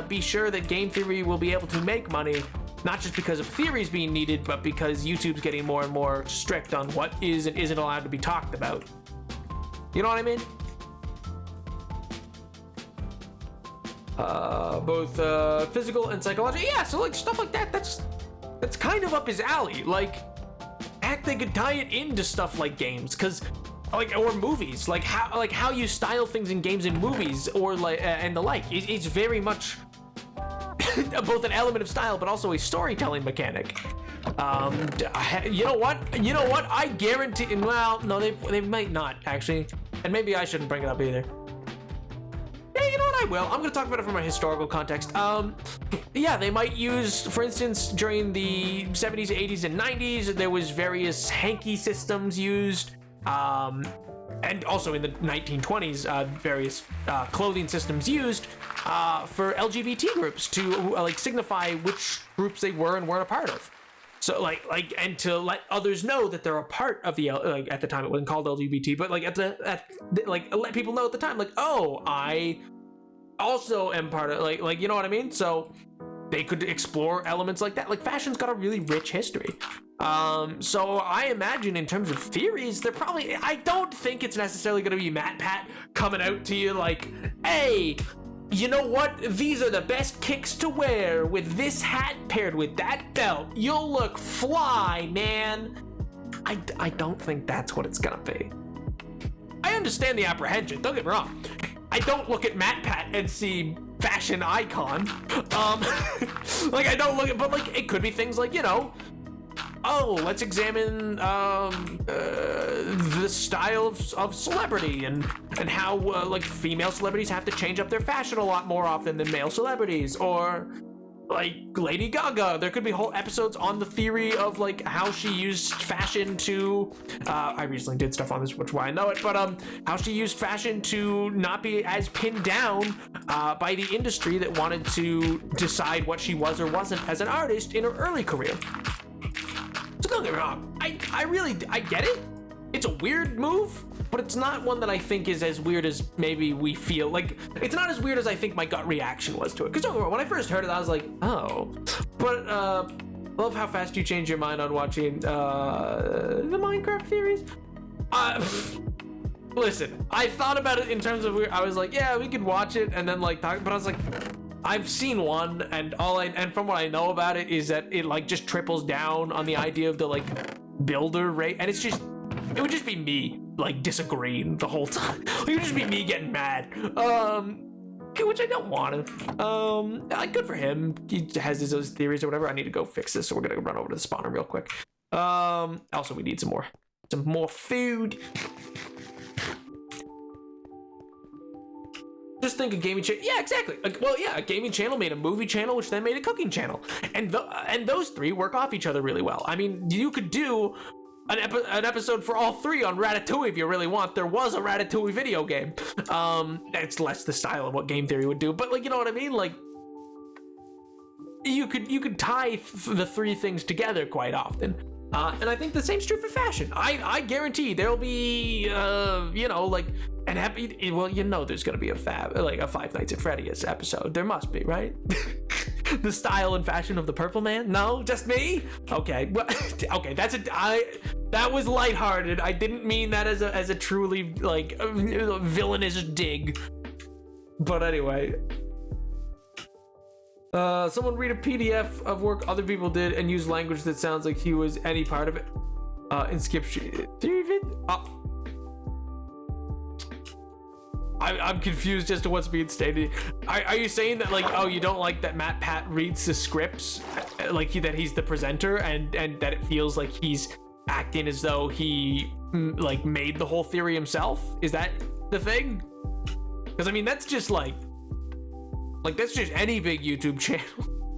be sure that game theory will be able to make money not just because of theories being needed, but because YouTube's getting more and more strict on what is and isn't allowed to be talked about. You know what I mean? Both physical and psychological. Yeah, so like stuff like that, that's kind of up his alley. Like, heck, they could tie it into stuff like games, cause like, or movies, like how you style things in games and movies, or like and the like. It's very much both an element of style, but also a storytelling mechanic. You know what? I guarantee. Well, no, they might not actually, and maybe I shouldn't bring it up either. Yeah, you know what? I will. I'm gonna talk about it from a historical context. Yeah, they might use, for instance, during the 70s, 80s, and 90s, there was various hanky systems used. And also in the 1920s, various clothing systems used for LGBT groups to like signify which groups they were and weren't a part of. So like, and to let others know that they're a part of the like, at the time it wasn't called LGBT, but like like let people know at the time, like, oh, I also am part of like you know what I mean? So they could explore elements like that. Like, fashion's got a really rich history. So I imagine in terms of theories, they're probably, I don't think it's necessarily going to be MatPat coming out to you like, hey, you know what? These are the best kicks to wear with this hat paired with that belt. You'll look fly, man. I don't think that's what it's going to be. I understand the apprehension. Don't get me wrong. I don't look at MatPat and see fashion icon. Like, I don't look at, but like, it could be things like, you know, oh, let's examine the style of celebrity and how like female celebrities have to change up their fashion a lot more often than male celebrities, or like Lady Gaga. There could be whole episodes on the theory of like how she used fashion to I recently did stuff on this, which is why I know it, but how she used fashion to not be as pinned down by the industry that wanted to decide what she was or wasn't as an artist in her early career. So don't get me wrong, I get it. It's a weird move, but it's not one that I think is as weird as maybe we feel. Like, it's not as weird as I think my gut reaction was to it. Because don't get me wrong, when I first heard it, I was like, oh. But I love how fast you change your mind on watching the Minecraft theories. Listen, I thought about it in terms of weird. I was like, yeah, we could watch it and then like talk. But I was like, I've seen one, and and from what I know about it is that it like just triples down on the idea of the like builder rate, and it's just. It would just be me, like, disagreeing the whole time. It would just be me getting mad. Which I don't want to. Good for him. He has his theories or whatever. I need to go fix this, so we're gonna run over to the spawner real quick. Also, we need some more food. Just think a gaming channel. Yeah, exactly. Well, yeah, a gaming channel made a movie channel, which then made a cooking channel. And those three work off each other really well. I mean, you could do an episode for all three on Ratatouille if you really want. There was a Ratatouille video game. It's less the style of what game theory would do, but like, you know what I mean? Like, you could tie the three things together quite often. And I think the same's true for fashion. I guarantee there'll be you know, like an happy, well, you know, there's gonna be a Five Nights at Freddy's episode. There must be, right? The style and fashion of the Purple Man? No, just me? Okay, well, okay, that was lighthearted. I didn't mean that as a truly like villainous dig. But anyway, someone read a PDF of work other people did and use language that sounds like he was any part of it. And skip shit. I'm confused as to what's being stated. Are you saying that, like, oh, you don't like that MatPat reads the scripts, like that he's the presenter, and that it feels like he's acting as though he like made the whole theory himself? Is that the thing? Because I mean, that's just like that's just any big YouTube channel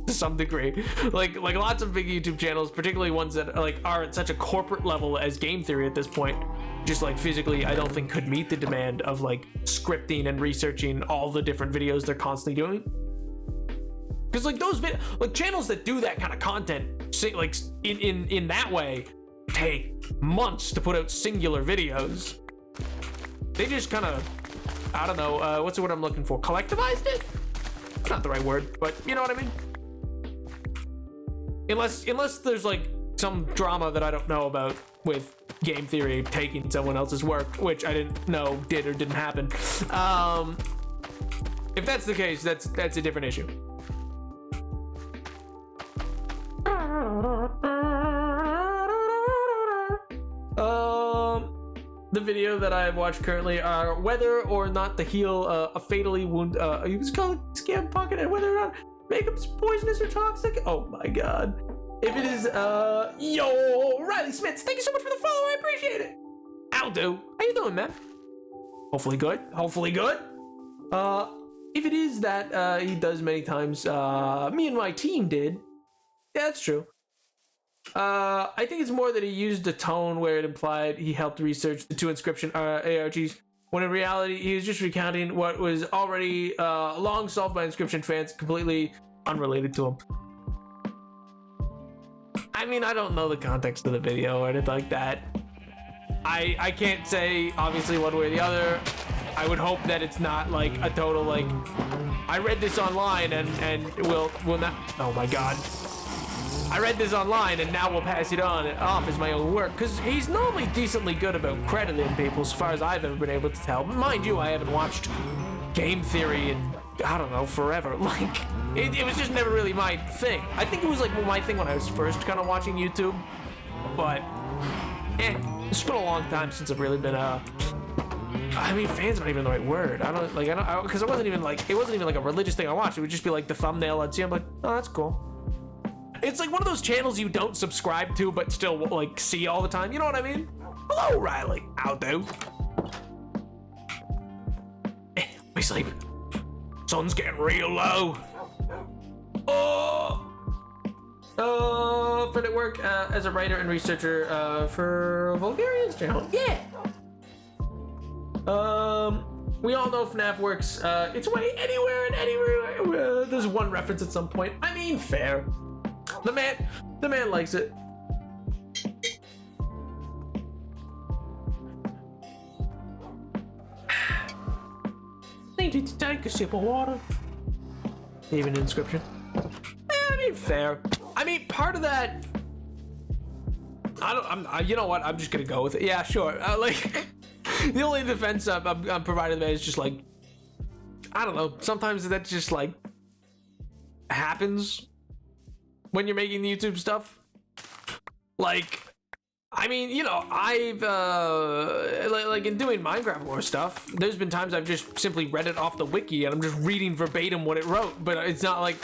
to some degree. Like lots of big YouTube channels, particularly ones that are at such a corporate level as Game Theory at this point, just like physically, I don't think could meet the demand of like scripting and researching all the different videos they're constantly doing. Because like those channels that do that kind of content, like in that way, take months to put out singular videos. They just kind of, I don't know, what's the word I'm looking for? Collectivized it? Not the right word, but you know what I mean? Unless there's like some drama that I don't know about with Game Theory taking someone else's work, which I didn't know did or didn't happen. If that's the case, that's a different issue. The video that I have watched currently are whether or not the heel a fatally wound he was called scam pocket, and whether or not makeup's poisonous or toxic. Oh my god. If it is yo, Riley Smith, thank you so much for the follow, I appreciate it. I'll do. How you doing, man? Hopefully good. Hopefully good. If it is that he does many times, me and my team did. Yeah, that's true. I think it's more that he used a tone where it implied he helped research the two Inscryption ARGs, when in reality he was just recounting what was already long solved by Inscryption fans, completely unrelated to him. I mean, I don't know the context of the video or anything like that. I can't say obviously one way or the other. I would hope that it's not like a total like I read this online and will not. Oh my god. I read this online and now we'll pass it on off as my own work, because he's normally decently good about crediting people as far as I've ever been able to tell. But mind you, I haven't watched Game Theory in, I don't know, forever. Like, it was just never really my thing. I think it was like my thing when I was first kind of watching YouTube, but it's been a long time since I've really been I mean, fans not even the right word. Because it wasn't even like a religious thing I watched. It would just be like the thumbnail I'd see. I'm like, oh, that's cool. It's like one of those channels you don't subscribe to, but still like see all the time. You know what I mean? Hello, Riley. I'll do. We sleep. Sun's getting real low. For the work as a writer and researcher for Vulgarian's channel. Yeah. We all know FNAF works its way anywhere and anywhere. There's one reference at some point. I mean, fair. The man likes it. Needed to take a sip of water. Even Inscryption. I mean, fair. I mean, part of that. You know what? I'm just gonna go with it. Yeah, sure. Like, the only defense I'm providing that is just like, I don't know. Sometimes that just like happens when you're making YouTube stuff. Like, I mean, you know, I've like in doing Minecraft lore stuff, there's been times I've just simply read it off the wiki and I'm just reading verbatim what it wrote, but it's not like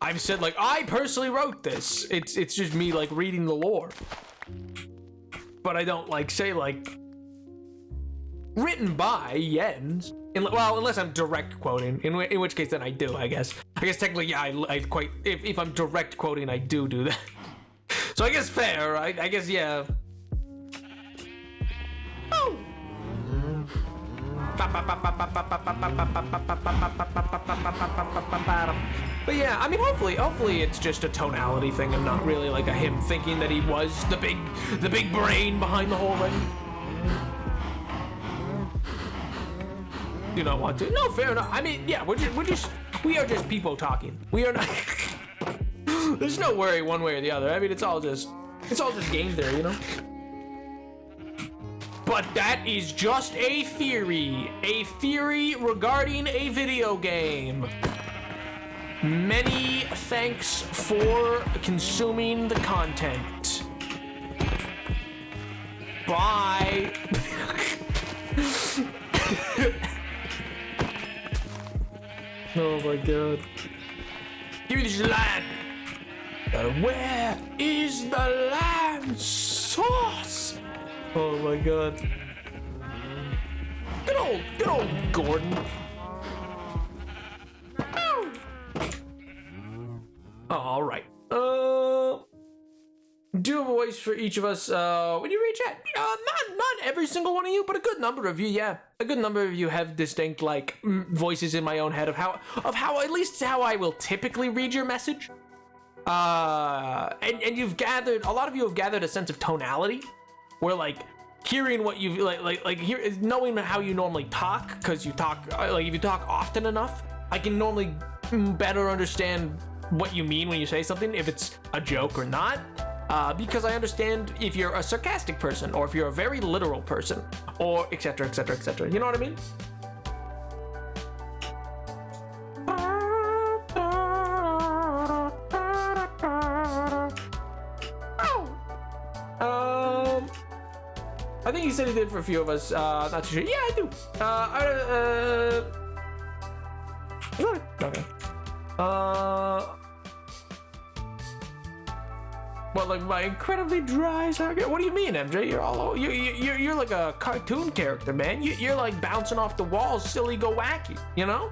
I've said like I personally wrote this. It's just me like reading the lore. But I don't like say like written by Jens. Well, unless I'm direct quoting, in which case then I do, I guess. I guess technically, yeah, I quite, if I'm direct quoting, I do that. So I guess fair, right? I guess, yeah. Oh. But yeah, I mean, hopefully it's just a tonality thing and not really like a him thinking that he was the big brain behind the whole thing. Do not want to. No, fair enough. I mean, yeah, we are just people talking. We are not. There's no worry one way or the other. I mean, it's all just game theory, you know. But that is just a theory regarding a video game. Many thanks for consuming the content. Bye. Oh my god. Give me this line. Where is the lamb sauce? Oh my god. Good old Gordon. Ow. All right. Do a voice for each of us when you reach out. Not every single one of you, but a good number of you. Yeah, a good number of you have distinct like voices in my own head of how at least how I will typically read your message. And you've gathered, a lot of you have gathered a sense of tonality, where like hearing what you knowing how you normally talk, because you talk like if you talk often enough, I can normally better understand what you mean when you say something, if it's a joke or not. Because I understand if you're a sarcastic person, or if you're a very literal person, or etc, etc, etc. You know what I mean? I think he said he did for a few of us. Not too sure. Yeah, I do. Okay. Well, like my incredibly dry sarcasm. What do you mean, MJ? You're like a cartoon character, man. You're like bouncing off the walls, silly, go wacky. You know?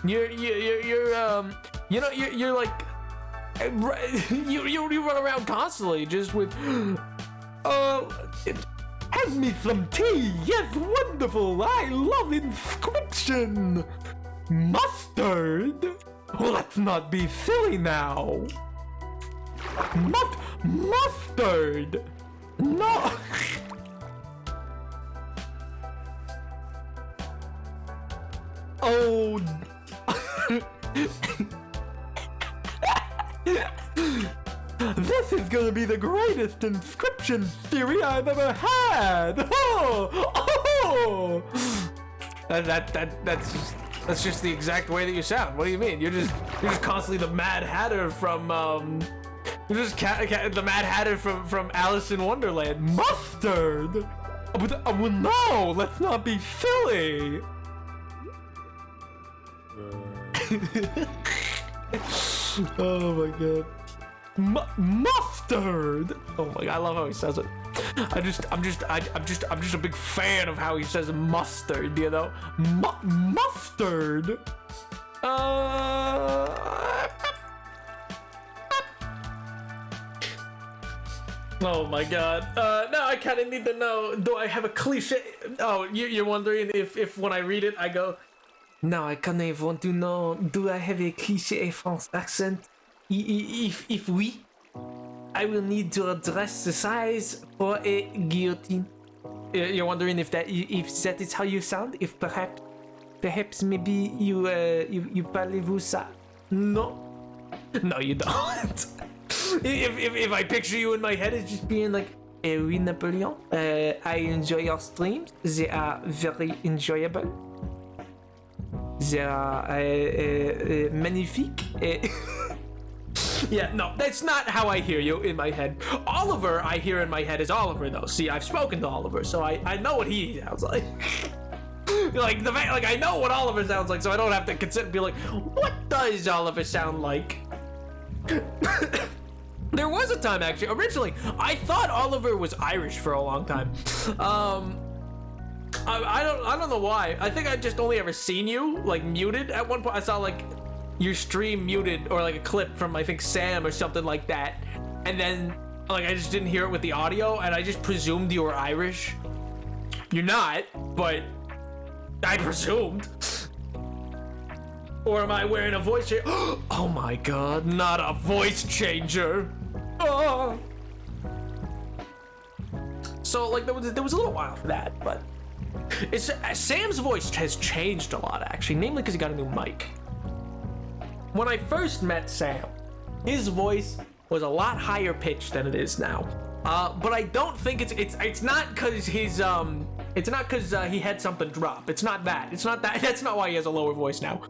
You're like you run around constantly just with. Have me some tea. Yes, wonderful. I love Inscription. Mustard. Well, let's not be silly now. Mustard. No. Oh. This is gonna be the greatest Inscription theory I've ever had. Oh. That's just the exact way that you sound. What do you mean? You're just constantly the Mad Hatter from you're just the Mad Hatter from Alice in Wonderland. Mustard. But well, no, let's not be silly. Oh my god. Mustard. Oh my god, I love how he says it. I'm just a big fan of how he says mustard, you know? Mustard. Oh my god. Now I kind of need to know, do I have a cliche? Oh, you're wondering if when I read it, I go, now I kind of want to know, do I have a cliche French accent? If we, I will need to address the size for a guillotine. You're wondering if that is how you sound? If perhaps maybe you parlez-vous ça? No, you don't. If I picture you in my head as just being like, oui, Napoleon, I enjoy your streams. They are very enjoyable. They are magnifique. Yeah, no, that's not how I hear you in my head. Oliver, I hear in my head is Oliver, though. See, I've spoken to Oliver, so I know what he sounds like. like I know what Oliver sounds like, so I don't have to consider be like, what does Oliver sound like? There was a time, actually. Originally, I thought Oliver was Irish for a long time. I don't know why. I think I just only ever seen you like muted at one point. I saw like your stream muted or like a clip from I think Sam or something like that, and then like I just didn't hear it with the audio, and I just presumed you were Irish. You're not, but I presumed. Or am I wearing a voice changer? Oh my god, not a voice changer. Oh. So like there was a little while for that, but it's Sam's voice has changed a lot actually, namely because he got a new mic. When I first met Sam, his voice was a lot higher pitched than it is now. But I don't think it's not because he's it's not because he had something drop. It's not that. That's not why he has a lower voice now.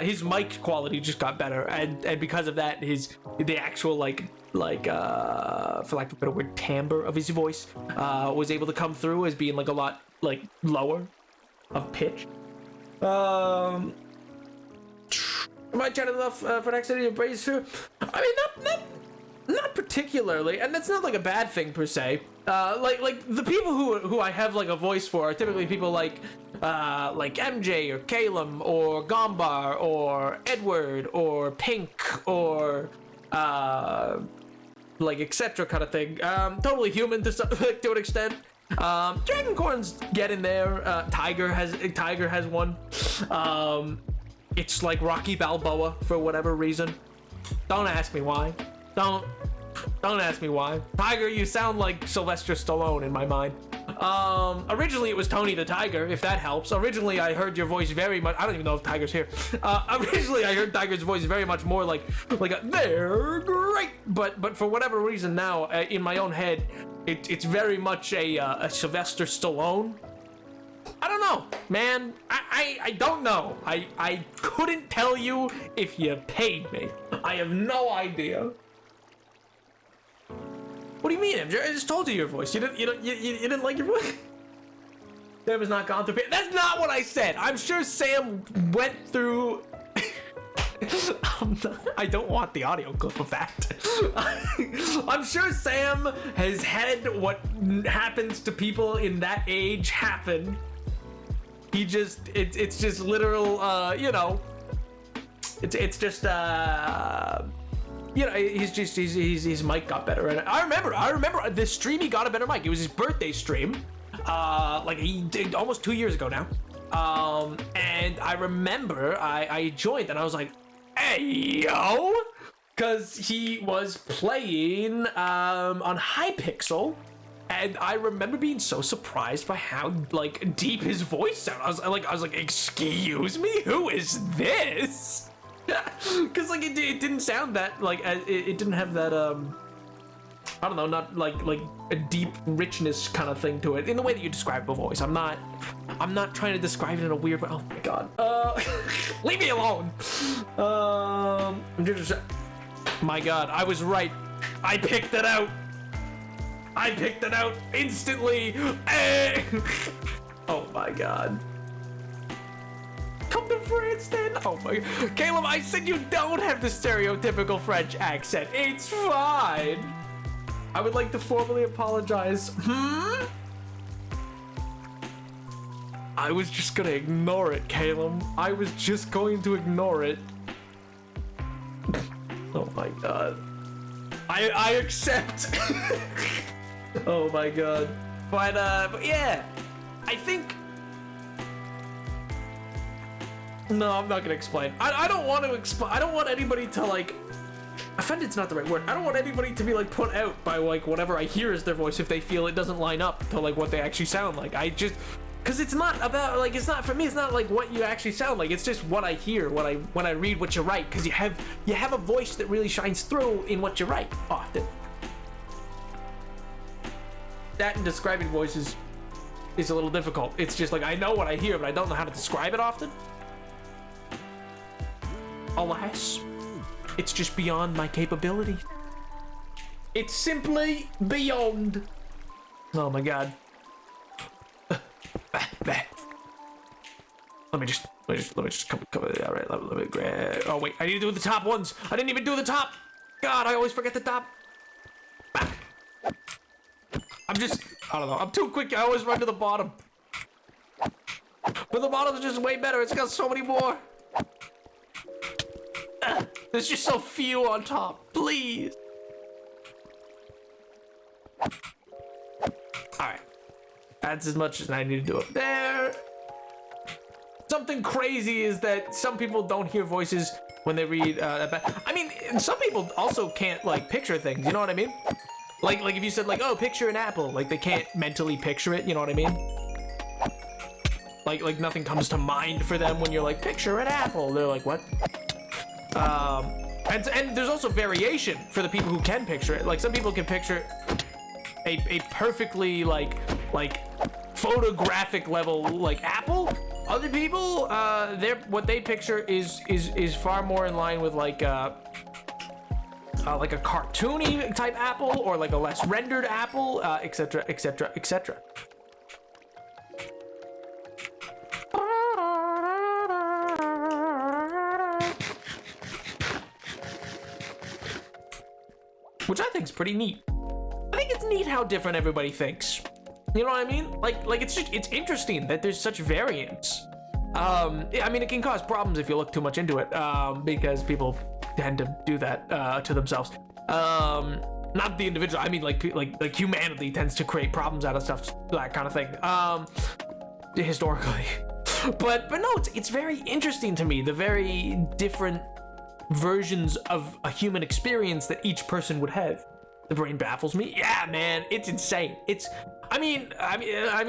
His mic quality just got better, and because of that, the actual like for lack of a better word, timbre of his voice was able to come through as being like a lot like lower of pitch. Am I chatting enough for next city to praise her? I mean, not particularly, and that's not like a bad thing per se. Like the people who I have like a voice for are typically people like MJ or Calum or Gombar or Edward or Pink or like etc. kind of thing. Totally human to an extent. Dragoncorn's getting there. Tiger has one. It's like Rocky Balboa for whatever reason. Don't ask me why. Don't ask me why. Tiger, you sound like Sylvester Stallone in my mind. Originally it was Tony the Tiger, if that helps. Originally I heard your voice very much. I don't even know if Tiger's here. Originally I heard Tiger's voice very much more like a they're great. But for whatever reason now, in my own head, it's very much a Sylvester Stallone. I don't know, man. I don't know. I couldn't tell you if you paid me. I have no idea. What do you mean, MJ? I just told you your voice. You didn't like your voice? Sam has not gone through. That's not what I said. I'm sure Sam went through. I don't want the audio clip of that. I'm sure Sam has had what happens to people in that age happen. He just, it's just literal, you know, it's just, you know, his mic got better. And I remember this stream, he got a better mic. It was his birthday stream. Like he did almost 2 years ago now. And I remember I joined and I was like, hey, yo, cause he was playing, on Hypixel. And I remember being so surprised by how like deep his voice sounded. I was like, excuse me, who is this? Cause like it didn't sound that like it didn't have that I don't know, not like a deep richness kind of thing to it in the way that you describe a voice. I'm not trying to describe it in a weird way. Oh my god. Leave me alone. My god, I was right. I picked it out. I picked it out instantly. Oh my god. Come to France then. Oh my god. Caleb, I said you don't have the stereotypical French accent. It's fine. I would like to formally apologize. I was just gonna ignore it, Caleb. I was just going to ignore it. Oh my god. I accept. Oh my god. But yeah, I think. No, I'm not gonna explain. I don't want to explain. I don't want anybody to like. Offended's not the right word. I don't want anybody to be like put out by like whatever I hear as their voice if they feel it doesn't line up to like what they actually sound like. I just, cause it's not about like, it's not for me. It's not like what you actually sound like. It's just what I hear when I read what you write. Cause you have a voice that really shines through in what you write often. That and describing voices is a little difficult. It's just like I know what I hear, but I don't know how to describe it often. Alas, it's just beyond my capability. It's simply beyond. Oh my god. Let me just come. All right, let me grab. Oh wait, I need to do the top ones. I didn't even do the top. God, I always forget the top. I don't know. I'm too quick. I always run to the bottom. But the bottom's just way better. It's got so many more. There's just so few on top. Please. Alright. That's as much as I need to do up there. Something crazy is that some people don't hear voices when they read I mean, some people also can't like picture things, you know what I mean? Like if you said like, oh, picture an apple, like they can't mentally picture it, you know what I mean? Like nothing comes to mind for them when you're like, picture an apple. They're like, what? And there's also variation for the people who can picture it. Like some people can picture a perfectly like photographic level like apple. Other people, what they picture is far more in line with like a cartoony type apple or like a less rendered apple, etc., etc., etc. Which I think is pretty neat. I think it's neat how different everybody thinks. You know what I mean? Like it's interesting that there's such variance. I mean, it can cause problems if you look too much into it, because people tend to do that to themselves. Not the individual. I mean, like humanity tends to create problems out of stuff, that kind of thing. Historically, but no, it's very interesting to me, the very different versions of a human experience that each person would have. The brain baffles me. Yeah, man, it's insane. I mean,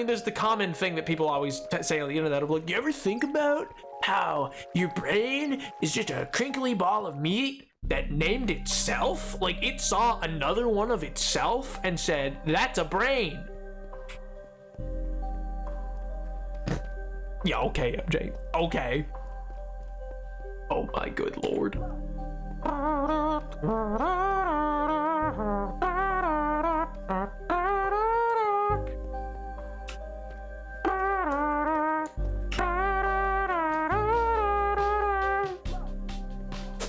there's the common thing that people always say on the internet of like, you ever think about how your brain is just a crinkly ball of meat that named itself? Like, it saw another one of itself and said, that's a brain. Yeah, okay, MJ. Okay. Oh my good lord.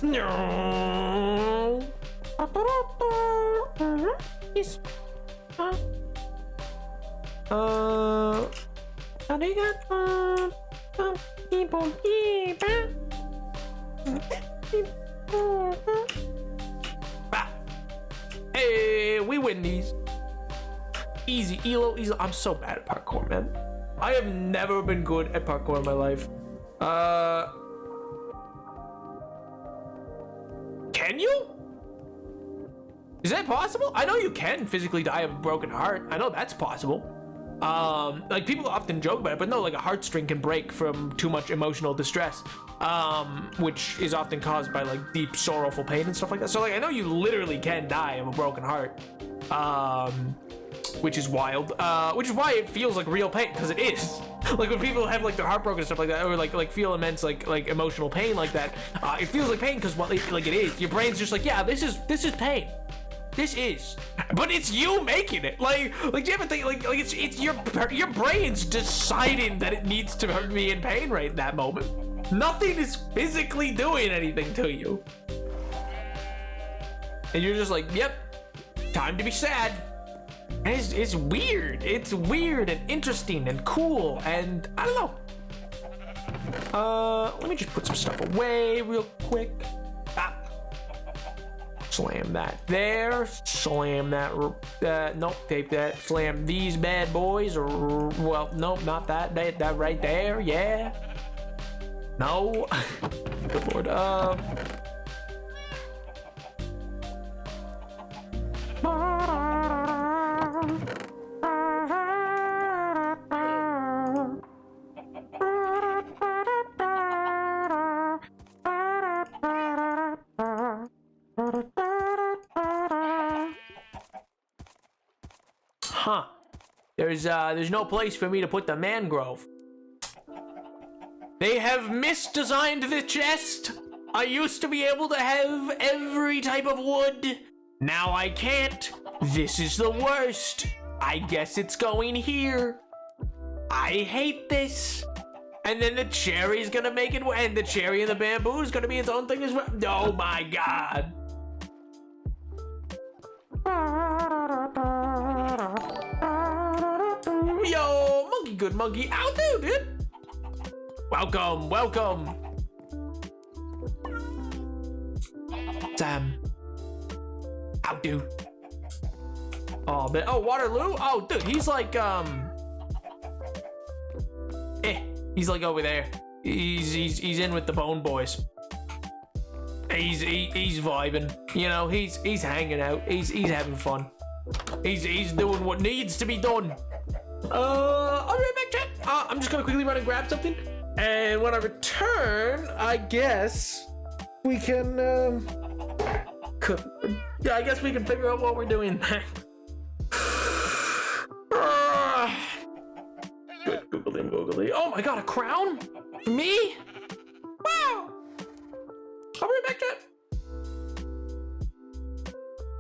No. Yes. Hey, we win these. Easy, Elo, easy. I'm so bad at parkour, man. I have never been good at parkour in my life. Can you? Is that possible? I know you can physically die of a broken heart. I know that's possible. Like, people often joke about it, but no, like, a heartstring can break from too much emotional distress, which is often caused by, like, deep sorrowful pain and stuff like that. So, like, I know you literally can die of a broken heart, which is wild, which is why it feels like real pain, because it is. Like, when people have, like, their heart broken and stuff like that, or like feel immense like emotional pain like that, it feels like pain because what, like, it is. Your brain's just like, yeah, this is pain. This is, but it's you making it. Like, do you ever think like it's your brain's deciding that it needs to be in pain right in that moment. Nothing is physically doing anything to you, and you're just like, yep, time to be sad. And it's weird. It's weird and interesting and cool, and I don't know. Let me just put some stuff away real quick. Slam that there, slam that, nope, tape that, slam these bad boys, or, well, nope, not that right there, yeah. No. Good lord, Huh. There's no place for me to put the mangrove. They have misdesigned the chest. I used to be able to have every type of wood. Now I can't. This is the worst. I guess it's going here. I hate this. And then the cherry's gonna make it, and the cherry and the bamboo is gonna be its own thing as well. Oh my god. Yo, monkey good monkey. How do, dude? Welcome, welcome. Sam. How do? Oh, man. Oh, Waterloo? Oh, dude, he's like, he's like over there. He's in with the Bone Boys. He's vibing. You know, he's hanging out. He's having fun. He's doing what needs to be done. I'll be right back, chat. I'm just gonna quickly run and grab something, and when I return, I guess we can yeah, I guess we can figure out what we're doing next. Good googly moogly. Oh my god, a crown? For me? Wow! I'll be right back, chat.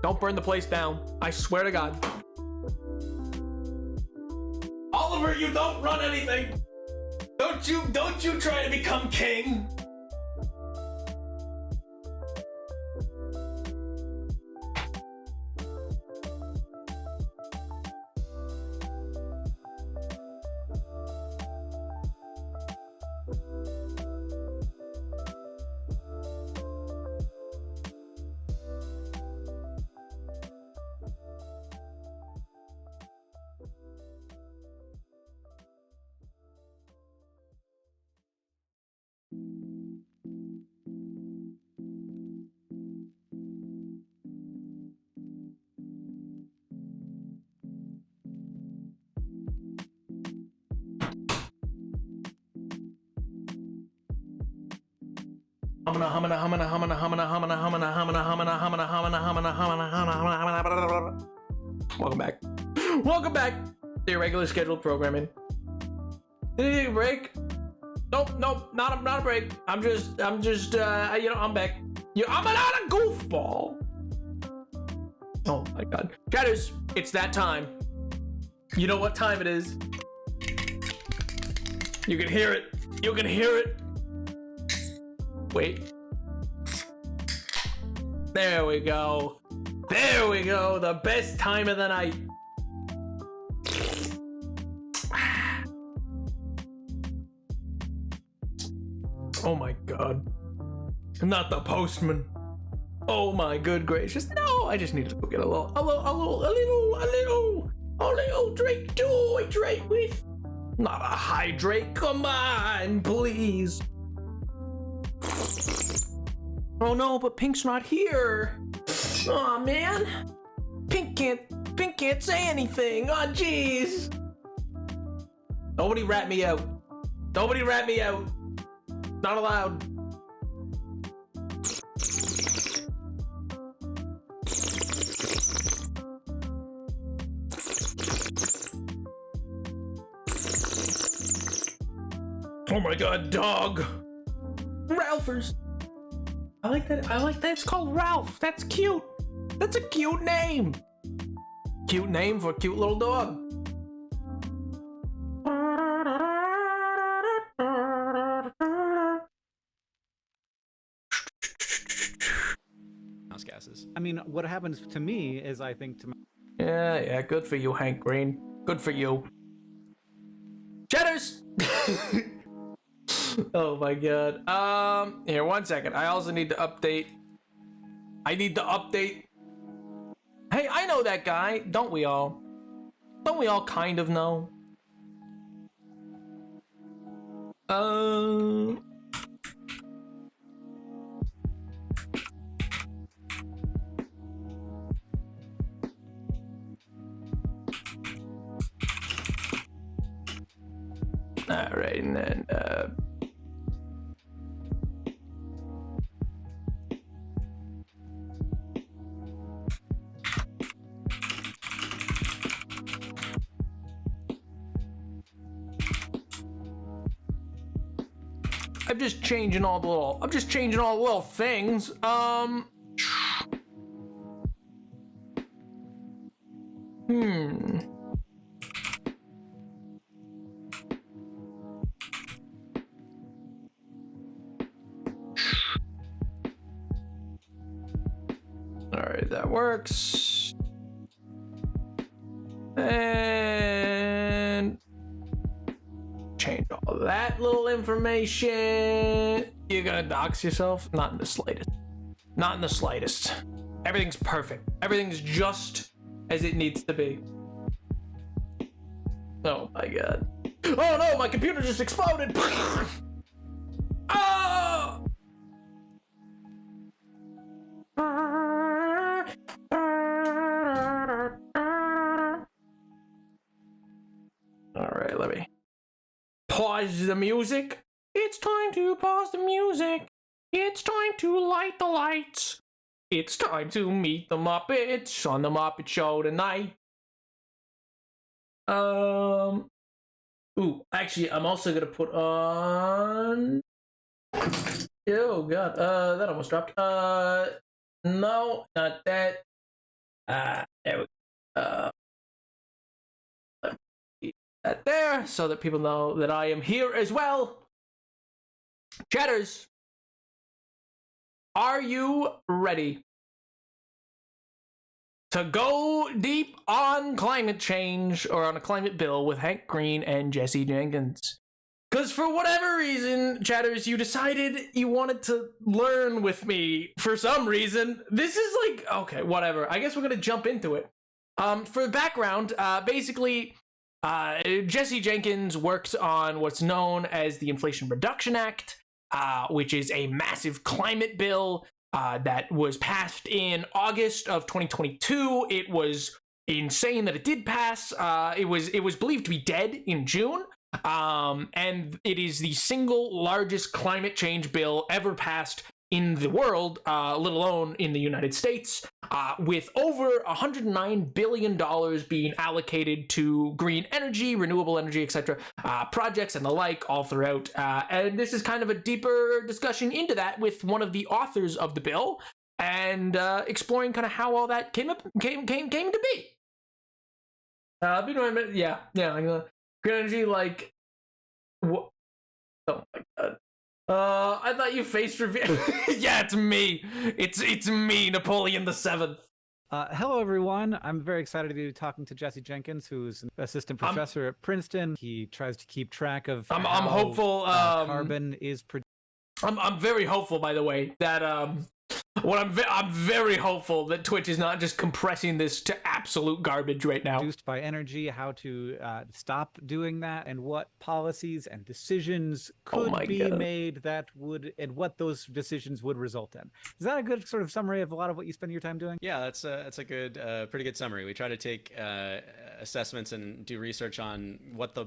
Don't burn the place down. I swear to God. Oliver, you don't run anything. Don't you try to become king. Welcome back. Welcome back to your regular scheduled programming. Did you take a break? Nope, not a break. I'm just, I'm back. I'm not a goofball. Oh my god. Chatters, it's that time. You know what time it is. You can hear it. You can hear it. Wait. There we go. There we go. The best time of the night. Oh my god. I'm not the postman. Oh my good gracious. No, I just need to go get a little drink to hydrate with. Not a hydrate. Come on, please. Oh no, but Pink's not here. Aw, man. Pink can't say anything. Oh jeez. Nobody rat me out. Nobody rat me out. Not allowed. Oh my god, dog. Ralphers. I like that. It's called Ralph. That's cute. That's a cute name. Cute name for a cute little dog. Gases. I mean, what happens to me is I think to my... Yeah, good for you, Hank Green. Good for you. Cheddars! Oh my god. Here, 1 second. I also need to update. Hey, I know that guy. Don't we all? Don't we all kind of know? Alright, and then, I'm just changing all the little things. Alright, that works. And change all that little information. You're gonna dox yourself? Not in the slightest. Not in the slightest. Everything's perfect. Everything's just as it needs to be. Oh my god. Oh no, my computer just exploded! Oh! Alright, let me pause the music. It's time to pause the music. It's time to light the lights. It's time to meet the Muppets on the Muppet Show tonight. Ooh, actually, I'm also gonna put on. Oh god, that almost dropped. No, not that. There we go. Let me keep that there so that people know that I am here as well. Chatters, are you ready to go deep on climate change or on a climate bill with Hank Green and Jesse Jenkins? Because for whatever reason, Chatters, you decided you wanted to learn with me for some reason. This is like, okay, whatever. I guess we're going to jump into it. For the background, basically, Jesse Jenkins works on what's known as the Inflation Reduction Act, which is a massive climate bill that was passed in August of 2022. It was insane that it did pass. It was believed to be dead in June. And it is the single largest climate change bill ever passed in the world, let alone in the United States, with over $109 billion being allocated to green energy, renewable energy, etc., projects and the like all throughout. And this is kind of a deeper discussion into that with one of the authors of the bill and exploring kind of how all that came to be. Yeah. Green energy, like, what? Oh my god. I thought you face reveal. Yeah, it's me. It's me, Napoleon the Seventh. Hello, everyone. I'm very excited to be talking to Jesse Jenkins, who's an assistant professor at Princeton. He tries to keep track of I'm hopeful. Carbon is produced. I'm very hopeful, by the way, that I'm very hopeful that Twitch is not just compressing this to absolute garbage right now. Produced by energy, how to stop doing that, and what policies and decisions could be made that would, and what those decisions would result in. Is that a good sort of summary of a lot of what you spend your time doing? Yeah, that's a good, pretty good summary. We try to take assessments and do research on what the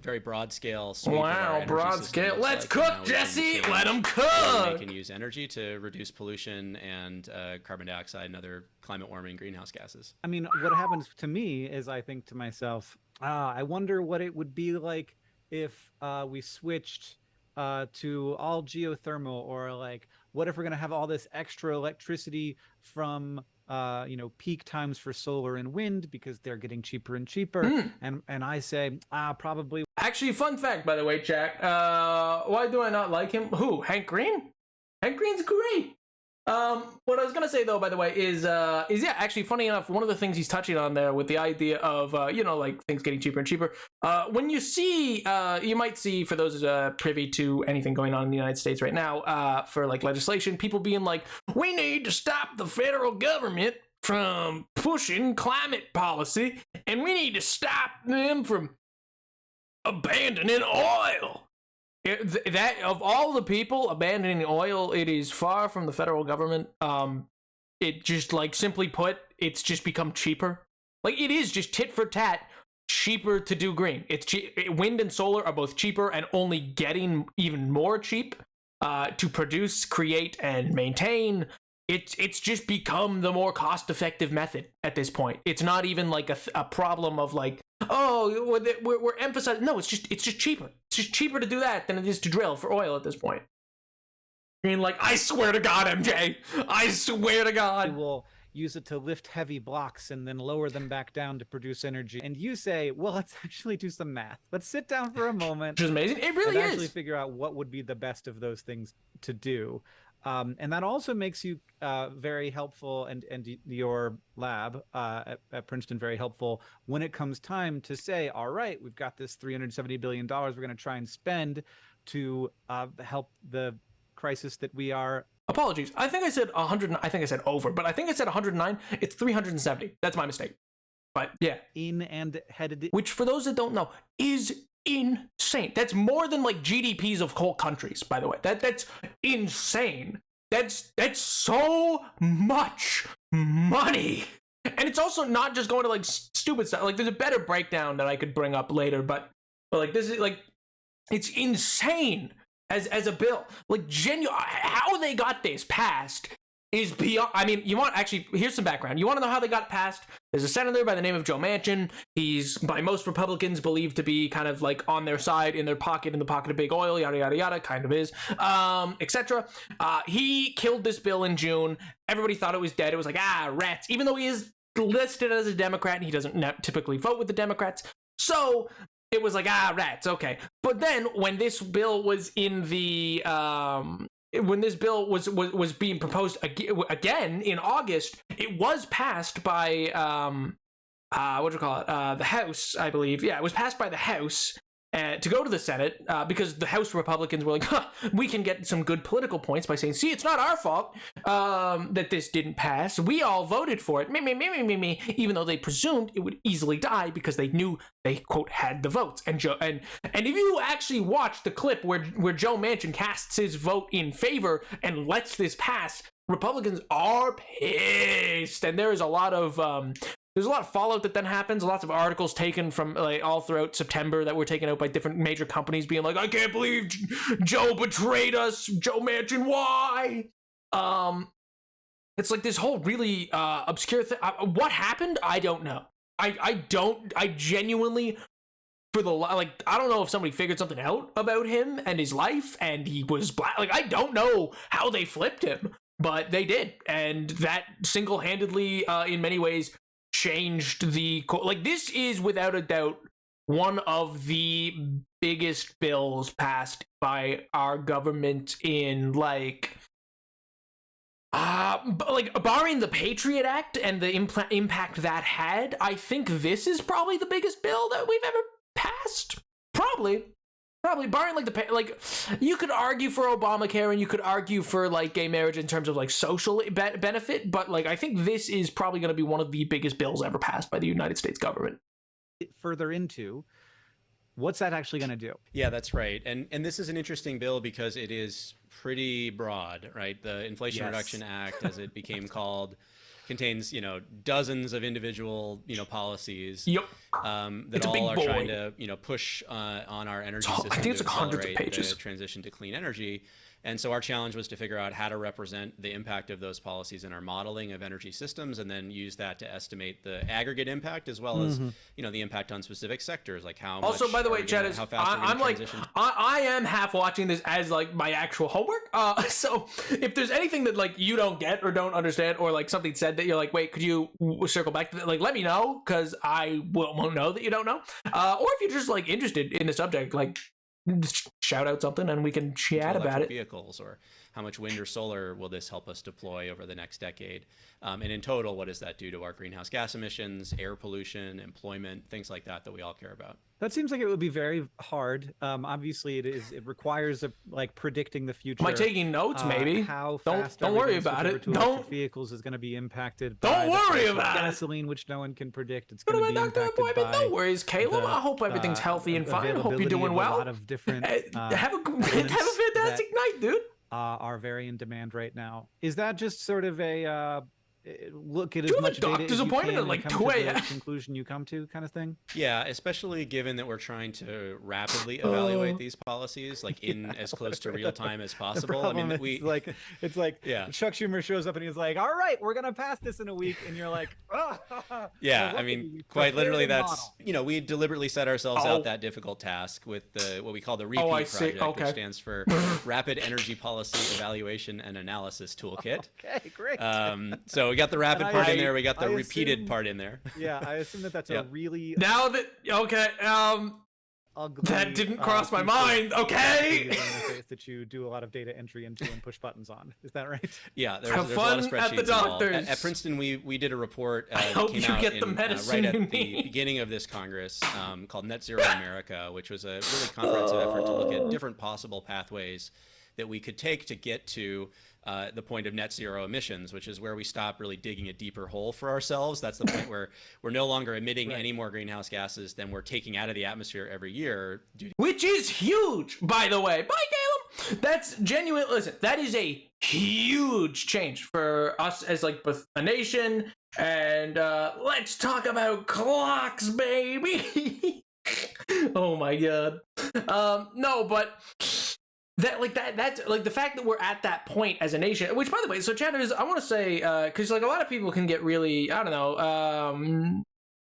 very broad scale. Wow, broad scale. Let's cook, Jesse. Let them cook. We can use energy to reduce pollution and carbon dioxide and other climate warming greenhouse gases. I mean, what happens to me is I think to myself, I wonder what it would be like if we switched to all geothermal, or like, what if we're going to have all this extra electricity from peak times for solar and wind because they're getting cheaper and cheaper. And I say, probably. Actually, fun fact, by the way, Jack. Why do I not like him? Who? Hank Green? Hank Green's great. What I was gonna say though, by the way, is actually, funny enough, one of the things he's touching on there with the idea of like things getting cheaper and cheaper. When you see, you might see, for those privy to anything going on in the United States right now, for like legislation, people being like, we need to stop the federal government from pushing climate policy, and we need to stop them from abandoning oil. That of all the people abandoning oil, it is far from the federal government. It just, like, simply put, it's just become cheaper. Like, it is just tit for tat cheaper to do green. It's wind and solar are both cheaper and only getting even more cheap to produce, create, and maintain. It's just become the more cost-effective method at this point. It's not even like a problem of like, oh, we're emphasizing. No, it's just cheaper. It's just cheaper to do that than it is to drill for oil at this point. I mean, like, I swear to God, MJ, I swear to God. We will use it to lift heavy blocks and then lower them back down to produce energy. And you say, well, let's actually do some math. Let's sit down for a moment. Which is amazing. It really is. Actually figure out what would be the best of those things to do. And that also makes you very helpful, and your lab at Princeton very helpful when it comes time to say, all right, we've got this $370 billion we're going to try and spend to help the crisis that we are. Apologies. I think I said 100. I think I said over, but I think I said 109. It's 370. That's my mistake. But yeah. In and headed. Which, for those that don't know, is insane. That's more than like GDPs of whole countries, by the way. That's insane. That's so much money. And it's also not just going to like stupid stuff. Like, there's a better breakdown that I could bring up later, but like, this is like, it's insane as a bill. Like, how they got this passed is beyond. I mean, here's some background. You want to know how they got passed? There's a senator by the name of Joe Manchin. He's, by most Republicans, believed to be kind of like on their side, in the pocket of big oil, yada, yada, yada, kind of is, etc. He killed this bill in June. Everybody thought it was dead. It was like, rats, even though he is listed as a Democrat and he doesn't typically vote with the Democrats. So it was like, rats, okay. But then when this bill was in the, when this bill was being proposed again in August, it was passed by the House, I believe. Yeah, it was passed by the House to go to the Senate because the House Republicans were like, we can get some good political points by saying, see, it's not our fault that this didn't pass. We all voted for it, me, even though they presumed it would easily die because they knew they, quote, had the votes. And if you actually watch the clip where Joe Manchin casts his vote in favor and lets this pass, Republicans are pissed, and there is a lot of there's a lot of fallout that then happens. Lots of articles taken from like all throughout September that were taken out by different major companies being like, I can't believe Joe betrayed us. Joe Manchin, why? It's like this whole really obscure thing. What happened? I don't know. I genuinely, for the like, I don't know if somebody figured something out about him and his life, and he was black. Like, I don't know how they flipped him, but they did, and that single-handedly, in many ways, changed the like. This is without a doubt one of the biggest bills passed by our government in like. Like, barring the Patriot Act and the impact that had, I think this is probably the biggest bill that we've ever passed. Probably, barring like you could argue for Obamacare and you could argue for like gay marriage in terms of like social benefit, but like I think this is probably going to be one of the biggest bills ever passed by the United States government. Further into, what's that actually going to do? Yeah, that's right. And this is an interesting bill because it is pretty broad, right? The Inflation Reduction Act, as it became called, contains, dozens of individual, policies that all are trying to, push on our energy system. I think it's to like hundreds of accelerate pages. the transition to clean energy. And so our challenge was to figure out how to represent the impact of those policies in our modeling of energy systems, and then use that to estimate the aggregate impact as well as, the impact on specific sectors, like how Also, much by the way, how Chad, fast I'm like, transition. I am half watching this as like my actual homework. So if there's anything that like you don't get or don't understand, or like something said that you're like, wait, could you circle back to that? Like, let me know, because I won't know that you don't know. Or if you're just like interested in the subject, like, shout out something and we can chat about it. Vehicles, or how much wind or solar will this help us deploy over the next decade? And in total, what does that do to our greenhouse gas emissions, air pollution, employment, things like that we all care about? That seems like it would be very hard. Obviously, it requires like predicting the future. Am I taking notes? Maybe. How fast don't worry about it. Electric vehicles is going to be impacted. Don't worry about gasoline, which no one can predict. It's going to be impacted by. No worries, Caleb. I hope everything's healthy and fine. I hope you're doing well. A lot of different. Have a fantastic night, dude. Are very in demand right now. Is that just sort of a look at do as much a data doctor's as you appointment can at like and 2 come to a.m. the conclusion you come to, kind of thing? Yeah, especially given that we're trying to rapidly evaluate these policies, like in as close to real time as possible. I mean, it's like Chuck Schumer shows up and he's like, "All right, we're gonna pass this in a week," and you're like, yeah, I mean, quite literally, that's we deliberately set ourselves out that difficult task with what we call the REPEAT project, which stands for Rapid Energy Policy Evaluation and Analysis Toolkit. Okay, great. So we got the rapid part in there. We got the repeated part in there. Yeah, I assume that's a really ugly, that didn't cross my mind. Okay. That you do a lot of data entry into and push buttons on. Is that right? Yeah, there's a lot of spreadsheets at the doctors. At Princeton, we did a report I hope came you out get the medicine right you at the need. beginning of this Congress called Net Zero America, which was a really comprehensive effort to look at different possible pathways that we could take to get to the point of net zero emissions, which is where we stop really digging a deeper hole for ourselves. That's the point where we're no longer emitting any more greenhouse gases than we're taking out of the atmosphere every year. Which is huge, by the way. Bye, Caleb. That's genuine. Listen, that is a huge change for us as like both a nation and let's talk about clocks, baby. Oh my god. No, but that's like the fact that we're at that point as a nation, which, by the way, so chatters, I want to say, because like a lot of people can get really, I don't know,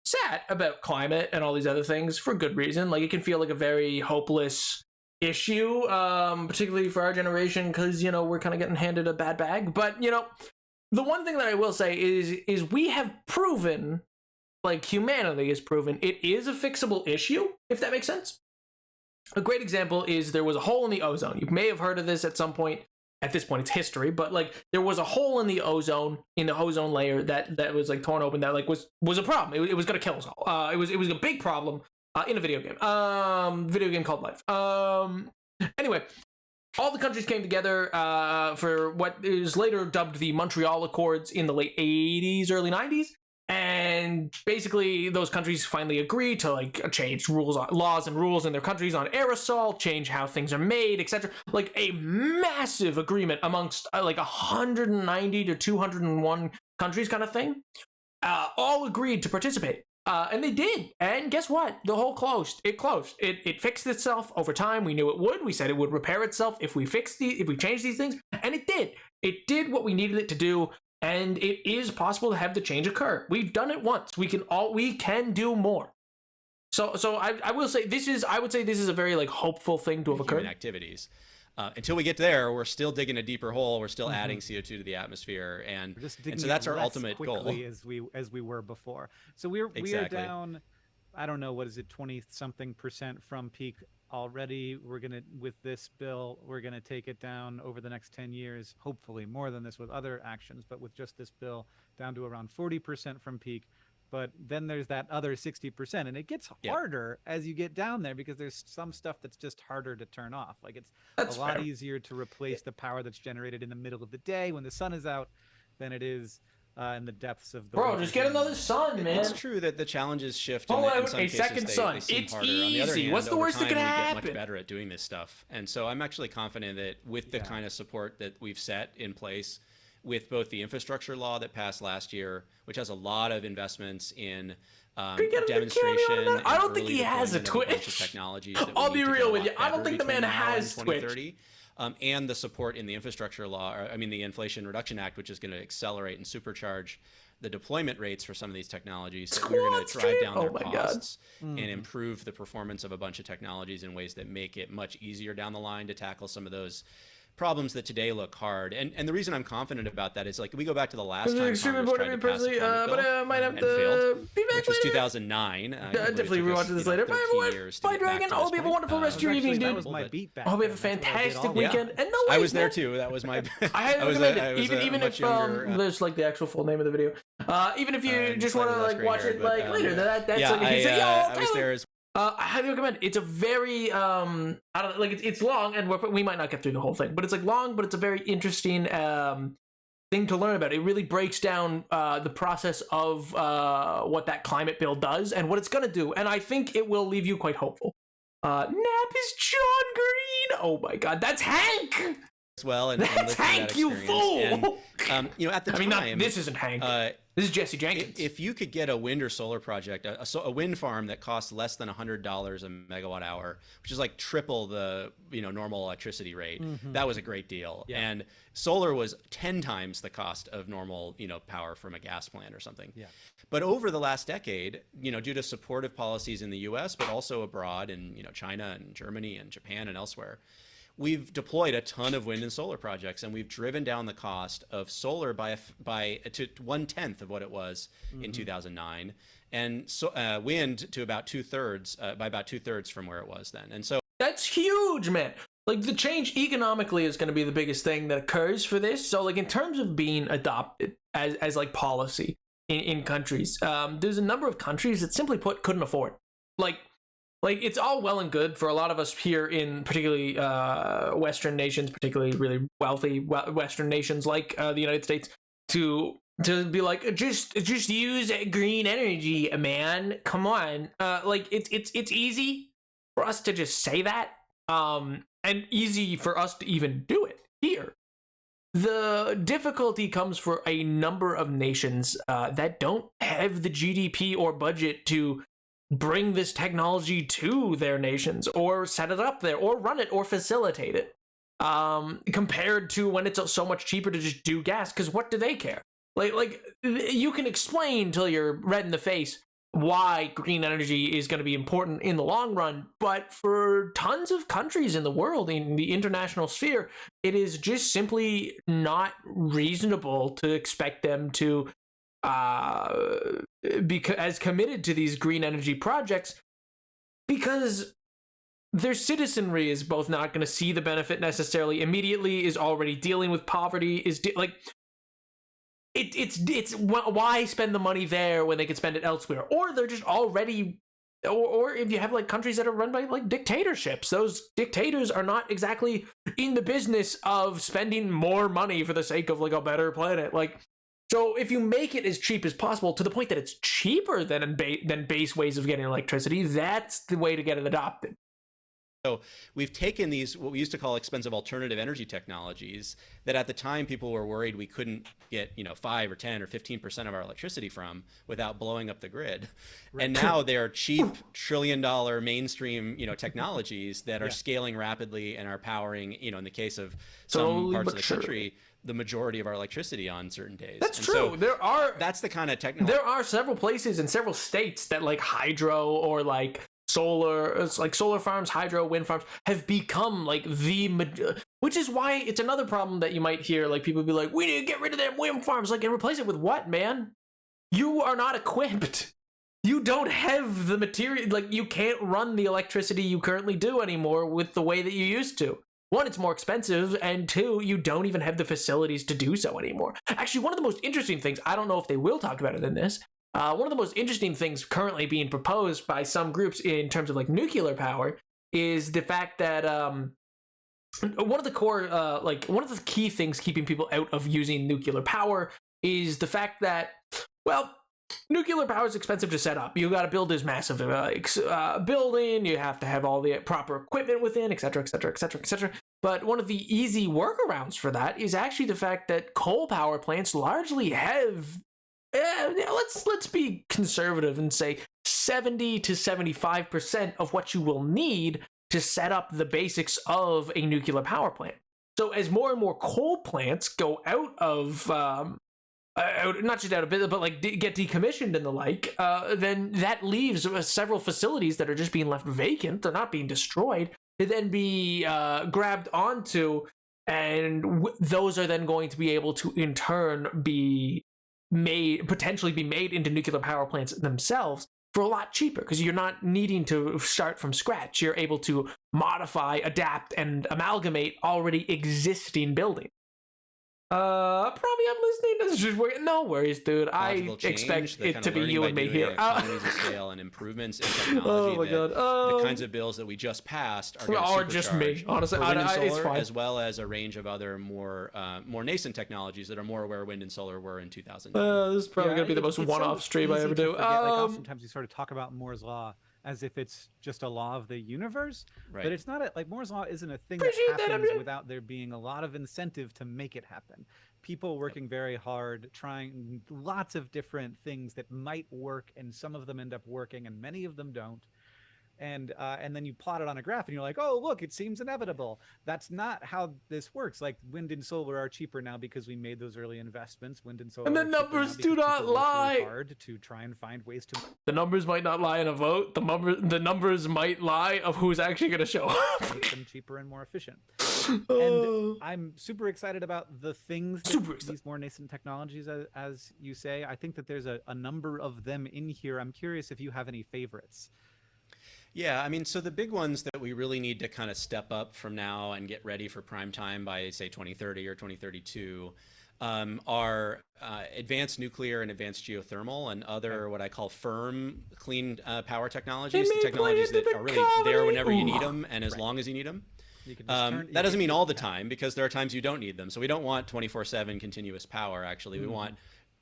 sad about climate and all these other things for good reason. Like, it can feel like a very hopeless issue, particularly for our generation, because, we're kind of getting handed a bad bag. But, the one thing that I will say is we have proven, like humanity has proven, it is a fixable issue, if that makes sense. A great example is there was a hole in the ozone. You may have heard of this at some point. At this point, it's history, but like there was a hole in the ozone layer that was like torn open. That like was a problem. It was gonna kill us all. It was a big problem in a video game called Life. Anyway, all the countries came together for what is later dubbed the Montreal Accords in the late 80s, early 90s. And basically, those countries finally agree to like change laws and rules in their countries on aerosol, change how things are made, etc. Like a massive agreement amongst like 190 to 201 countries, kind of thing. All agreed to participate, and they did. And guess what? The hole closed. It closed. It fixed itself over time. We knew it would. We said it would repair itself if we changed these things, And it did. It did what we needed it to do, and it is possible to have the change occur. We've done it once. We can do more. So I will say I would say this is a very like hopeful thing to have occurred. Human activities. Until we get there, we're still digging a deeper hole. We're still adding CO2 to the atmosphere, and so that's our ultimate goal. As we were before. So we are down, I don't know, what is it, 20-something% from peak already. With this bill, we're gonna take it down over the next 10 years, hopefully more than this with other actions, but with just this bill, down to around 40% from peak. But then there's that other 60%, and it gets harder as you get down there because there's some stuff that's just harder to turn off. Like that's a lot easier to replace the power that's generated in the middle of the day when the sun is out than it is in the depths of the Bro, just get another sun, man. It's true that the challenges shift. Hold on, in some cases, second sun. It's harder. Easy. On the other hand, what's the worst that could happen? We get much better at doing this stuff, and so I'm actually confident that with the kind of support that we've set in place, with both the infrastructure law that passed last year, which has a lot of investments in demonstration. I don't think he has a Twitch. Technologies I'll be real with you. I don't think the man has Twitch. And the support in the infrastructure law, the Inflation Reduction Act, which is going to accelerate and supercharge the deployment rates for some of these technologies. So we're going to drive down their costs and improve the performance of a bunch of technologies in ways that make it much easier down the line to tackle some of those problems that today look hard. And the reason I'm confident about that is, like, we go back to the last time Congress tried to pass a climate bill I might have and to failed, be back which was 2009. Definitely rewatching this later. Bye, Dragon. I hope you have a wonderful rest of your evening, dude. That was my beat back. I hope you have a fantastic weekend. And no I way, was there too. That was my. I highly recommend it. Even if there's like the actual full name of the video. Even if you just want to like watch it like later, that's like I was there as I highly recommend it. It's a very I don't like it's long, and we might not get through the whole thing, but it's like long, but it's a very interesting thing to learn about. It really breaks down the process of what that climate bill does and what it's gonna do, and I think it will leave you quite hopeful. Nap is John Green. Oh my God, that's Hank. As well, and that's Hank, you fool. And, at the time, this isn't Hank. This is Jesse Jenkins. If you could get a wind or solar project, a wind farm that costs less than $100 a megawatt hour, which is like triple the normal electricity rate, that was a great deal. Yeah. And solar was 10 times the cost of normal power from a gas plant or something. Yeah. But over the last decade, due to supportive policies in the U.S. but also abroad in China and Germany and Japan and elsewhere, we've deployed a ton of wind and solar projects, and we've driven down the cost of solar by to 1/10 of what it was in 2009, and wind to about 2/3 by about 2/3 from where it was then. And so that's huge, man. Like, the change economically is going to be the biggest thing that occurs for this. So like in terms of being adopted as like policy in countries, there's a number of countries that simply put couldn't afford. Like, it's all well and good for a lot of us here in particularly Western nations, particularly really wealthy Western nations like the United States, to be like, just use green energy, man. Come on. Like, it's easy for us to just say that, and easy for us to even do it here. The difficulty comes for a number of nations that don't have the GDP or budget to bring this technology to their nations or set it up there or run it or facilitate it, compared to when it's so much cheaper to just do gas, because what do they care? Like you can explain till you're red in the face why green energy is going to be important in the long run, but for tons of countries in the world, in the international sphere, it is just simply not reasonable to expect them to as committed to these green energy projects, because their citizenry is both not going to see the benefit necessarily immediately, is already dealing with poverty, it's why spend the money there when they could spend it elsewhere, or they're just already, or if you have like countries that are run by like dictatorships, those dictators are not exactly in the business of spending more money for the sake of like a better planet. Like, so if you make it as cheap as possible, to the point that it's cheaper than base ways of getting electricity, that's the way to get it adopted. So we've taken these, what we used to call expensive alternative energy technologies that at the time people were worried we couldn't get, 5 or 10 or 15% of our electricity from without blowing up the grid. Right. And now they're cheap trillion-dollar mainstream, technologies that are scaling rapidly and are powering, in the case of some parts of the country, the majority of our electricity on certain days. That's true. So that's the kind of technology. There are several places in several states that like hydro or like solar farms, hydro, wind farms have become like which is why it's another problem that you might hear like people be like, we need to get rid of them wind farms, like, and replace it with what, man? You are not equipped. You don't have the material, like you can't run the electricity you currently do anymore with the way that you used to. One, it's more expensive, and two, you don't even have the facilities to do so anymore. Actually, one of the most interesting things, I don't know if they will talk about it in this, one of the most interesting things currently being proposed by some groups in terms of like nuclear power is the fact that one of the key things keeping people out of using nuclear power is the fact that, well, nuclear power is expensive to set up. You got to build this massive building. You have to have all the proper equipment within, etc., etc., etc., etc. But one of the easy workarounds for that is actually the fact that coal power plants largely have, let's be conservative and say 70 to 75% of what you will need to set up the basics of a nuclear power plant. So as more and more coal plants go out of not just out of business, but like get decommissioned and the like, then that leaves several facilities that are just being left vacant. They're not being destroyed. They then be grabbed onto, and those are then going to be able to in turn potentially be made into nuclear power plants themselves for a lot cheaper, because you're not needing to start from scratch. You're able to modify, adapt, and amalgamate already existing buildings. Probably I'm listening. This is just working. No worries, dude. I expect it to be you and me here. Economies of scale and improvements in technology. Oh my god. The kinds of bills that we just passed are going to just me. Honestly, wind and solar, it's fine. as well as a range of other more nascent technologies that are more where wind and solar were in 2000. This is probably going to be the most one-off stream I ever do. Oftentimes you sort of talk about Moore's law as if it's just a law of the universe, right. But it's not like Moore's law isn't a thing that happens without there being a lot of incentive to make it happen. People working very hard, trying lots of different things that might work, and some of them end up working and many of them don't. And then you plot it on a graph and you're like, oh, look, it seems inevitable. That's not how this works. Like wind and solar are cheaper now because we made those early investments. Wind and solar. And the numbers do not lie. Really hard to try and find ways to. The numbers might not lie in a vote. The numbers might lie of who's actually going to show up. Make them cheaper and more efficient. And I'm super excited about the things these more nascent technologies, as you say. I think that there's a number of them in here. I'm curious if you have any favorites. Yeah, I mean, so the big ones that we really need to kind of step up from now and get ready for prime time by, say, 2030 or 2032 are advanced nuclear and advanced geothermal and other what I call firm clean power technologies, technologies that are really there whenever you need them and as long as you need them. That doesn't mean all the time, because there are times you don't need them. So we don't want 24/7 continuous power, actually. We want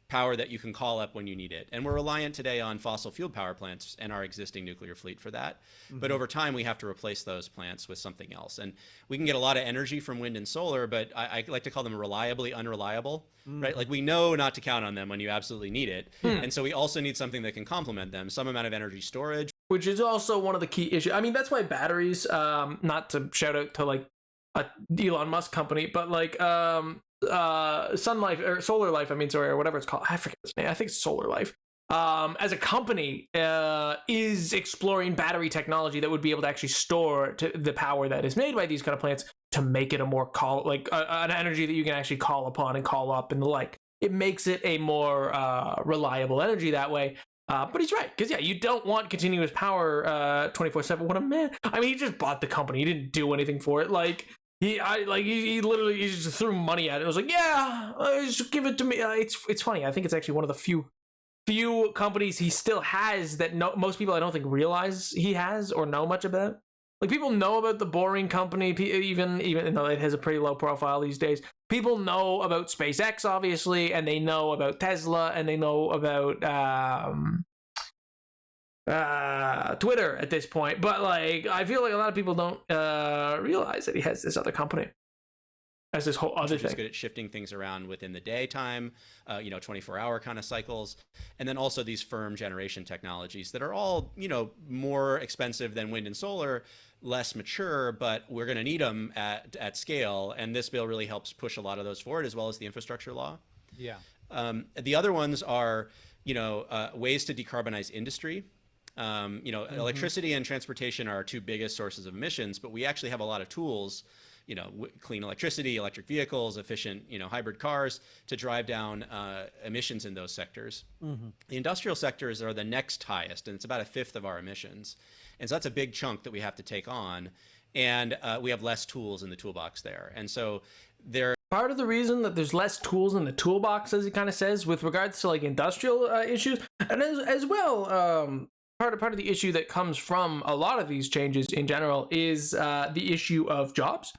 power that you can call up when you need it. And we're reliant today on fossil fuel power plants and our existing nuclear fleet for that. But over time, we have to replace those plants with something else. And we can get a lot of energy from wind and solar, but I like to call them reliably unreliable, right? Like we know not to count on them when you absolutely need it. And so we also need something that can complement them, some amount of energy storage. Which is also one of the key issues. I mean, that's why batteries, not to shout out to like a Elon Musk company, but like Sun Life or Solar Life, or whatever it's called. I forget its name. I think it's Solar Life. As a company, is exploring battery technology that would be able to actually store the power that is made by these kind of plants to make it a more an energy that you can actually call upon and call up and the like. It makes it a more reliable energy that way. But he's right, because you don't want continuous power 24/7. What a man! I mean, he just bought the company. He didn't do anything for it. Like. He literally just threw money at it. It was like, just give it to me. It's funny. I think it's actually one of the few companies he still has that most people I don't think realize he has or know much about. Like people know about the Boring Company, even though it has a pretty low profile these days. People know about SpaceX, obviously, and they know about Tesla, and they know about Twitter at this point. But like, I feel like a lot of people don't realize that he has this other company as this whole other He's thing. good at shifting things around within the daytime, 24-hour kind of cycles, and then also these firm generation technologies that are all, more expensive than wind and solar, less mature, but we're going to need them at scale. And this bill really helps push a lot of those forward, as well as the infrastructure law. Yeah. The other ones are, ways to decarbonize industry. Electricity and transportation are our two biggest sources of emissions, but we actually have a lot of tools, clean electricity, electric vehicles, efficient, hybrid cars to drive down emissions in those sectors. The industrial sectors are the next highest, and it's about a fifth of our emissions. And so that's a big chunk that we have to take on. And we have less tools in the toolbox there. And so part of the reason that there's less tools in the toolbox, as he kind of says, with regards to like industrial issues, and as well, part of the issue that comes from a lot of these changes in general is the issue of jobs.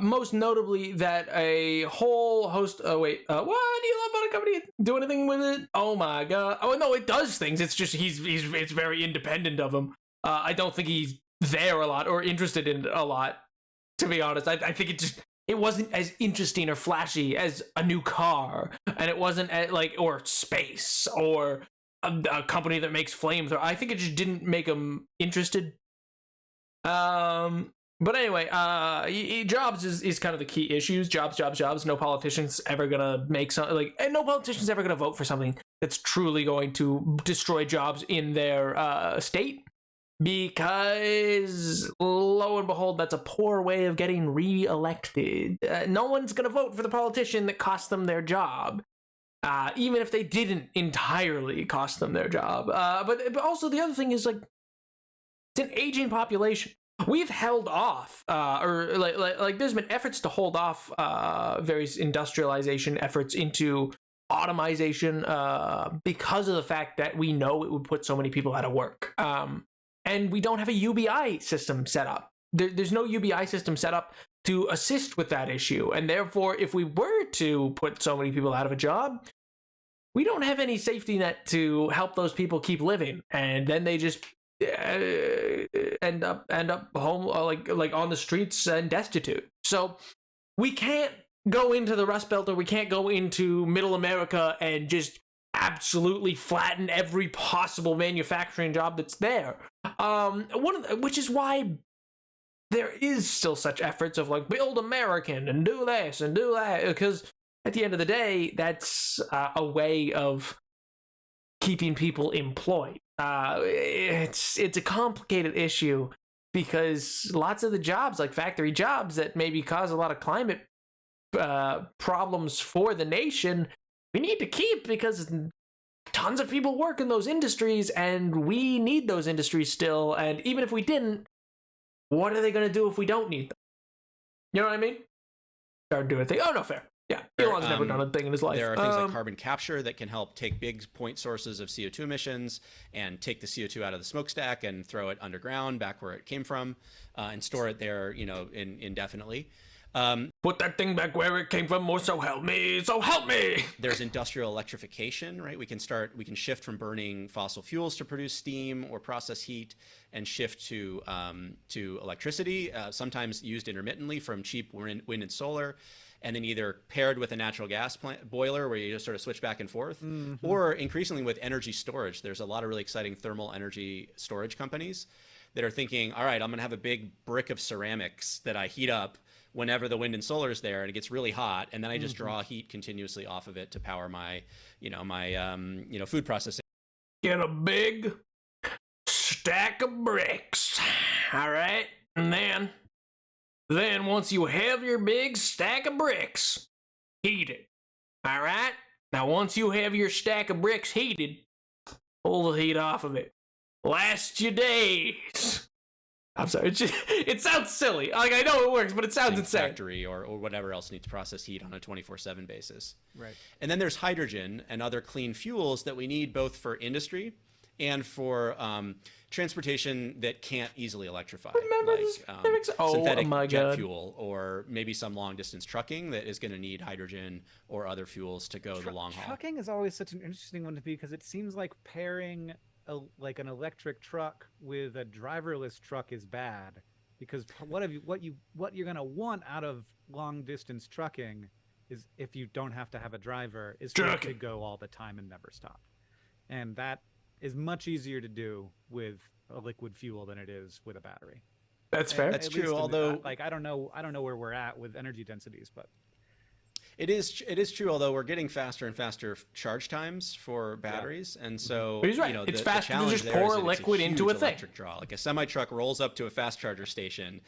Most notably that a whole host what do you love about a company? Do anything with it? Oh my god. Oh no, it does things. It's just it's very independent of him. I don't think he's there a lot or interested in it a lot, to be honest. I think it wasn't as interesting or flashy as a new car, and it wasn't or space or a company that makes flamethrower. I think it just didn't make him interested. But anyway, jobs is kind of the key issues. Jobs. No politician's ever gonna make something and no politician's ever gonna vote for something that's truly going to destroy jobs in their state, because lo and behold, that's a poor way of getting re-elected. No one's gonna vote for the politician that cost them their job, even if they didn't entirely cost them their job. But also the other thing is it's an aging population. We've held off, or there's been efforts to hold off various industrialization efforts into automation because of the fact that we know it would put so many people out of work. And we don't have a UBI system set up. There's no UBI system set up to assist with that issue. And therefore, if we were to put so many people out of a job, we don't have any safety net to help those people keep living. And then they just end up home like on the streets and destitute. So we can't go into the Rust Belt, or we can't go into Middle America and just absolutely flatten every possible manufacturing job that's there. Which is why there is still such efforts of build American and do this and do that, because at the end of the day, that's a way of keeping people employed. It's a complicated issue, because lots of the jobs, like factory jobs that maybe cause a lot of climate problems for the nation, we need to keep, because tons of people work in those industries and we need those industries still. And even if we didn't, what are they going to do if we don't need them? You know what I mean? Start doing a thing. Oh, no, fair. Yeah, Elon's never done a thing in his life. There are things like carbon capture that can help take big point sources of CO2 emissions and take the CO2 out of the smokestack and throw it underground back where it came from, and store it there, indefinitely. Put that thing back where it came from, or so help me. There's industrial electrification, right? We can shift from burning fossil fuels to produce steam or process heat, and shift to electricity, sometimes used intermittently from cheap wind and solar, and then either paired with a natural gas boiler where you just sort of switch back and forth, or increasingly with energy storage. There's a lot of really exciting thermal energy storage companies that are thinking, all right, I'm going to have a big brick of ceramics that I heat up whenever the wind and solar is there and it gets really hot, and then I just draw heat continuously off of it to power my food processing. Get a big stack of bricks, all right, and then once you have your big stack of bricks, heat it, all right? Now, once you have your stack of bricks heated, pull the heat off of it. Last you days. I'm sorry, it sounds silly. I know it works, but it sounds insane. Factory or whatever else needs process heat on a 24/7 basis. Right. And then there's hydrogen and other clean fuels that we need both for industry and for transportation that can't easily electrify. Remember synthetic jet fuel, or maybe some long distance trucking that is going to need hydrogen or other fuels to go the long haul. Trucking is always such an interesting one to be, because it seems like pairing like an electric truck with a driverless truck is bad, because what you're gonna want out of long distance trucking is, if you don't have to have a driver, is for it to go all the time and never stop, and that is much easier to do with a liquid fuel than it is with a battery. That's fair. That's true. Although, like, I don't know where we're at with energy densities, but it is true. Although we're getting faster and faster charge times for batteries, and so But he's right. It's faster to just pour liquid into a thing. Electric draw. Like a semi truck rolls up to a fast charger station,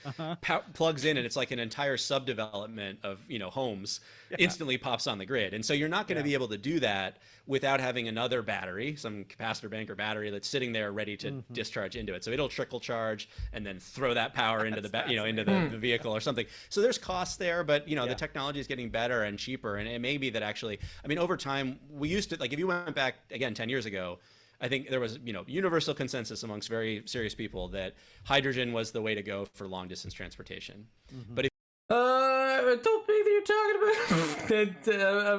plugs in, and it's like an entire subdevelopment of homes instantly pops on the grid. And so you're not going to be able to do that without having another battery, some capacitor bank or battery that's sitting there ready to discharge into it. So it'll trickle charge and then throw that power into the vehicle or something. So there's costs there, but the technology is getting better and cheaper, and it may be that actually, I mean, over time, we used to, like, if you went back again 10 years ago, I think there was universal consensus amongst very serious people that hydrogen was the way to go for long distance transportation. But if I don't think that you're talking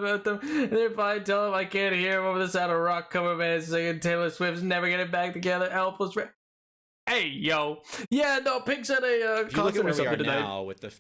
about them. And they're probably tell them I can't hear him over the sound of rock cover band singing Taylor Swift's Never Getting Back Together, Helpless. Hey, yo. Yeah, no, Pink's at a if you look concert at where or we are something tonight. now with the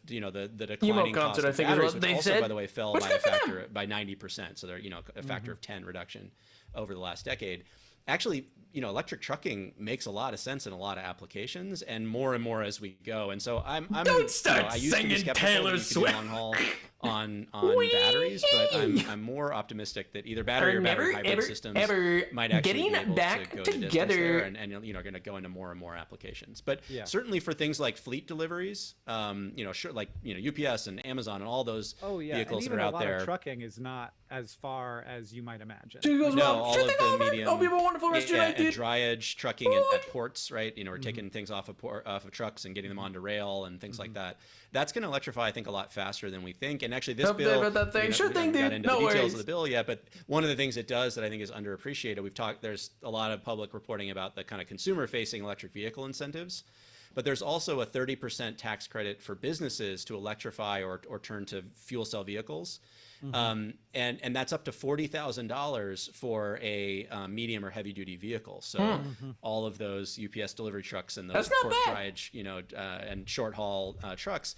declining concert, cost I of think is batteries, what which they also, said. by the way, fell Which by good for them. by 90%. So they're a factor of 10 reduction over the last decade. Actually, electric trucking makes a lot of sense in a lot of applications, and more as we go. And so I'm Don't start I used to be singing skeptical that Taylor you could do Swift. long haul on batteries, but I'm more optimistic that either battery or battery hybrid systems might actually be able back to go the distance together. there, and are going to go into more and more applications. But certainly for things like fleet deliveries, like UPS and Amazon and all those vehicles and that are out there. Of trucking is not as far as you might imagine. All of the medium. Hope you have a wonderful rest of your night, and dude. dry edge trucking at ports, right? We're taking things off of trucks and getting them onto rail and things like that. That's going to electrify, I think, a lot faster than we think. And actually, this bill, that thing. Sure thing, we haven't got dude. into No the details worries. of the bill yet, but one of the things it does that I think is underappreciated, there's a lot of public reporting about the kind of consumer-facing electric vehicle incentives, but there's also a 30% tax credit for businesses to electrify or turn to fuel cell vehicles. And that's up to $40,000 for a medium or heavy duty vehicle. So all of those UPS delivery trucks and those port dry edge, and short haul trucks,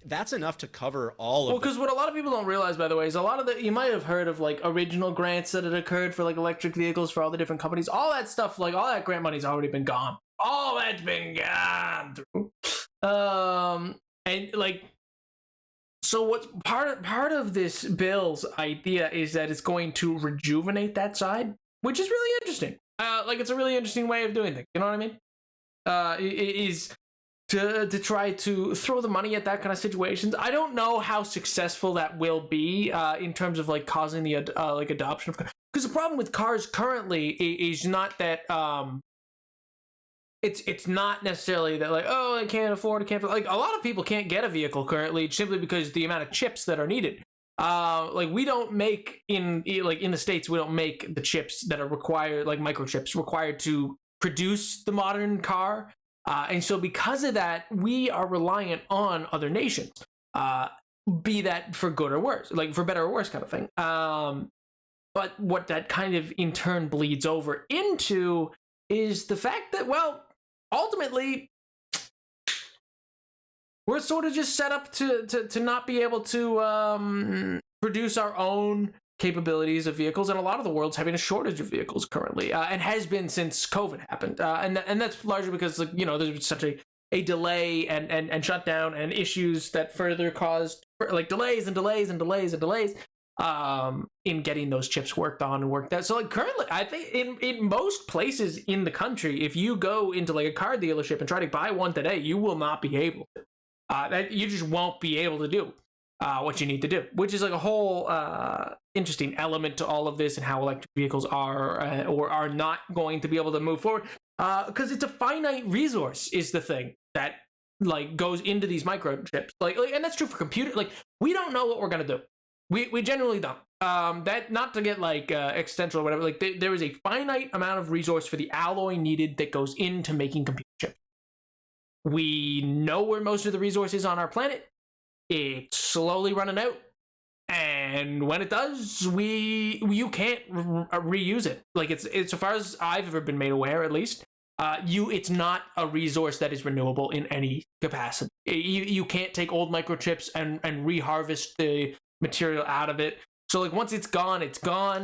that's enough to cover all of. Well, because what a lot of people don't realize, by the way, is a lot of you might have heard of like original grants that had occurred for like electric vehicles for all the different companies. All that stuff, like all that grant money's already been gone. All that's been gone through. And like. So what's part of this bill's idea is that it's going to rejuvenate that side, which is really interesting. Like it's a really interesting way of doing things. You know what I mean? It is to try to throw the money at that kind of situations. I don't know how successful that will be in terms of like causing the like adoption of, because the problem with cars currently is not that It's not necessarily that like, oh, I can't afford, like a lot of people can't get a vehicle currently simply because the amount of chips that are needed. Like we don't make in the States, we don't make the chips that are required, like microchips required to produce the modern car. And so because of that, we are reliant on other nations, be that for good or worse, like for better or worse kind of thing. But what that kind of in turn bleeds over into is the fact that, well, ultimately, we're sort of just set up to not be able to produce our own capabilities of vehicles, and a lot of the world's having a shortage of vehicles currently, and has been since COVID happened, and that's largely because there's such a delay and shutdown and issues that further caused like delays in getting those chips worked on and worked out. So like currently, I think in most places in the country, if you go into like a car dealership and try to buy one today, you will not be able to. That you just won't be able to do what you need to do, which is like a whole interesting element to all of this and how electric vehicles are or are not going to be able to move forward. Because it's a finite resource is the thing that like goes into these microchips. Like, and that's true for computer. Like we don't know what we're gonna do. We generally don't. That not to get like existential or whatever. Like there is a finite amount of resource for the alloy needed that goes into making computer chips. We know where most of the resource is on our planet. It's slowly running out, and and when it does, you can't reuse it. Like it's so far as I've ever been made aware, at least, it's not a resource that is renewable in any capacity. You can't take old microchips and reharvest the material out of it. So like once it's gone,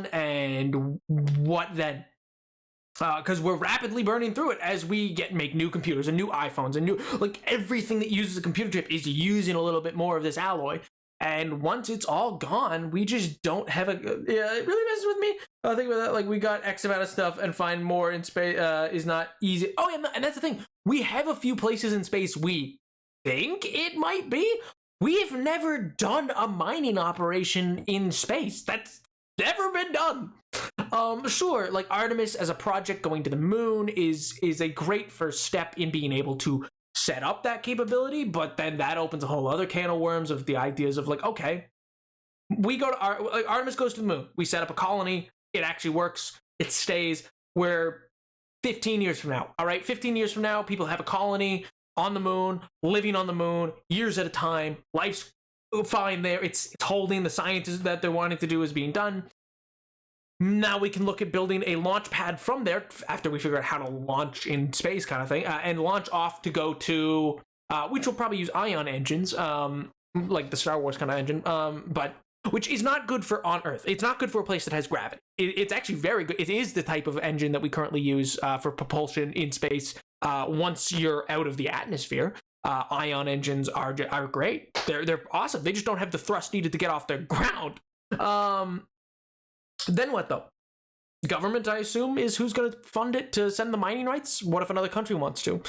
and what then? Because we're rapidly burning through it as we make new computers and new iPhones and new, like, everything that uses a computer chip is using a little bit more of this alloy. And once it's all gone, we just don't have it really messes with me. Think about that. Like, we got X amount of stuff, and find more in space is not easy. Oh, yeah, and that's the thing. We have a few places in space we think it might be. We've never done a mining operation in space. That's never been done. Sure, like Artemis as a project going to the moon is a great first step in being able to set up that capability, but then that opens a whole other can of worms of the ideas of like, okay, we go to Artemis goes to the moon, we set up a colony, it actually works, it stays. We're 15 years from now, all right, 15 years from now, people have a colony on the moon, living on the moon, years at a time, life's fine there, it's holding, the science that they're wanting to do is being done. Now we can look at building a launch pad from there after we figure out how to launch in space, kind of thing, and launch off to go to, which will probably use ion engines, like the Star Wars kind of engine, but which is not good for on Earth. It's not good for a place that has gravity. It's actually very good. It is the type of engine that we currently use for propulsion in space. Once you're out of the atmosphere, ion engines are great. They're awesome. They just don't have the thrust needed to get off the ground. Then what, though? Government, I assume, is who's going to fund it to send the mining rights? What if another country wants to?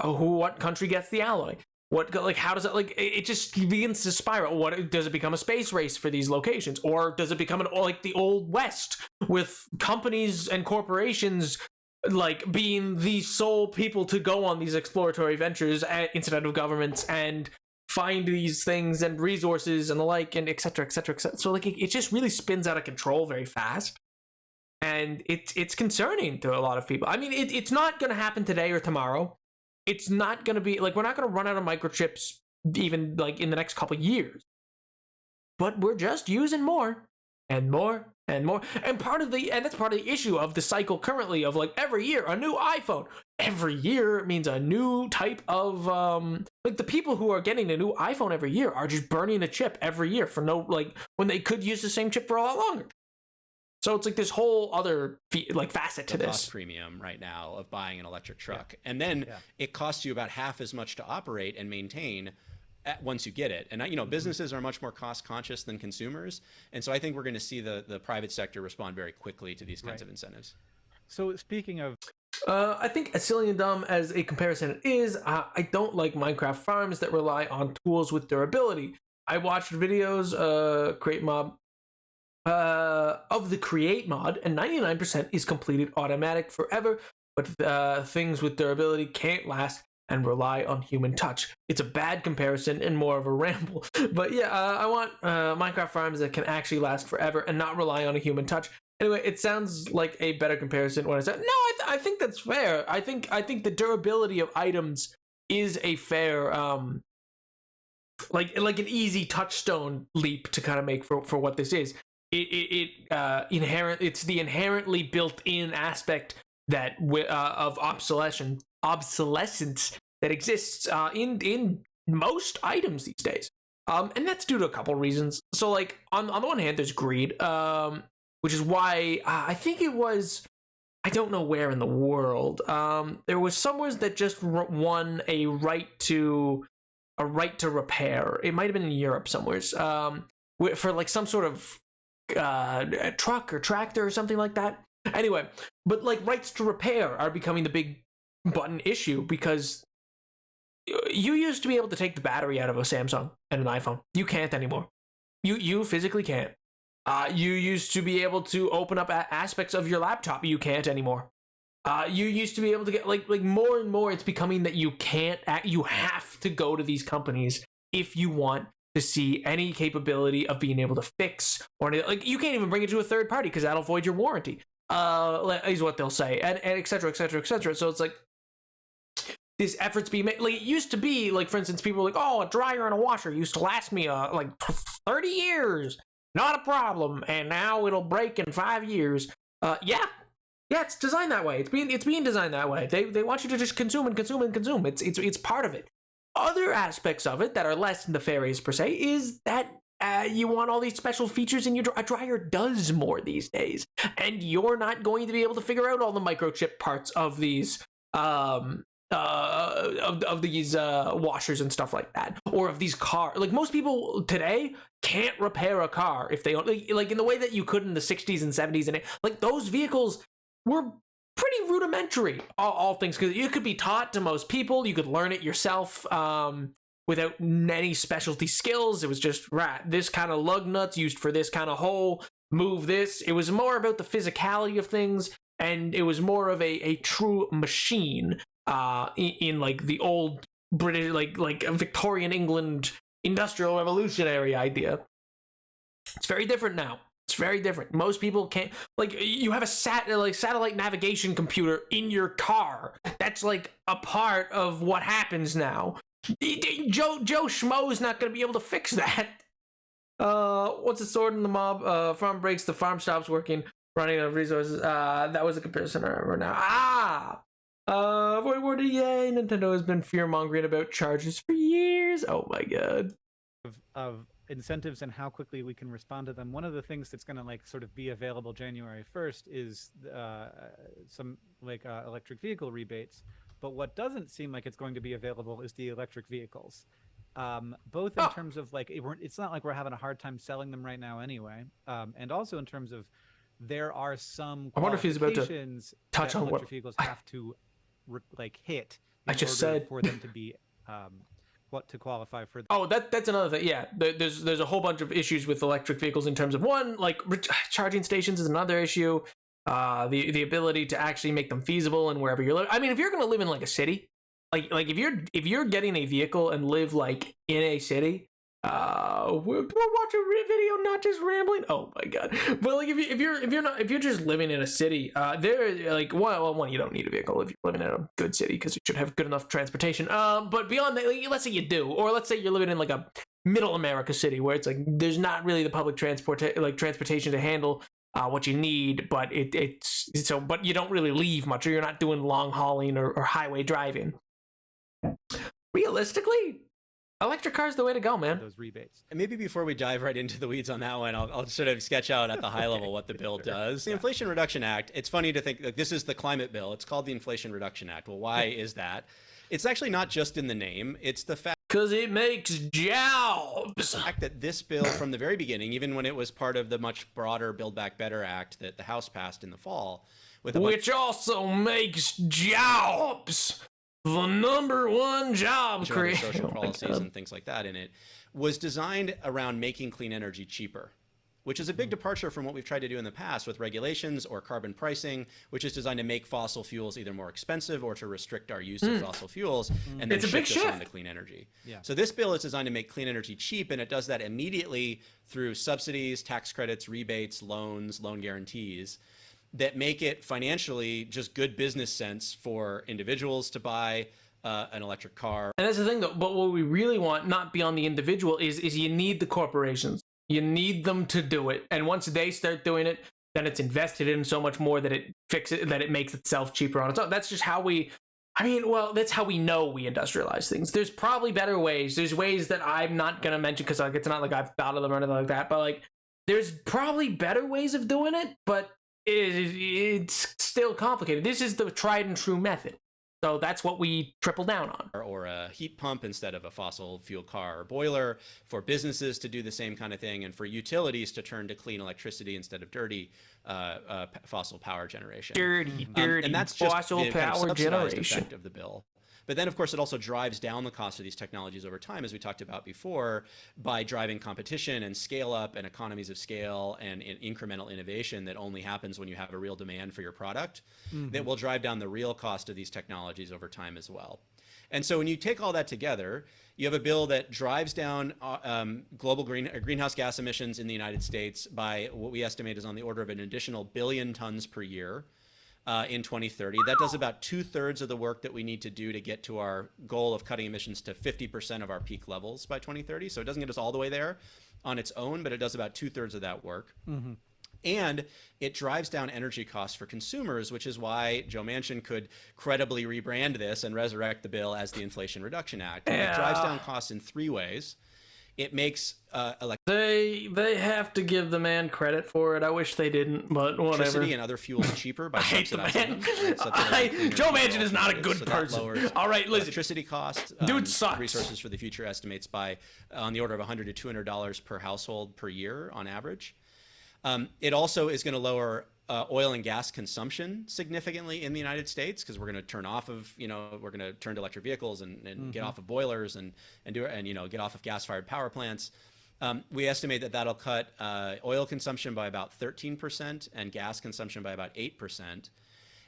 What country gets the alloy? How does it, it just begins to spiral. What, does it become a space race for these locations? Or does it become like the old West with companies and corporations like being the sole people to go on these exploratory ventures instead of governments and find these things and resources and the like, and et cetera, et cetera, et cetera. So like it just really spins out of control very fast, and it's concerning to a lot of people. I mean, it's not going to happen today or tomorrow. It's not going to be like, we're not going to run out of microchips even like in the next couple years, but we're just using more and more and more. And that's part of the issue of the cycle currently of like every year a new iPhone. Every year means a new type of like the people who are getting a new iPhone every year are just burning a chip every year for no, like, when they could use the same chip for a lot longer. So it's like this whole other facet to this cost premium right now of buying an electric truck, and then it costs you about half as much to operate and maintain once you get it. And businesses are much more cost conscious than consumers, and so I think we're going to see the private sector respond very quickly to these kinds of incentives. So speaking of, I think as silly and dumb as a comparison is, I don't like Minecraft farms that rely on tools with durability. I watched videos, Create Mob, of the Create mod, and 99% is completed automatic forever, but things with durability can't last and rely on human touch. It's a bad comparison and more of a ramble. But yeah, I want Minecraft farms that can actually last forever and not rely on a human touch. Anyway, it sounds like a better comparison when I said, no, I think that's fair. I think the durability of items is a fair, like an easy touchstone leap to kind of make for what this is. It's the inherently built-in aspect that of obsolescence that exists in most items these days, and that's due to a couple reasons. So like on the one hand, there's greed, which is why I think it was, I don't know where in the world, there was somewhere that just won a right to repair. It might have been in Europe somewheres, for like some sort of a truck or tractor or something like that. Anyway, but like rights to repair are becoming the big button issue, because you used to be able to take the battery out of a Samsung and an iPhone. You can't anymore. You physically can't. You used to be able to open up aspects of your laptop. You can't anymore. You used to be able to get like more and more. It's becoming that you can't. You have to go to these companies if you want to see any capability of being able to fix, or like you can't even bring it to a third party because that'll void your warranty. Is what they'll say, and et cetera, et cetera, et cetera. So it's like this effort's being made. Like it used to be, like for instance, people were like, oh, a dryer and a washer used to last me like 30 years. not a problem, and now it'll break in 5 years. Yeah, it's designed that way. It's being designed that way. They want you to just consume and consume and consume. It's part of it. Other aspects of it that are less nefarious per se is that you want all these special features in your dryer. A dryer does more these days, and you're not going to be able to figure out all the microchip parts of these washers and stuff like that, or of these cars. Like, most people today can't repair a car if they don't, like in the way that you could in the 60s and 70s, and like those vehicles were pretty rudimentary, all things, because it could be taught to most people. You could learn it yourself without any specialty skills. It was just, this kind of lug nuts used for this kind of hole, move this. It was more about the physicality of things, and it was more of a true machine in like the old British, like Victorian England industrial revolutionary idea. It's very different now. It's very different. Most people can't, like, you have a satellite navigation computer in your car. That's like a part of what happens now. Joe Schmo's not going to be able to fix that. What's the sword in the mob? Farm breaks, the farm stops working, running out of resources. That was a comparison I remember now. Yay, Nintendo has been fear-mongering about charges for years. Oh my god. Of incentives and how quickly we can respond to them. One of the things that's going to like sort of be available January 1st is some like electric vehicle rebates. But what doesn't seem like it's going to be available is the electric vehicles. Both in terms of like, it's not like we're having a hard time selling them right now anyway. And also in terms of, there are some I wonder if he's about to touch on electric what vehicles have to hit I just said for them to be to qualify for. That's another thing. Yeah, there's a whole bunch of issues with electric vehicles in terms of, one, like charging stations is another issue. The ability to actually make them feasible and wherever you're living. I mean, if you're going to live in like a city, like if you're getting a vehicle and live like in a city, we'll watch a video, not just rambling. Oh my god! But like if you're just living in a city, there, like, one, you don't need a vehicle if you're living in a good city, because it should have good enough transportation. But beyond that, like, let's say you do, or let's say you're living in like a middle America city where it's like there's not really the public transportation to handle what you need, but but you don't really leave much, or you're not doing long hauling or highway driving. Realistically, electric cars the way to go, man. Those rebates. And maybe before we dive right into the weeds on that one, I'll sort of sketch out at the high level what the bill does. The Inflation Reduction Act, it's funny to think, like, this is the climate bill. It's called the Inflation Reduction Act. Well, why is that? It's actually not just in the name. It's the fact, because it makes jobs. The fact that this bill, from the very beginning, even when it was part of the much broader Build Back Better Act that the House passed in the fall, which also makes jobs. The number one job creation. Social policies and things like that in it, was designed around making clean energy cheaper, which is a big departure from what we've tried to do in the past with regulations or carbon pricing, which is designed to make fossil fuels either more expensive or to restrict our use of fossil fuels, and then shift us on to clean energy. Yeah. So this bill is designed to make clean energy cheap, and it does that immediately through subsidies, tax credits, rebates, loans, loan guarantees, that make it financially just good business sense for individuals to buy an electric car. And that's the thing, though. But what we really want, not beyond the individual, is you need the corporations. You need them to do it. And once they start doing it, then it's invested in so much more that it makes itself cheaper on its own. That's just how that's how we know we industrialize things. There's probably better ways. There's ways that I'm not going to mention because like, it's not like I've thought of them or anything like that. But like, there's probably better ways of doing it, but it's still complicated. This is the tried and true method. So that's what we triple down on. Or a heat pump instead of a fossil fuel car or boiler, for businesses to do the same kind of thing, and for utilities to turn to clean electricity instead of dirty fossil power generation. Dirty and that's just fossil the power kind of generation effect of the bill. But then, of course, it also drives down the cost of these technologies over time, as we talked about before, by driving competition and scale up and economies of scale and incremental innovation that only happens when you have a real demand for your product, that will drive down the real cost of these technologies over time as well. And so when you take all that together, you have a bill that drives down global greenhouse gas emissions in the United States by what we estimate is on the order of an additional 1 billion tons per year. In 2030. That does about 2/3 of the work that we need to do to get to our goal of cutting emissions to 50% of our peak levels by 2030. So it doesn't get us all the way there on its own, but it does about 2/3 of that work. Mm-hmm. And it drives down energy costs for consumers, which is why Joe Manchin could credibly rebrand this and resurrect the bill as the Inflation Reduction Act. It drives down costs in 3 ways. It makes They have to give the man credit for it. I wish they didn't, but whatever. electricity and other fuels cheaper by I hate the subsidizing man. them. Joe Manchin is not a good person. All right, listen. Electricity costs, Dude sucks. Resources for the Future estimates by on the order of $100 to $200 per household per year on average. It also is going to lower oil and gas consumption significantly in the United States, because we're going to turn off of, we're going to turn to electric vehicles and get off of boilers and get off of gas-fired power plants. We estimate that that'll cut oil consumption by about 13% and gas consumption by about 8%.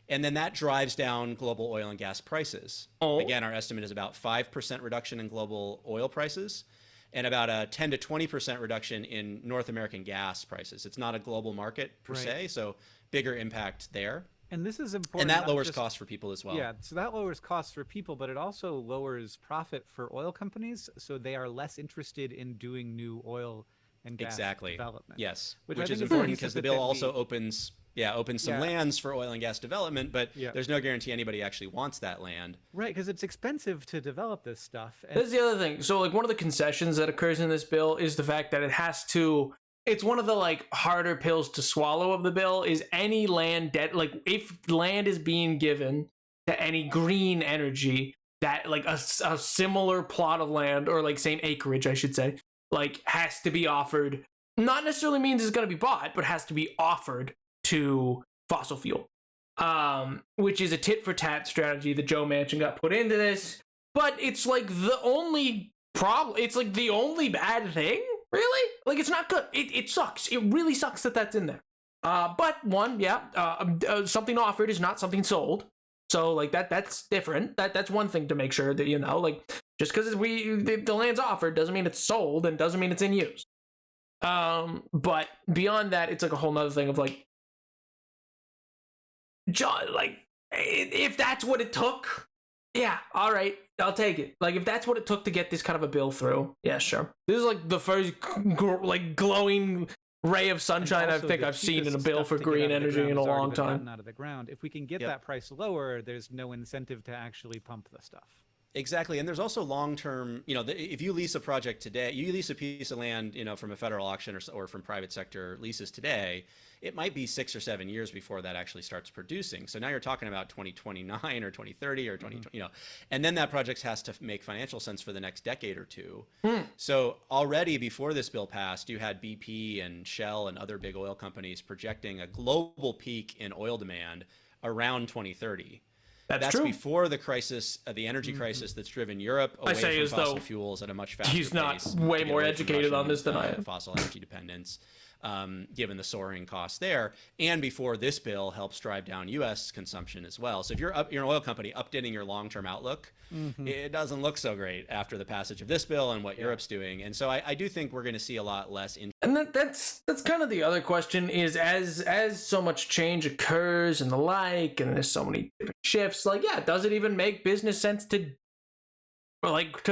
And then that drives down global oil and gas prices. Again, our estimate is about 5% reduction in global oil prices and about a 10 to 20% reduction in North American gas prices. It's not a global market per se, so bigger impact there. And this is important. And that lowers costs for people as well. Yeah, so that lowers costs for people, but it also lowers profit for oil companies, so they are less interested in doing new oil and gas development. Yes, which is important because the bill also opens some lands for oil and gas development, but there's no guarantee anybody actually wants that land. Right, because it's expensive to develop this stuff. That's the other thing. So, like, one of the concessions that occurs in this bill is the fact that it's one of the, like, harder pills to swallow of the bill is any land debt. Like, if land is being given to any green energy, that, like, a similar plot of land, or, like, same acreage, I should say, like, has to be offered. Not necessarily means it's going to be bought, but has to be offered to fossil fuel, which is a tit for tat strategy that Joe Manchin got put into this. But it's like the only problem. It's like the only bad thing, really. Like, it's not good. It sucks. It really sucks that that's in there. But something offered is not something sold. So, like, that's different. That's one thing to make sure that, like, just because the land's offered doesn't mean it's sold and doesn't mean it's in use. But beyond that, it's like a whole nother thing of, like, John, like, if that's what it took, yeah, all right, I'll take it. Like, if that's what it took to get this kind of a bill through, yeah, sure. This is like the first glowing ray of sunshine I think I've seen in a bill for green energy in a long time. Out of the ground. If we can get that price lower, there's no incentive to actually pump the stuff. Exactly. And there's also long-term, if you lease a project today, you lease a piece of land, from a federal auction or from private sector leases today, it might be 6 or 7 years before that actually starts producing. So now you're talking about 2029 or 2030 or 2020, and then that project has to make financial sense for the next decade or two. So already before this bill passed, you had BP and Shell and other big oil companies projecting a global peak in oil demand around 2030. That's true. Before the crisis, the energy crisis that's driven Europe away from fossil fuels at a much faster pace. He's not way more educated on this than I am. Fossil energy dependence, given the soaring costs there, and before this bill helps drive down U.S. consumption as well. So if you're an oil company updating your long-term outlook, it doesn't look so great after the passage of this bill and what Europe's doing. And so I do think we're going to see a lot less. And that's kind of the other question is as so much change occurs and the like, and there's so many different shifts, like, yeah, does it even make business sense to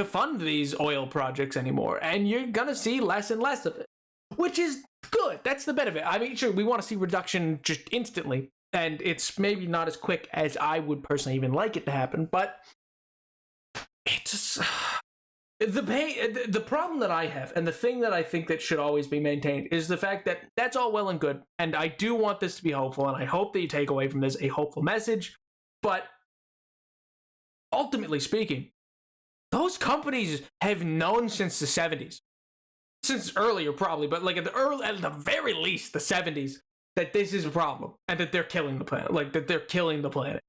fund these oil projects anymore? And you're gonna see less and less of it, which is good. That's the benefit. I mean, sure, we want to see reduction just instantly, and it's maybe not as quick as I would personally even like it to happen, but it's the problem that I have, and the thing that I think that should always be maintained, is the fact that that's all well and good, and I do want this to be hopeful, and I hope that you take away from this a hopeful message, but ultimately speaking, those companies have known since the 70s, since earlier probably, but like at the very least the 70s, that this is a problem and that they're killing the planet. Like, that they're killing the planet.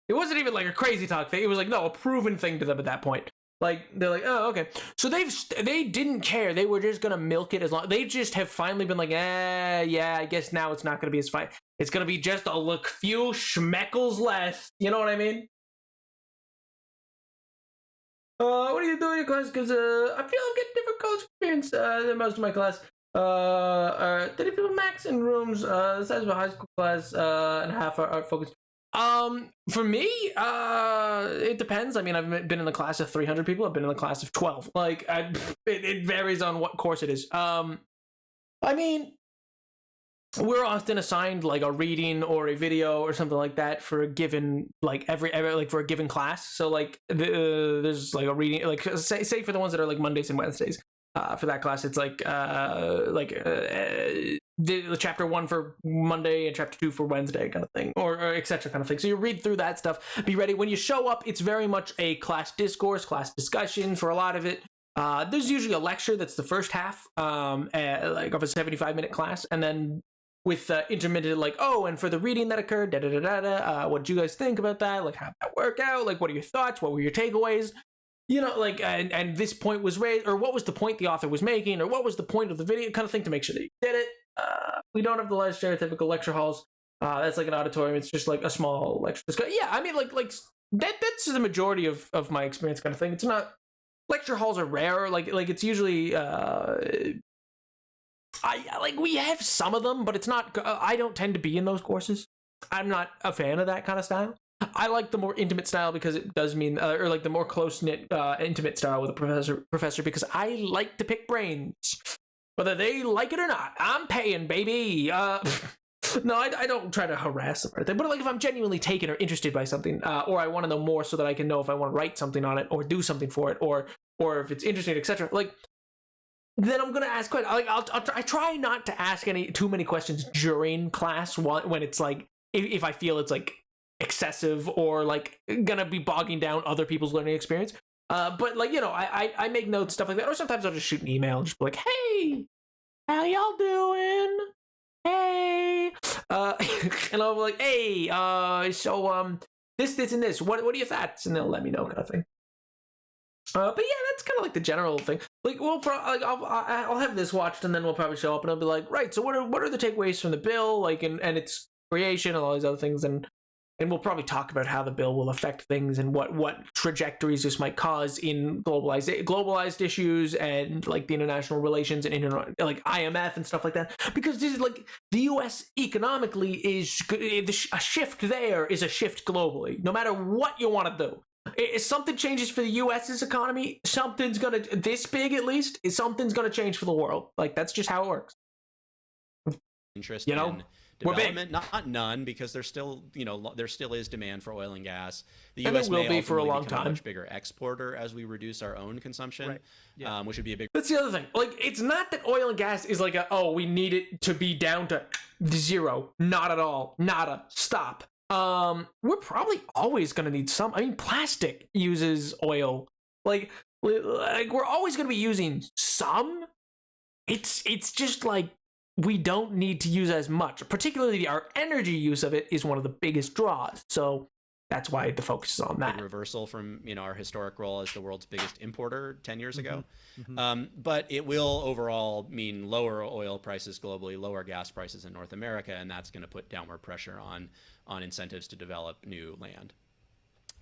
It wasn't even like a crazy talk thing. It was like, no, a proven thing to them at that point. Like, they're like, oh, okay. So they didn't care. They were just gonna milk it as long. They just have finally been like, yeah, I guess now it's not gonna be as fine. It's gonna be just a few schmeckles less. You know what I mean? What are you doing in your class? Because I feel I'm getting different college experience than most of my class. 30 people max in rooms, the size of a high school class, and half are focused. For me, it depends. I mean, I've been in a class of 300 people. I've been in a class of 12. Like, it varies on what course it is. I mean, we're often assigned like a reading or a video or something like that for a given, like every like for a given class. So like there's like a reading, like say for the ones that are like Mondays and Wednesdays. For that class, it's like the chapter 1 for Monday and chapter 2 for Wednesday kind of thing, or etc. kind of thing. So you read through that stuff, be ready. When you show up, it's very much a class discourse, class discussion for a lot of it. There's usually a lecture that's the first half like of a 75-minute class, and then with intermittent, like, oh, and for the reading that occurred, what did you guys think about that? Like, how did that work out? Like, what are your thoughts? What were your takeaways? You know, like, and this point was raised, or what was the point the author was making, or what was the point of the video, kind of thing, to make sure that you did it. We don't have the large stereotypical lecture halls. That's like an auditorium. It's just like a small lecture. Yeah, I mean, like that's the majority of my experience, kind of thing. It's not, lecture halls are rare. Like it's usually we have some of them, but it's not. I don't tend to be in those courses. I'm not a fan of that kind of style. I like the more intimate style because it does mean, or like the more close-knit, intimate style with a professor, because I like to pick brains, whether they like it or not. I'm paying, baby. No, I don't try to harass them or anything, but like if I'm genuinely taken or interested by something, or I want to know more so that I can know if I want to write something on it or do something for it, or if it's interesting, etc. Like, then I'm gonna ask questions. Like I try not to ask too many questions during class when it's like if I feel it's like excessive or like gonna be bogging down other people's learning experience. But like, you know, I make notes, stuff like that, or sometimes I'll just shoot an email and just be like, hey, how y'all doing? Hey, and I'll be like, hey, so this and this, what are your thoughts? And they'll let me know, kind of thing. But yeah, that's kind of like the general thing. Like, I'll have this watched, and then we'll probably show up, and I'll be like, right, so what are the takeaways from the bill, like, and its creation and all these other things, and we'll probably talk about how the bill will affect things and what trajectories this might cause in globalized issues and like the international relations and like IMF and stuff like that. Because this is like the U.S. economically is a shift there is a shift globally. No matter what you want to do, if something changes for the U.S.'s economy, something's gonna, this big at least, something's gonna change for the world. Like, that's just how it works. Interest, you know. In development, not none, because there still is demand for oil and gas. The U.S. may ultimately for a long time a much bigger exporter as we reduce our own consumption, right. Yeah. Which would be a big. That's the other thing. Like, it's not that oil and gas is like we need it to be down to zero. Not at all. Nada. Stop. We're probably always gonna need some. I mean, plastic uses oil. Like we're always gonna be using some. It's just like, we don't need to use as much. Particularly our energy use of it is one of the biggest draws. So that's why the focus is on that. Big reversal from our historic role as the world's biggest importer 10 years ago. Mm-hmm. But it will overall mean lower oil prices globally, lower gas prices in North America, and that's going to put downward pressure on incentives to develop new land.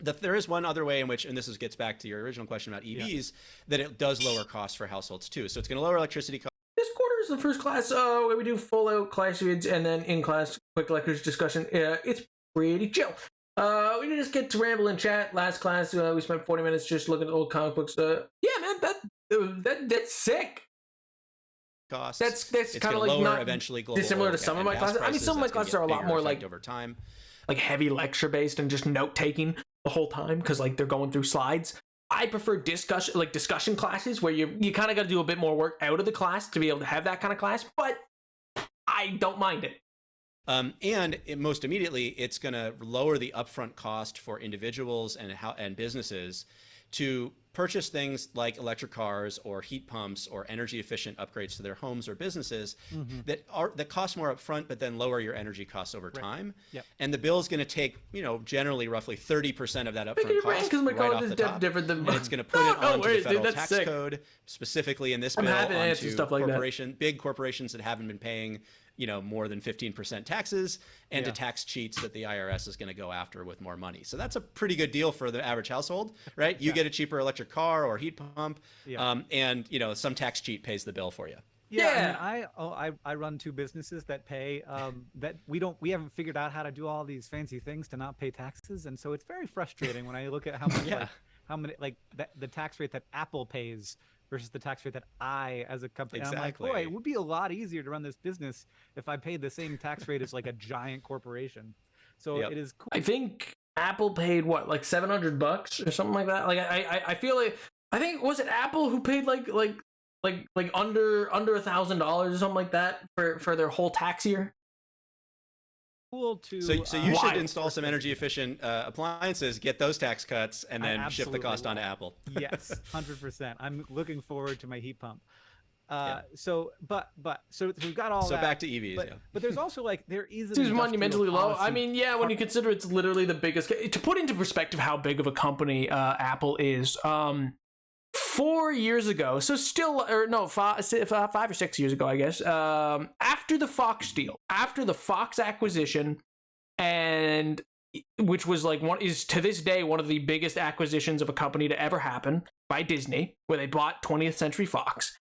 There is one other way in which, and this gets back to your original question about EVs, that it does lower costs for households too. So it's going to lower electricity costs. This quarter is the first class where we do full out class reads and then in class quick lectures discussion. It's pretty chill. We just get to ramble and chat. Last class, we spent 40 minutes just looking at old comic books. Yeah, man, that's sick. Costs. That's kind of like lower eventually global dissimilar to some of my classes. I mean, some of my classes are a lot more like over time, like heavy lecture based and just note taking the whole time because like they're going through slides. I prefer discussion classes where you kind of got to do a bit more work out of the class to be able to have that kind of class, but I don't mind it. And most immediately, it's going to lower the upfront cost for individuals and businesses to purchase things like electric cars or heat pumps or energy efficient upgrades to their homes or businesses that cost more upfront, but then lower your energy costs over time. Yep. And the bill is going to take, generally roughly 30% of that upfront cost right off the top. Different than and it's going to put it onto the federal tax code, specifically in this bill, onto stuff like big corporations that haven't been paying more than 15% taxes, and to tax cheats that the IRS is going to go after with more money. So that's a pretty good deal for the average household, right? You get a cheaper electric car or heat pump, and some tax cheat pays the bill for you. Yeah. I mean, I run two businesses that pay that we haven't figured out how to do all these fancy things to not pay taxes, and so it's very frustrating when I look at how much Yeah. the tax rate that Apple pays versus the tax rate that I as a company. And I'm like, boy, Exactly. it would be a lot easier to run this business if I paid the same tax rate as like a giant corporation. So Yep. it is cool. I think Apple paid what, like $700 or something like that. Like I feel like, I think, was it Apple who paid like under $1,000 or something like that for their whole tax year? Cool to So you should Why? install some energy efficient appliances, get those tax cuts, and I then shift the absolutely cost onto will. Apple. Yes, 100%. I'm looking forward to my heat pump. Yeah. So we've got all So that. back to EVs. But, Yeah. but there's also like there is an Seems industrial monumentally low. I policy mean, yeah, when you consider it's literally the biggest. To put into perspective how big of a company Apple is, 4 years ago, so still, or no, 5 or 6 years ago, I guess, after the Fox deal, after the Fox acquisition, and which was like is to this day one of the biggest acquisitions of a company to ever happen by Disney, where they bought 20th Century Fox.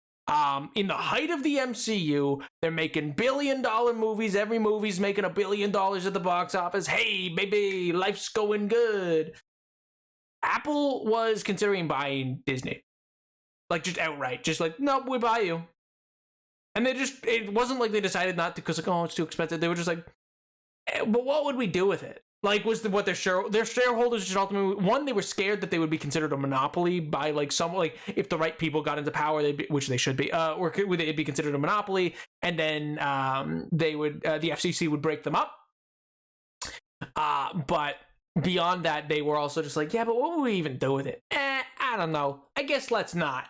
In the height of the MCU, they're making billion-dollar movies. Every movie's making $1 billion at the box office. Hey, baby, life's going good. Apple was considering buying Disney. Like, just outright. Just like, nope, we buy you. And it wasn't like they decided not to because, like, oh, it's too expensive. They were just like, but what would we do with it? Like, was what their shareholders just ultimately, one, they were scared that they would be considered a monopoly by like some, like if the right people got into power, which they should be, or they'd be considered a monopoly, and then they would the FCC would break them up. But beyond that, they were also just like, yeah, but what would we even do with it? I don't know. I guess let's not.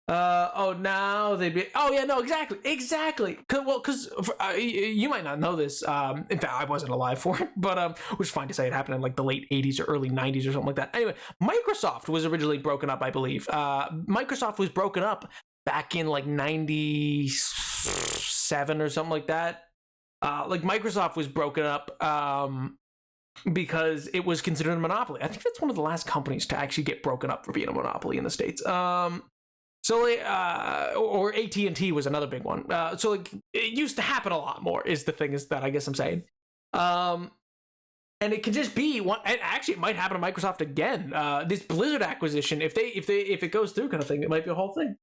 Now they'd be. Oh yeah, no, exactly. Because you might not know this. In fact, I wasn't alive for it, but which is fine to say. It happened in like the late '80s or early '90s or something like that. Anyway, Microsoft was originally broken up, I believe. Microsoft was broken up back in like '97 or something like that. Like Microsoft was broken up because it was considered a monopoly. I think that's one of the last companies to actually get broken up for being a monopoly in the States. So, or AT&T was another big one. So, like, it used to happen a lot more. Is the thing is that I guess I'm saying, and it can just be one. And actually, it might happen to Microsoft again. This Blizzard acquisition, if it goes through, kind of thing, it might be a whole thing.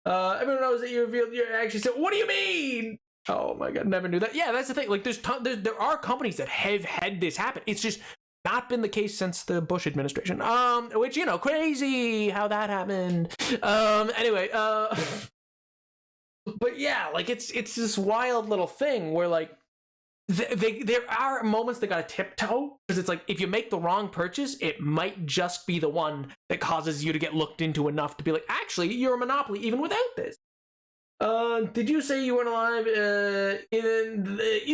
Everyone knows that you're actually. So, what do you mean? Oh my god, never knew that. Yeah, that's the thing. Like, there are companies that have had this happen. It's just not been the case since the Bush administration. Which, crazy how that happened. Anyway, but yeah, like it's this wild little thing where like there are moments that gotta tiptoe, because it's like if you make the wrong purchase, it might just be the one that causes you to get looked into enough to be like, actually, you're a monopoly even without this. Did you say you weren't alive in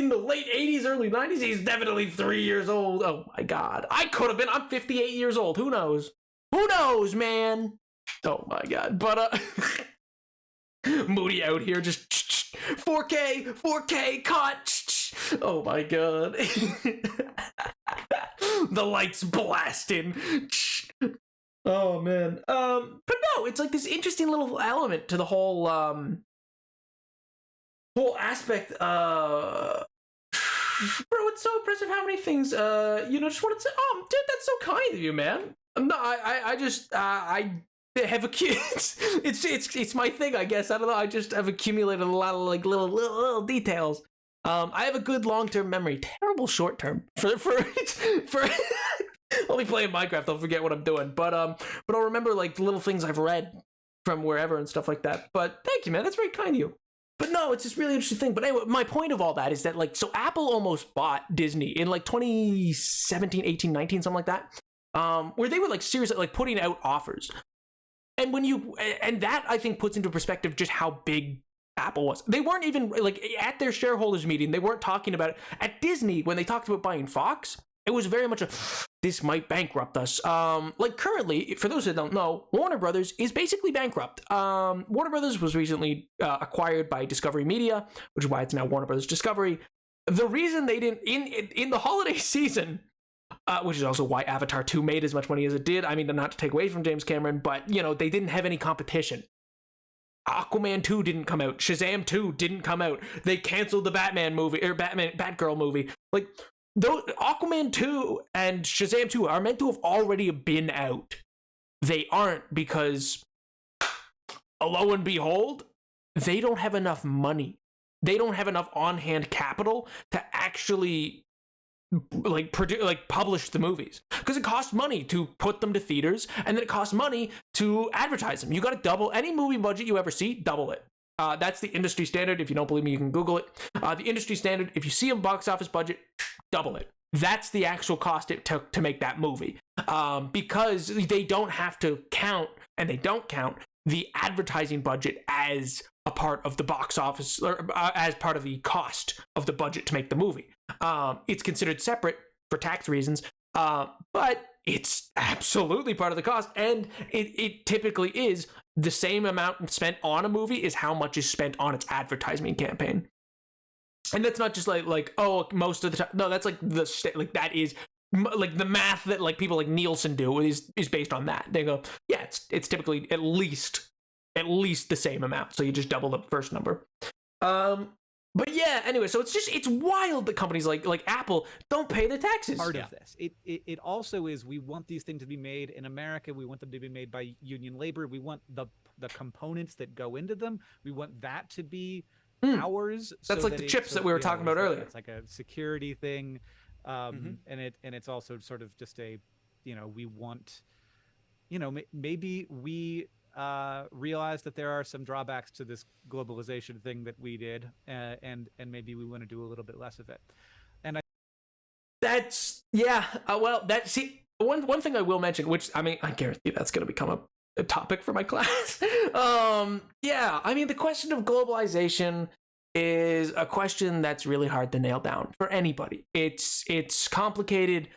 the late 80s, early 90s? He's definitely 3 years old. Oh my god. I could have been. I'm 58 years old. Who knows? Who knows, man? Oh my god. But Moody out here just 4K cut. Oh my god. The lights blasting. Oh man. But no, it's like this interesting little element to the whole aspect. Bro, it's so impressive how many things just wanted to say, oh dude, that's so kind of you, man. No, I have it's my thing, I guess. I don't know, I just have accumulated a lot of like little details. I have a good long-term memory, terrible short-term for I'll be playing Minecraft, I'll forget what I'm doing, but I'll remember like the little things I've read from wherever and stuff like that. But thank you, man, that's very kind of you. But no, it's this really interesting thing. But anyway, my point of all that is that like, so Apple almost bought Disney in like 2017, 18, 19, something like that, where they were like seriously like putting out offers. And and that I think puts into perspective just how big Apple was. They weren't even like at their shareholders meeting, they weren't talking about it. At Disney, when they talked about buying Fox, it was very much this might bankrupt us. Like currently, for those that don't know, Warner Brothers is basically bankrupt. Warner Brothers was recently acquired by Discovery Media, which is why it's now Warner Brothers Discovery. The reason they didn't, in the holiday season, which is also why Avatar 2 made as much money as it did. I mean, not to take away from James Cameron, but, they didn't have any competition. Aquaman 2 didn't come out. Shazam 2 didn't come out. They canceled the Batman movie, or Batgirl movie. Like, those, Aquaman 2 and Shazam 2 are meant to have already been out. They aren't because, lo and behold, they don't have enough money. They don't have enough on-hand capital to actually publish the movies, because it costs money to put them to theaters, and then it costs money to advertise them. You got to double any movie budget you ever see, double it. That's the industry standard. If you don't believe me, you can Google it. The industry standard, if you see a box office budget, double it. That's the actual cost it took to make that movie, because they don't have to count, and they don't count the advertising budget as a part of the box office, or as part of the cost of the budget to make the movie. It's considered separate for tax reasons, but it's absolutely part of the cost, and it typically is the same amount spent on a movie is how much is spent on its advertising campaign. And that's not just like oh, most of the time. No, that's like that is like the math that like people like Nielsen do is based on that. They go, yeah, it's typically at least the same amount. So you just double the first number. But yeah, anyway, so it's wild that companies like Apple don't pay the taxes. Part of this. It also is, we want these things to be made in America. We want them to be made by union labor. We want the components that go into them. We want that to be ours. That's so like the chips that we were talking about earlier. It's like a security thing. And it's also sort of just a, we want, maybe we realize that there are some drawbacks to this globalization thing that we did, and maybe we want to do a little bit less of it. And one thing I will mention, which I guarantee that's going to become a topic for my class. The question of globalization is a question that's really hard to nail down for anybody. It's complicated.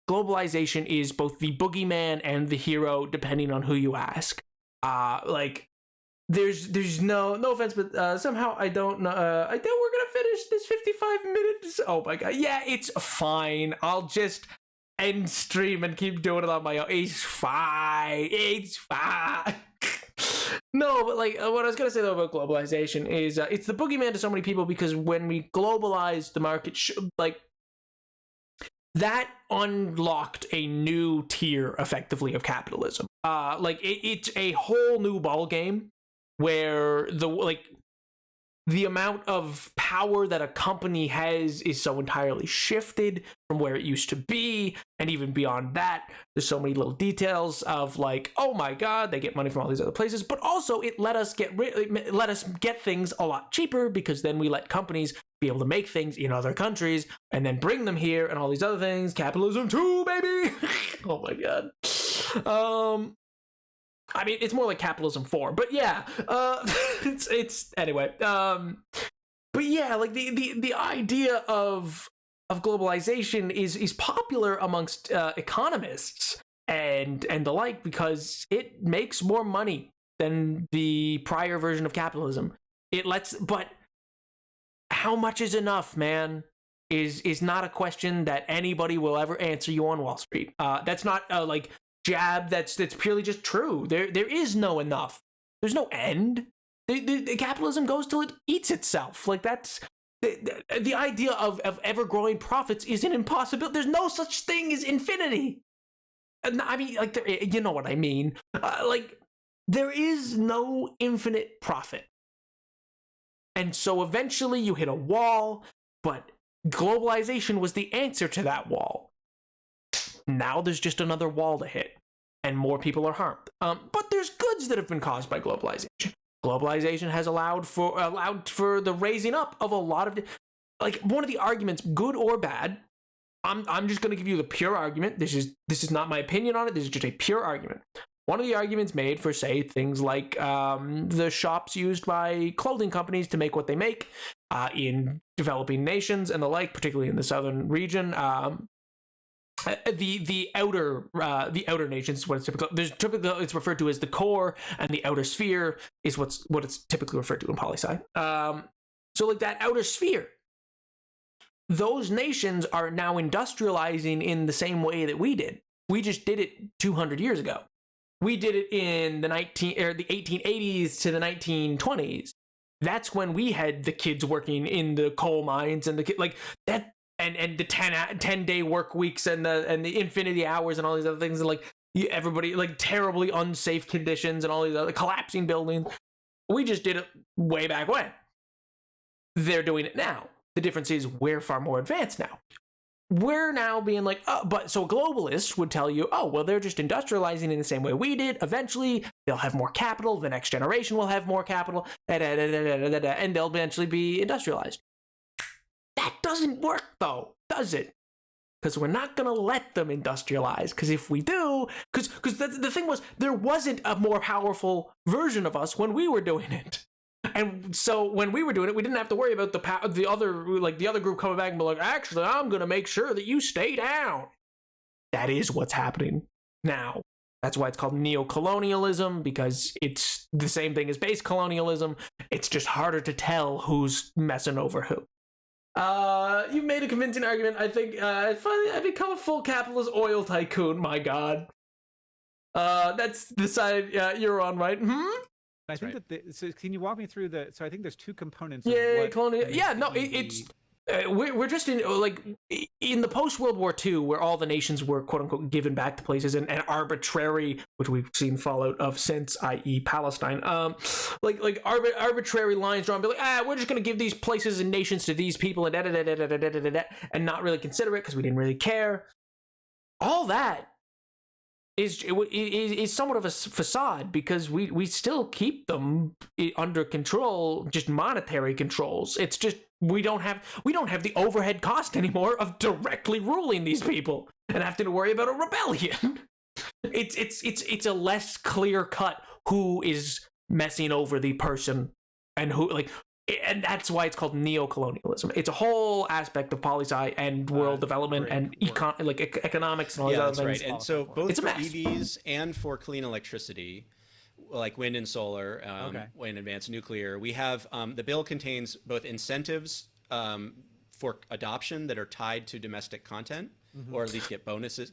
Globalization is both the boogeyman and the hero, depending on who you ask. There's no offense, but somehow I don't know. I think we're gonna finish this 55 minutes. Oh my god, yeah, it's fine. I'll just end stream and keep doing it on my own. It's fine. No, but what I was gonna say though about globalization is it's the boogeyman to so many people, because when we globalized the market, that unlocked a new tier, effectively, of capitalism. It's a whole new ball game where the amount of power that a company has is so entirely shifted from where it used to be, and even beyond that, there's so many little details of oh my god, they get money from all these other places, but also it let us get things a lot cheaper, because then we let companies be able to make things in other countries and then bring them here and all these other things. Capitalism too, baby. Oh my god. It's more like capitalism 4, but yeah, it's anyway. But yeah, the idea of globalization is popular amongst economists and the like, because it makes more money than the prior version of capitalism. But how much is enough, man? Is not a question that anybody will ever answer you on Wall Street. That's not jab. That's purely just true. There is no enough. There's no end. The capitalism goes till it eats itself. That's the idea of ever growing profits is an impossibility. There's no such thing as infinity. You know what I mean. There is no infinite profit. And so eventually you hit a wall, but globalization was the answer to that wall. Now there's just another wall to hit, and more people are harmed. But there's goods that have been caused by globalization. Globalization has allowed for the raising up of a lot of one of the arguments, good or bad. I'm just going to give you the pure argument. This is not my opinion on it. This is just a pure argument. One of the arguments made for, say, things like the shops used by clothing companies to make what they make in developing nations and the like, particularly in the southern region. The outer nations is what it's typically it's referred to as the core, and the outer sphere is what it's typically referred to in poli-sci. So that outer sphere, those nations are now industrializing in the same way that we did. We just did it 200 years ago. we did it in the 1880s to the 1920s. That's when we had the kids working in the coal mines and like that, and the 10-day work weeks and the infinity hours and all these other things, and like everybody, like terribly unsafe conditions and all these other collapsing buildings. We just did it way back when. They're doing it now. The difference is we're far more advanced now. We're now being like, oh, but so globalists would tell you, oh, well, they're just industrializing in the same way we did. Eventually, they'll have more capital. The next generation will have more capital, and they'll eventually be industrialized. That doesn't work, though, does it? Because we're not going to let them industrialize. Because if we do, because the thing was, there wasn't a more powerful version of us when we were doing it. And so when we were doing it, we didn't have to worry about the other group coming back and be like, actually, I'm going to make sure that you stay down. That is what's happening now. That's why it's called neocolonialism, because it's the same thing as base colonialism. It's just harder to tell who's messing over who. You've made a convincing argument. I think finally I become a full capitalist oil tycoon. My God. That's the side you're on, right? I think that so can you walk me through so I think there's two components. Yeah, colonial. Yeah, no, it's we're just in like in the post World War II, where all the nations were quote unquote given back to places and arbitrary, which we've seen fallout of since, i.e. Palestine. Like arbitrary lines drawn, be like, we're just gonna give these places and nations to these people and and not really consider it because we didn't really care. All that is somewhat of a facade, because we still keep them under control, just monetary controls. It's just we don't have the overhead cost anymore of directly ruling these people and having to worry about a rebellion. It's a less clear cut who is messing over the person and who, like, and that's why it's called neocolonialism. It's a whole aspect of poli-sci and world development and economics and all these other things. Right. And so both for EVs and for clean electricity, like wind and solar, and advanced nuclear, we have the bill contains both incentives for adoption that are tied to domestic content, or at least get bonuses.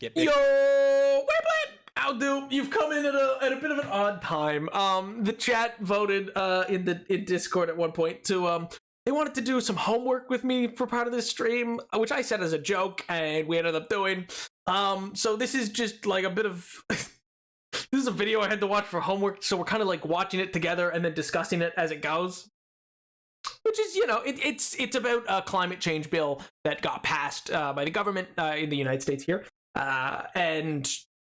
I'll do. You've come in at a bit of an odd time. The chat voted in Discord at one point to they wanted to do some homework with me for part of this stream, which I said as a joke, and we ended up doing. So this is just like a bit of this is a video I had to watch for homework, so we're kind of like watching it together and then discussing it as it goes. Which is, it's about a climate change bill that got passed by the government in the United States here, and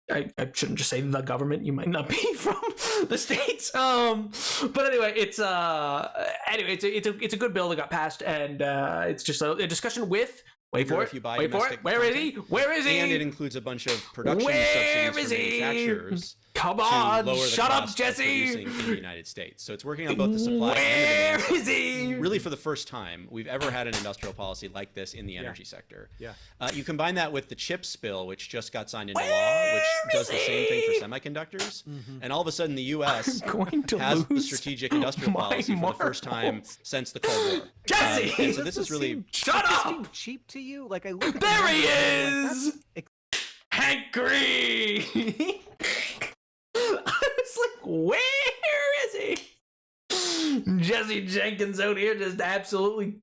I shouldn't just say the government. You might not be from the States. But anyway, it's a good bill that got passed, and it's just a discussion with. Wait for it. Where is he? Where is he? And it includes a bunch of production subsidies for manufacturers. Come on, shut up, Jesse. In the United States. So it's working on both the supply and the demand. Where is he? Really, for the first time, we've ever had an industrial policy like this in the energy sector. Yeah. You combine that with the CHIPS bill, which just got signed into law, which does the same thing for semiconductors. And all of a sudden, the U.S. has the strategic industrial policy for the first time since the Cold War. Jesse! And so this is really... Shut up! Cheap to you? Like, I look at there he is! Hank Green! I was like, where is he? Jesse Jenkins out here just absolutely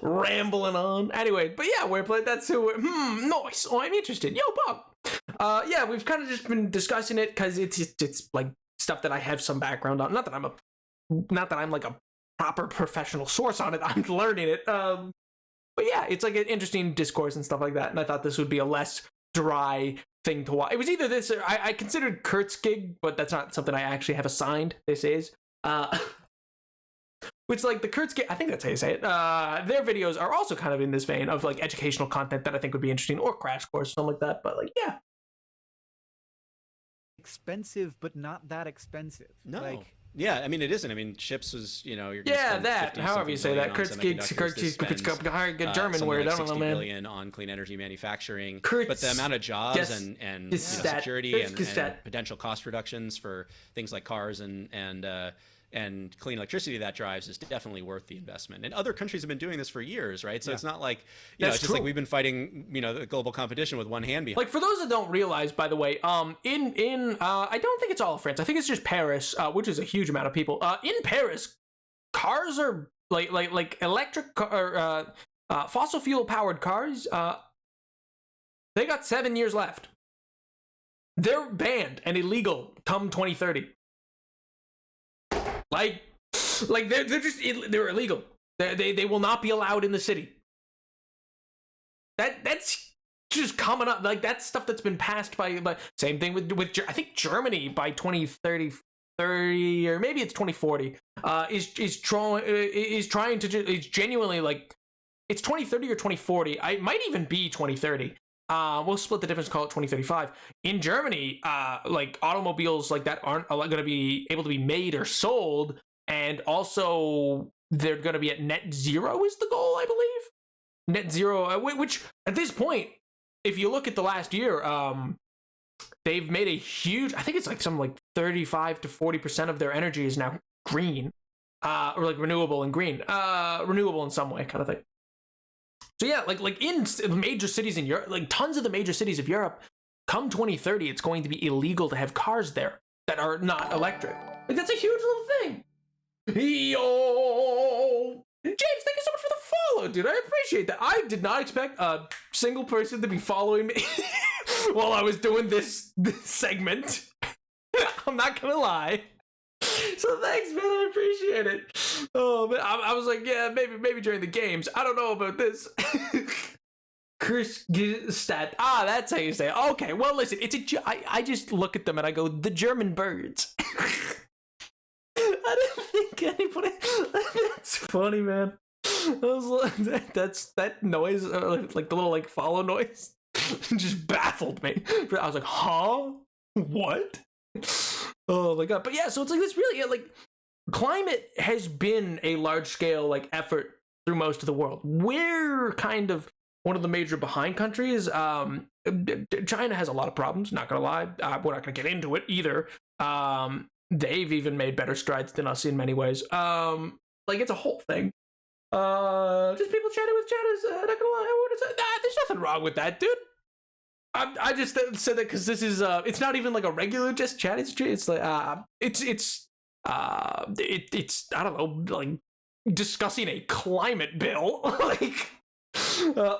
rambling on. Anyway, but yeah, we're playing. That's who we're... Nice. Oh, I'm interested. Yo, Bob. Yeah, we've kind of just been discussing it because it's like stuff that I have some background on. Not that I'm like a proper professional source on it. I'm learning it. But yeah, it's like an interesting discourse and stuff like that. And I thought this would be a less dry thing to watch. It was either this or I considered Kurt's gig, but that's not something I actually have assigned. This is which, like, the Kurt's gig, I think that's how you say it. Their videos are also kind of in this vein of like educational content that I think would be interesting, or crash course, something like that. But like, yeah, expensive, but not that expensive. No. Like, yeah, I mean, it isn't. I mean, chips is, you're going to spend that, however you say that. Kurt's good German word. I don't know, man. Billion on clean energy manufacturing, Kurtz, but the amount of jobs and security and potential cost reductions for things like cars and and clean electricity that drives is definitely worth the investment. And other countries have been doing this for years, right? So it's not like, That's it's just true. like we've been fighting, the global competition with one hand behind. Like, for those that don't realize, by the way, in I don't think it's all of France. I think it's just Paris, which is a huge amount of people. In Paris, cars are like electric or fossil fuel powered cars. They got 7 years left. They're banned and illegal come 2030. Like they're illegal. They will not be allowed in the city. That's just coming up. Like, that's stuff that's been passed by same thing with I think Germany by 2030 or maybe it's 2040 is trying to is genuinely, like, it's 2030 or 2040. I might even be 2030. We'll split the difference, call it 2035. In Germany, like, automobiles like that aren't going to be able to be made or sold, and also they're going to be at net zero is the goal, I believe. Net zero, which at this point, if you look at the last year, they've made a huge, I think it's like something like 35 to 40% of their energy is now green, or like renewable and green, renewable in some way, kind of thing. So yeah, like in major cities in Europe, like tons of the major cities of Europe, come 2030, it's going to be illegal to have cars there that are not electric. Like, that's a huge little thing. Yo, James, thank you so much for the follow, dude. I appreciate that. I did not expect a single person to be following me while I was doing this segment. I'm not gonna lie. So thanks, man. I appreciate it. Oh, man, I was like, yeah, maybe during the games. I don't know about this. Chris Stat. That's how you say it. Okay, well, listen, I just look at them and I go, the German birds. I didn't think anybody. That's funny, man. I was like, that noise, like the little like follow noise, just baffled me. I was like, huh? What? Oh my god. But yeah, so it's like this really, like, climate has been a large scale, like, effort through most of the world. We're kind of one of the major behind countries. China has a lot of problems, not gonna lie. We're not gonna get into it either. They've even made better strides than us in many ways. Like, it's a whole thing. Just people chatting with chatters, not gonna lie, I would say, there's nothing wrong with that, dude. I just said that because this is it's not even like a regular just chat. It's like it's I don't know, like, discussing a climate bill. Like,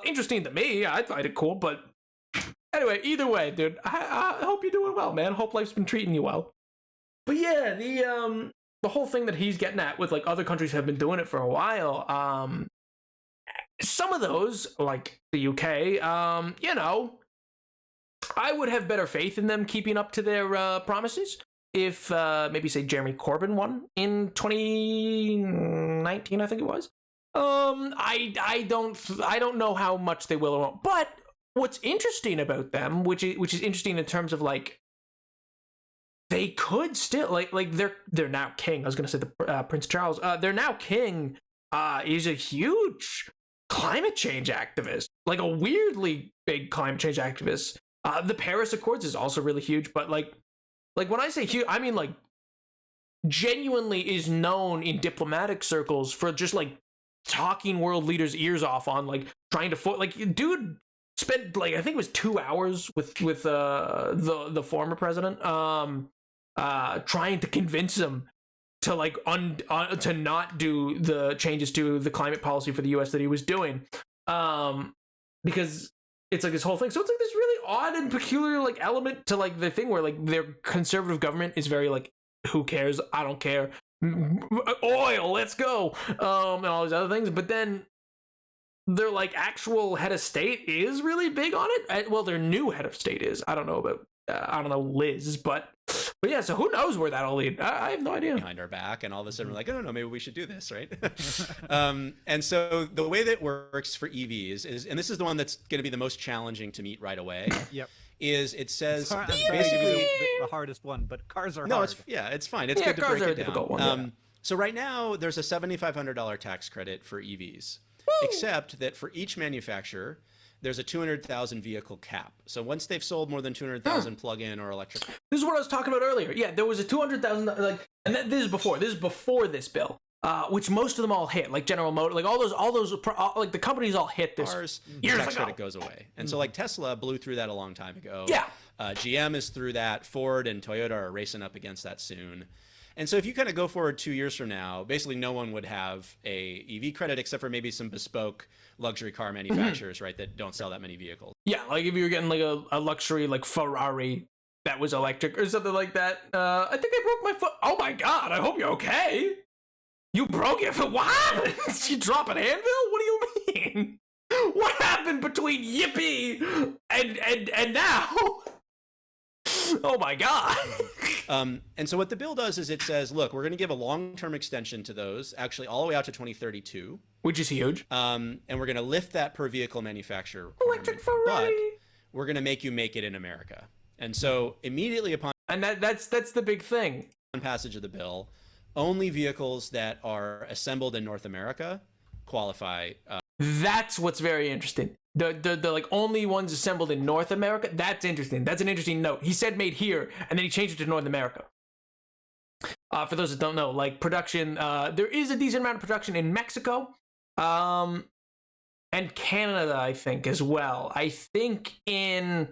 interesting to me. I find it cool, but anyway, either way, dude, I hope you're doing well, man. Hope life's been treating you well. But yeah, the whole thing that he's getting at with, like, other countries have been doing it for a while. Some of those, like the UK, I would have better faith in them keeping up to their promises if maybe, say, Jeremy Corbyn won in 2019, I think it was. I don't know how much they will or won't. But what's interesting about them, which is interesting in terms of, like, they could still, like they're now king. I was gonna say the Prince Charles. They're now king. Is a huge climate change activist, like a weirdly big climate change activist. The Paris Accords is also really huge, but like when I say huge, I mean, like, genuinely is known in diplomatic circles for just, like, talking world leaders' ears off on, like, trying to like, dude spent, like, I think it was 2 hours with the former president, trying to convince him to, like, to not do the changes to the climate policy for the US that he was doing, because it's like this whole thing. So it's like this really odd and peculiar, like, element to, like, the thing where, like, their conservative government is very, like, who cares? I don't care. Oil, let's go. And all these other things. But then their, like, actual head of state is really big on it. Well, their new head of state is. I don't know about Liz, but yeah, so who knows where that'll lead. I have no idea. Behind our back, and all of a sudden we're like, oh, no, maybe we should do this, right? And so the way that works for EVs is, and this is the one that's going to be the most challenging to meet right away. Yep. Is it says basically the hardest one, but cars are hard. It's fine. It's good to break it down. One, so right now there's a $7,500 tax credit for EVs, except that for each manufacturer there's a 200,000 vehicle cap. So once they've sold more than 200,000 plug-in or electric. This is what I was talking about earlier. Yeah, there was a 200,000, like, and this is before this bill, which most of them all hit, like General Motors, like all those, like the companies all hit this. Ours, years tax ago. credit goes away, and so like Tesla blew through that a long time ago. Yeah. GM is through that. Ford and Toyota are racing up against that soon. And so if you kind of go forward 2 years from now, basically no one would have a EV credit except for maybe some bespoke luxury car manufacturers, right, that don't sell that many vehicles. Yeah, like if you were getting like a luxury like Ferrari that was electric or something like that. I think I broke my foot. Oh my god, I hope you're okay. You broke your foot? What happened? Did you drop an anvil? What do you mean? What happened between Yippee and now? Oh my god. And so what the bill does is it says, look, we're going to give a long-term extension to those, actually all the way out to 2032. Which is huge. And we're going to lift that per vehicle manufacturer Electric Ferrari. but we're going to make you make it in America. And so immediately upon And that's the big thing. passage of the bill, only vehicles that are assembled in North America qualify. That's what's very interesting. The like only ones assembled in North America. That's interesting. That's an interesting note. He said made here, and then he changed it to North America. For those that don't know, like production, there is a decent amount of production in Mexico, and Canada, I think, as well. I think in,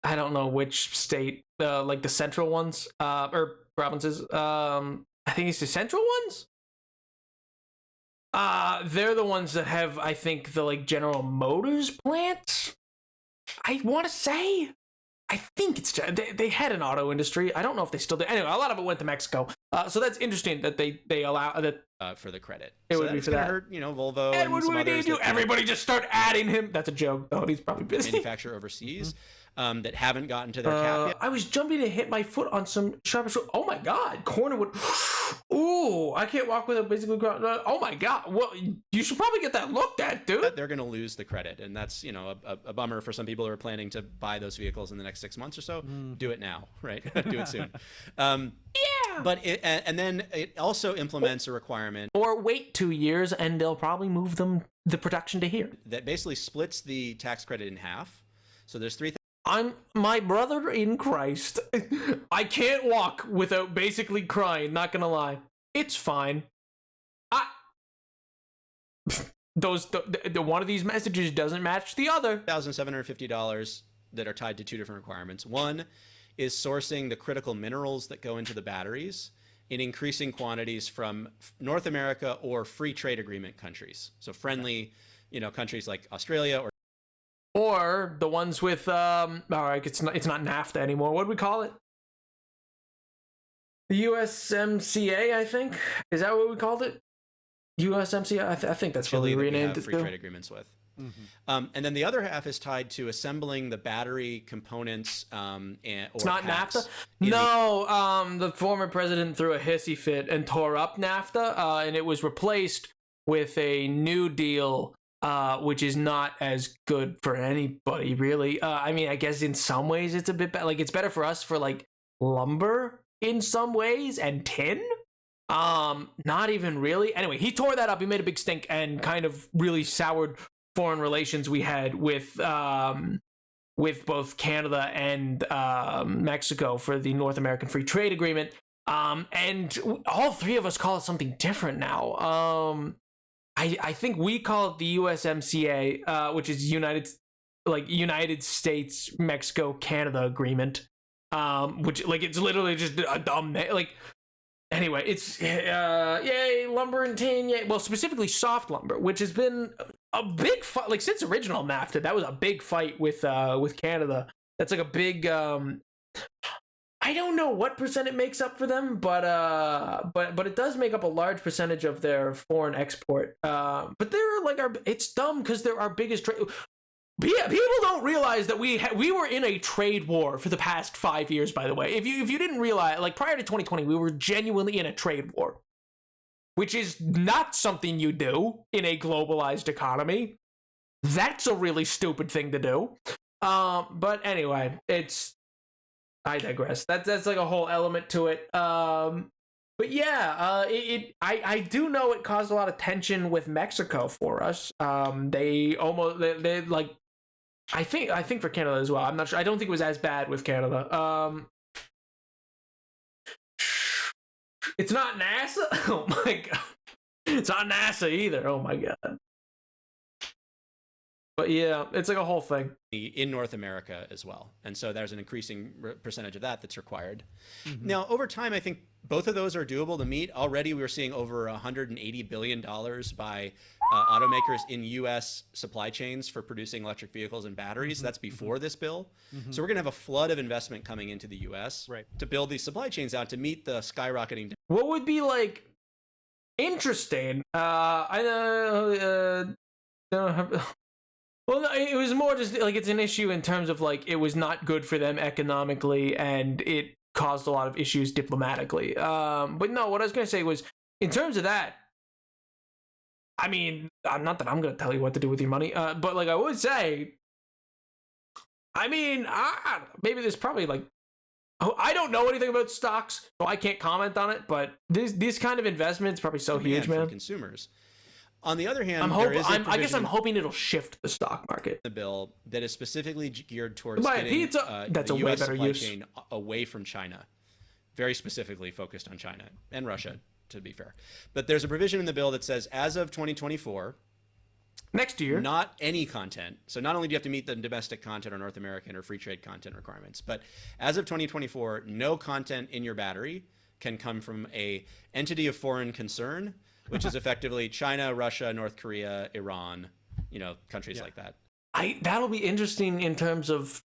I don't know which state, like the central ones, or provinces. I think it's the central ones. They're the ones that have, I think, the like General Motors plant. I want to say, I think it's they had an auto industry. I don't know if they still do. Anyway, a lot of it went to Mexico. So that's interesting that they allow that For the credit. It so would be that's for gonna that. hurt, Volvo And and what some do we need others to do? that Everybody just start adding him. That's a joke, though. He's probably busy. manufacture overseas that haven't gotten to their cap yet. I was jumping to hit my foot on some sharp. Oh my god, corner would. Ooh, I can't walk with a basically. Oh my god, well, you should probably get that looked at, dude. They're going to lose the credit, and that's a bummer for some people who are planning to buy those vehicles in the next 6 months or so. Do it now, right? Do it soon. Yeah. But and then it also implements a requirement Or wait 2 years, and they'll probably move the production to here. that basically splits the tax credit in half. So there's three. I'm my brother in Christ. I can't walk without basically crying, not gonna lie. It's fine. The one of these messages doesn't match the other. $1,750 that are tied to two different requirements. One is sourcing the critical minerals that go into the batteries in increasing quantities from North America or free trade agreement countries. So friendly, countries like Australia Or the ones with all right, it's not NAFTA anymore. What do we call it? The USMCA, I think. Is that what we called it? USMCA. I think that's what Chile we that we renamed have it free to. trade agreements with. And then the other half is tied to assembling the battery components It's not packs NAFTA? in No, the former president threw a hissy fit and tore up NAFTA, and it was replaced with a new deal, which is not as good for anybody, really. I mean, I guess in some ways it's a bit better. Like, it's better for us for, like, lumber in some ways and tin. Not even really. Anyway, he tore that up. He made a big stink and kind of really soured foreign relations we had with both Canada and Mexico for the North American Free Trade Agreement. And all three of us call it something different now. I think we call it the USMCA, which is United States Mexico Canada Agreement. Which like it's literally just a dumb name. Like anyway, it's yay lumber and tin. Yay. Well, specifically soft lumber, which has been a big fight. Like since original NAFTA, that was a big fight with Canada. That's like a big. I don't know what percent it makes up for them, but it does make up a large percentage of their foreign export. But they're like it's dumb because they're our biggest trade. Yeah, people don't realize that we were in a trade war for the past 5 years. By the way, if you didn't realize, like prior to 2020, we were genuinely in a trade war, which is not something you do in a globalized economy. That's a really stupid thing to do. But anyway, I digress. That's like a whole element to it. But yeah, I do know it caused a lot of tension with Mexico for us. They like. I think for Canada as well. I'm not sure. I don't think it was as bad with Canada. It's not NASA. Oh my god. It's not NASA either. Oh my god. But yeah, it's like a whole thing. In North America as well. And so there's an increasing percentage of that that's required. Now, over time, I think both of those are doable to meet. Already, we're seeing over $180 billion by automakers in U.S. supply chains for producing electric vehicles and batteries. That's before this bill. So we're going to have a flood of investment coming into the U.S. to build these supply chains out to meet the skyrocketing. What would be like interesting? Well, no, it was more just like it's an issue in terms of like it was not good for them economically and it caused a lot of issues diplomatically. But no, what I was going to say was in terms of that, I mean, not that I'm going to tell you what to do with your money, but like I would say, I mean, maybe there's probably like, I don't know anything about stocks, so I can't comment on it, but this kind of investment is probably so huge, man. For consumers. On the other hand, I guess I'm hoping it'll shift the stock market. The bill that is specifically geared towards Buy a getting pizza. That's the a way US better supply use. chain away from China, very specifically focused on China and Russia, to be fair. But there's a provision in the bill that says as of 2024, next year, not any content. So not only do you have to meet the domestic content or North American or free trade content requirements, but as of 2024, no content in your battery can come from a entity of foreign concern, which is effectively China, Russia, North Korea, Iran, countries like that. That'll be interesting in terms of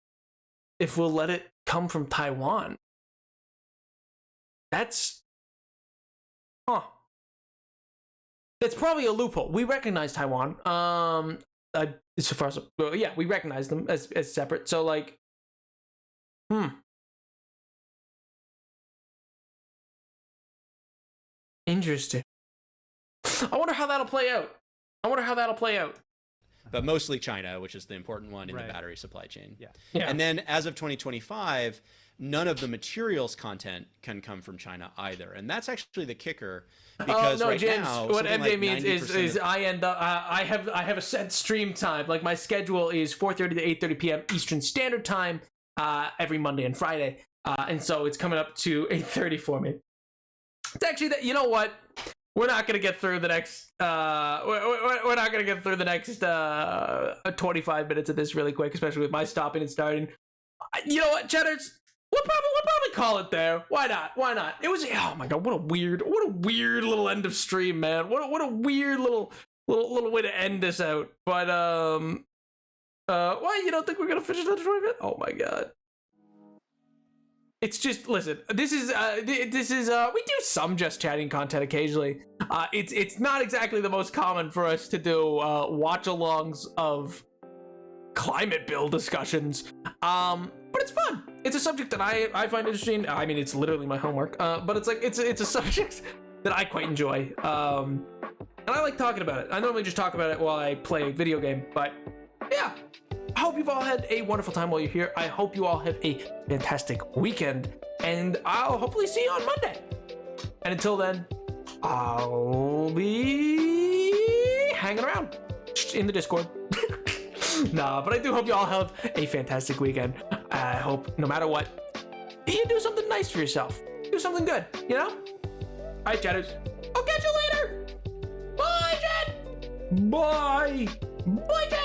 if we'll let it come from Taiwan. That's probably a loophole. We recognize Taiwan. So far as we recognize them as separate. So like, interesting. I wonder how that'll play out. But mostly China, which is the important one in the battery supply chain. Yeah. And then as of 2025, none of the materials content can come from China either. And that's actually the kicker. Because no, right James, now, what MJ like means is I end up I have a set stream time. Like my schedule is 4:30 to 8:30 p.m. Eastern Standard Time every Monday and Friday. And so it's coming up to 8:30 for me. It's actually that, you know what? We're not gonna get through the next. We're not gonna get through the next 25 minutes of this really quick, especially with my stopping and starting. You know what, Cheddars? We'll probably call it there. Why not? It was, oh my god, what a weird little end of stream, man. What a weird little way to end this out. But why you don't think we're gonna finish another 20 minutes? Oh my god. It's just, listen, this is we do some just chatting content occasionally. It's not exactly the most common for us to do watch-alongs of climate bill discussions. But it's fun. It's a subject that I find interesting. I mean, it's literally my homework. But it's like it's a subject that I quite enjoy. And I like talking about it. I normally just talk about it while I play a video game, but yeah. I hope you've all had a wonderful time while you're here. I hope you all have a fantastic weekend, and I'll hopefully see you on Monday. And until then, I'll be hanging around in the Discord. Nah, but I do hope you all have a fantastic weekend. I hope no matter what, you do something nice for yourself. Do something good, you know? All right, chatters. I'll catch you later. Bye, Jen. Bye. Bye, Jen.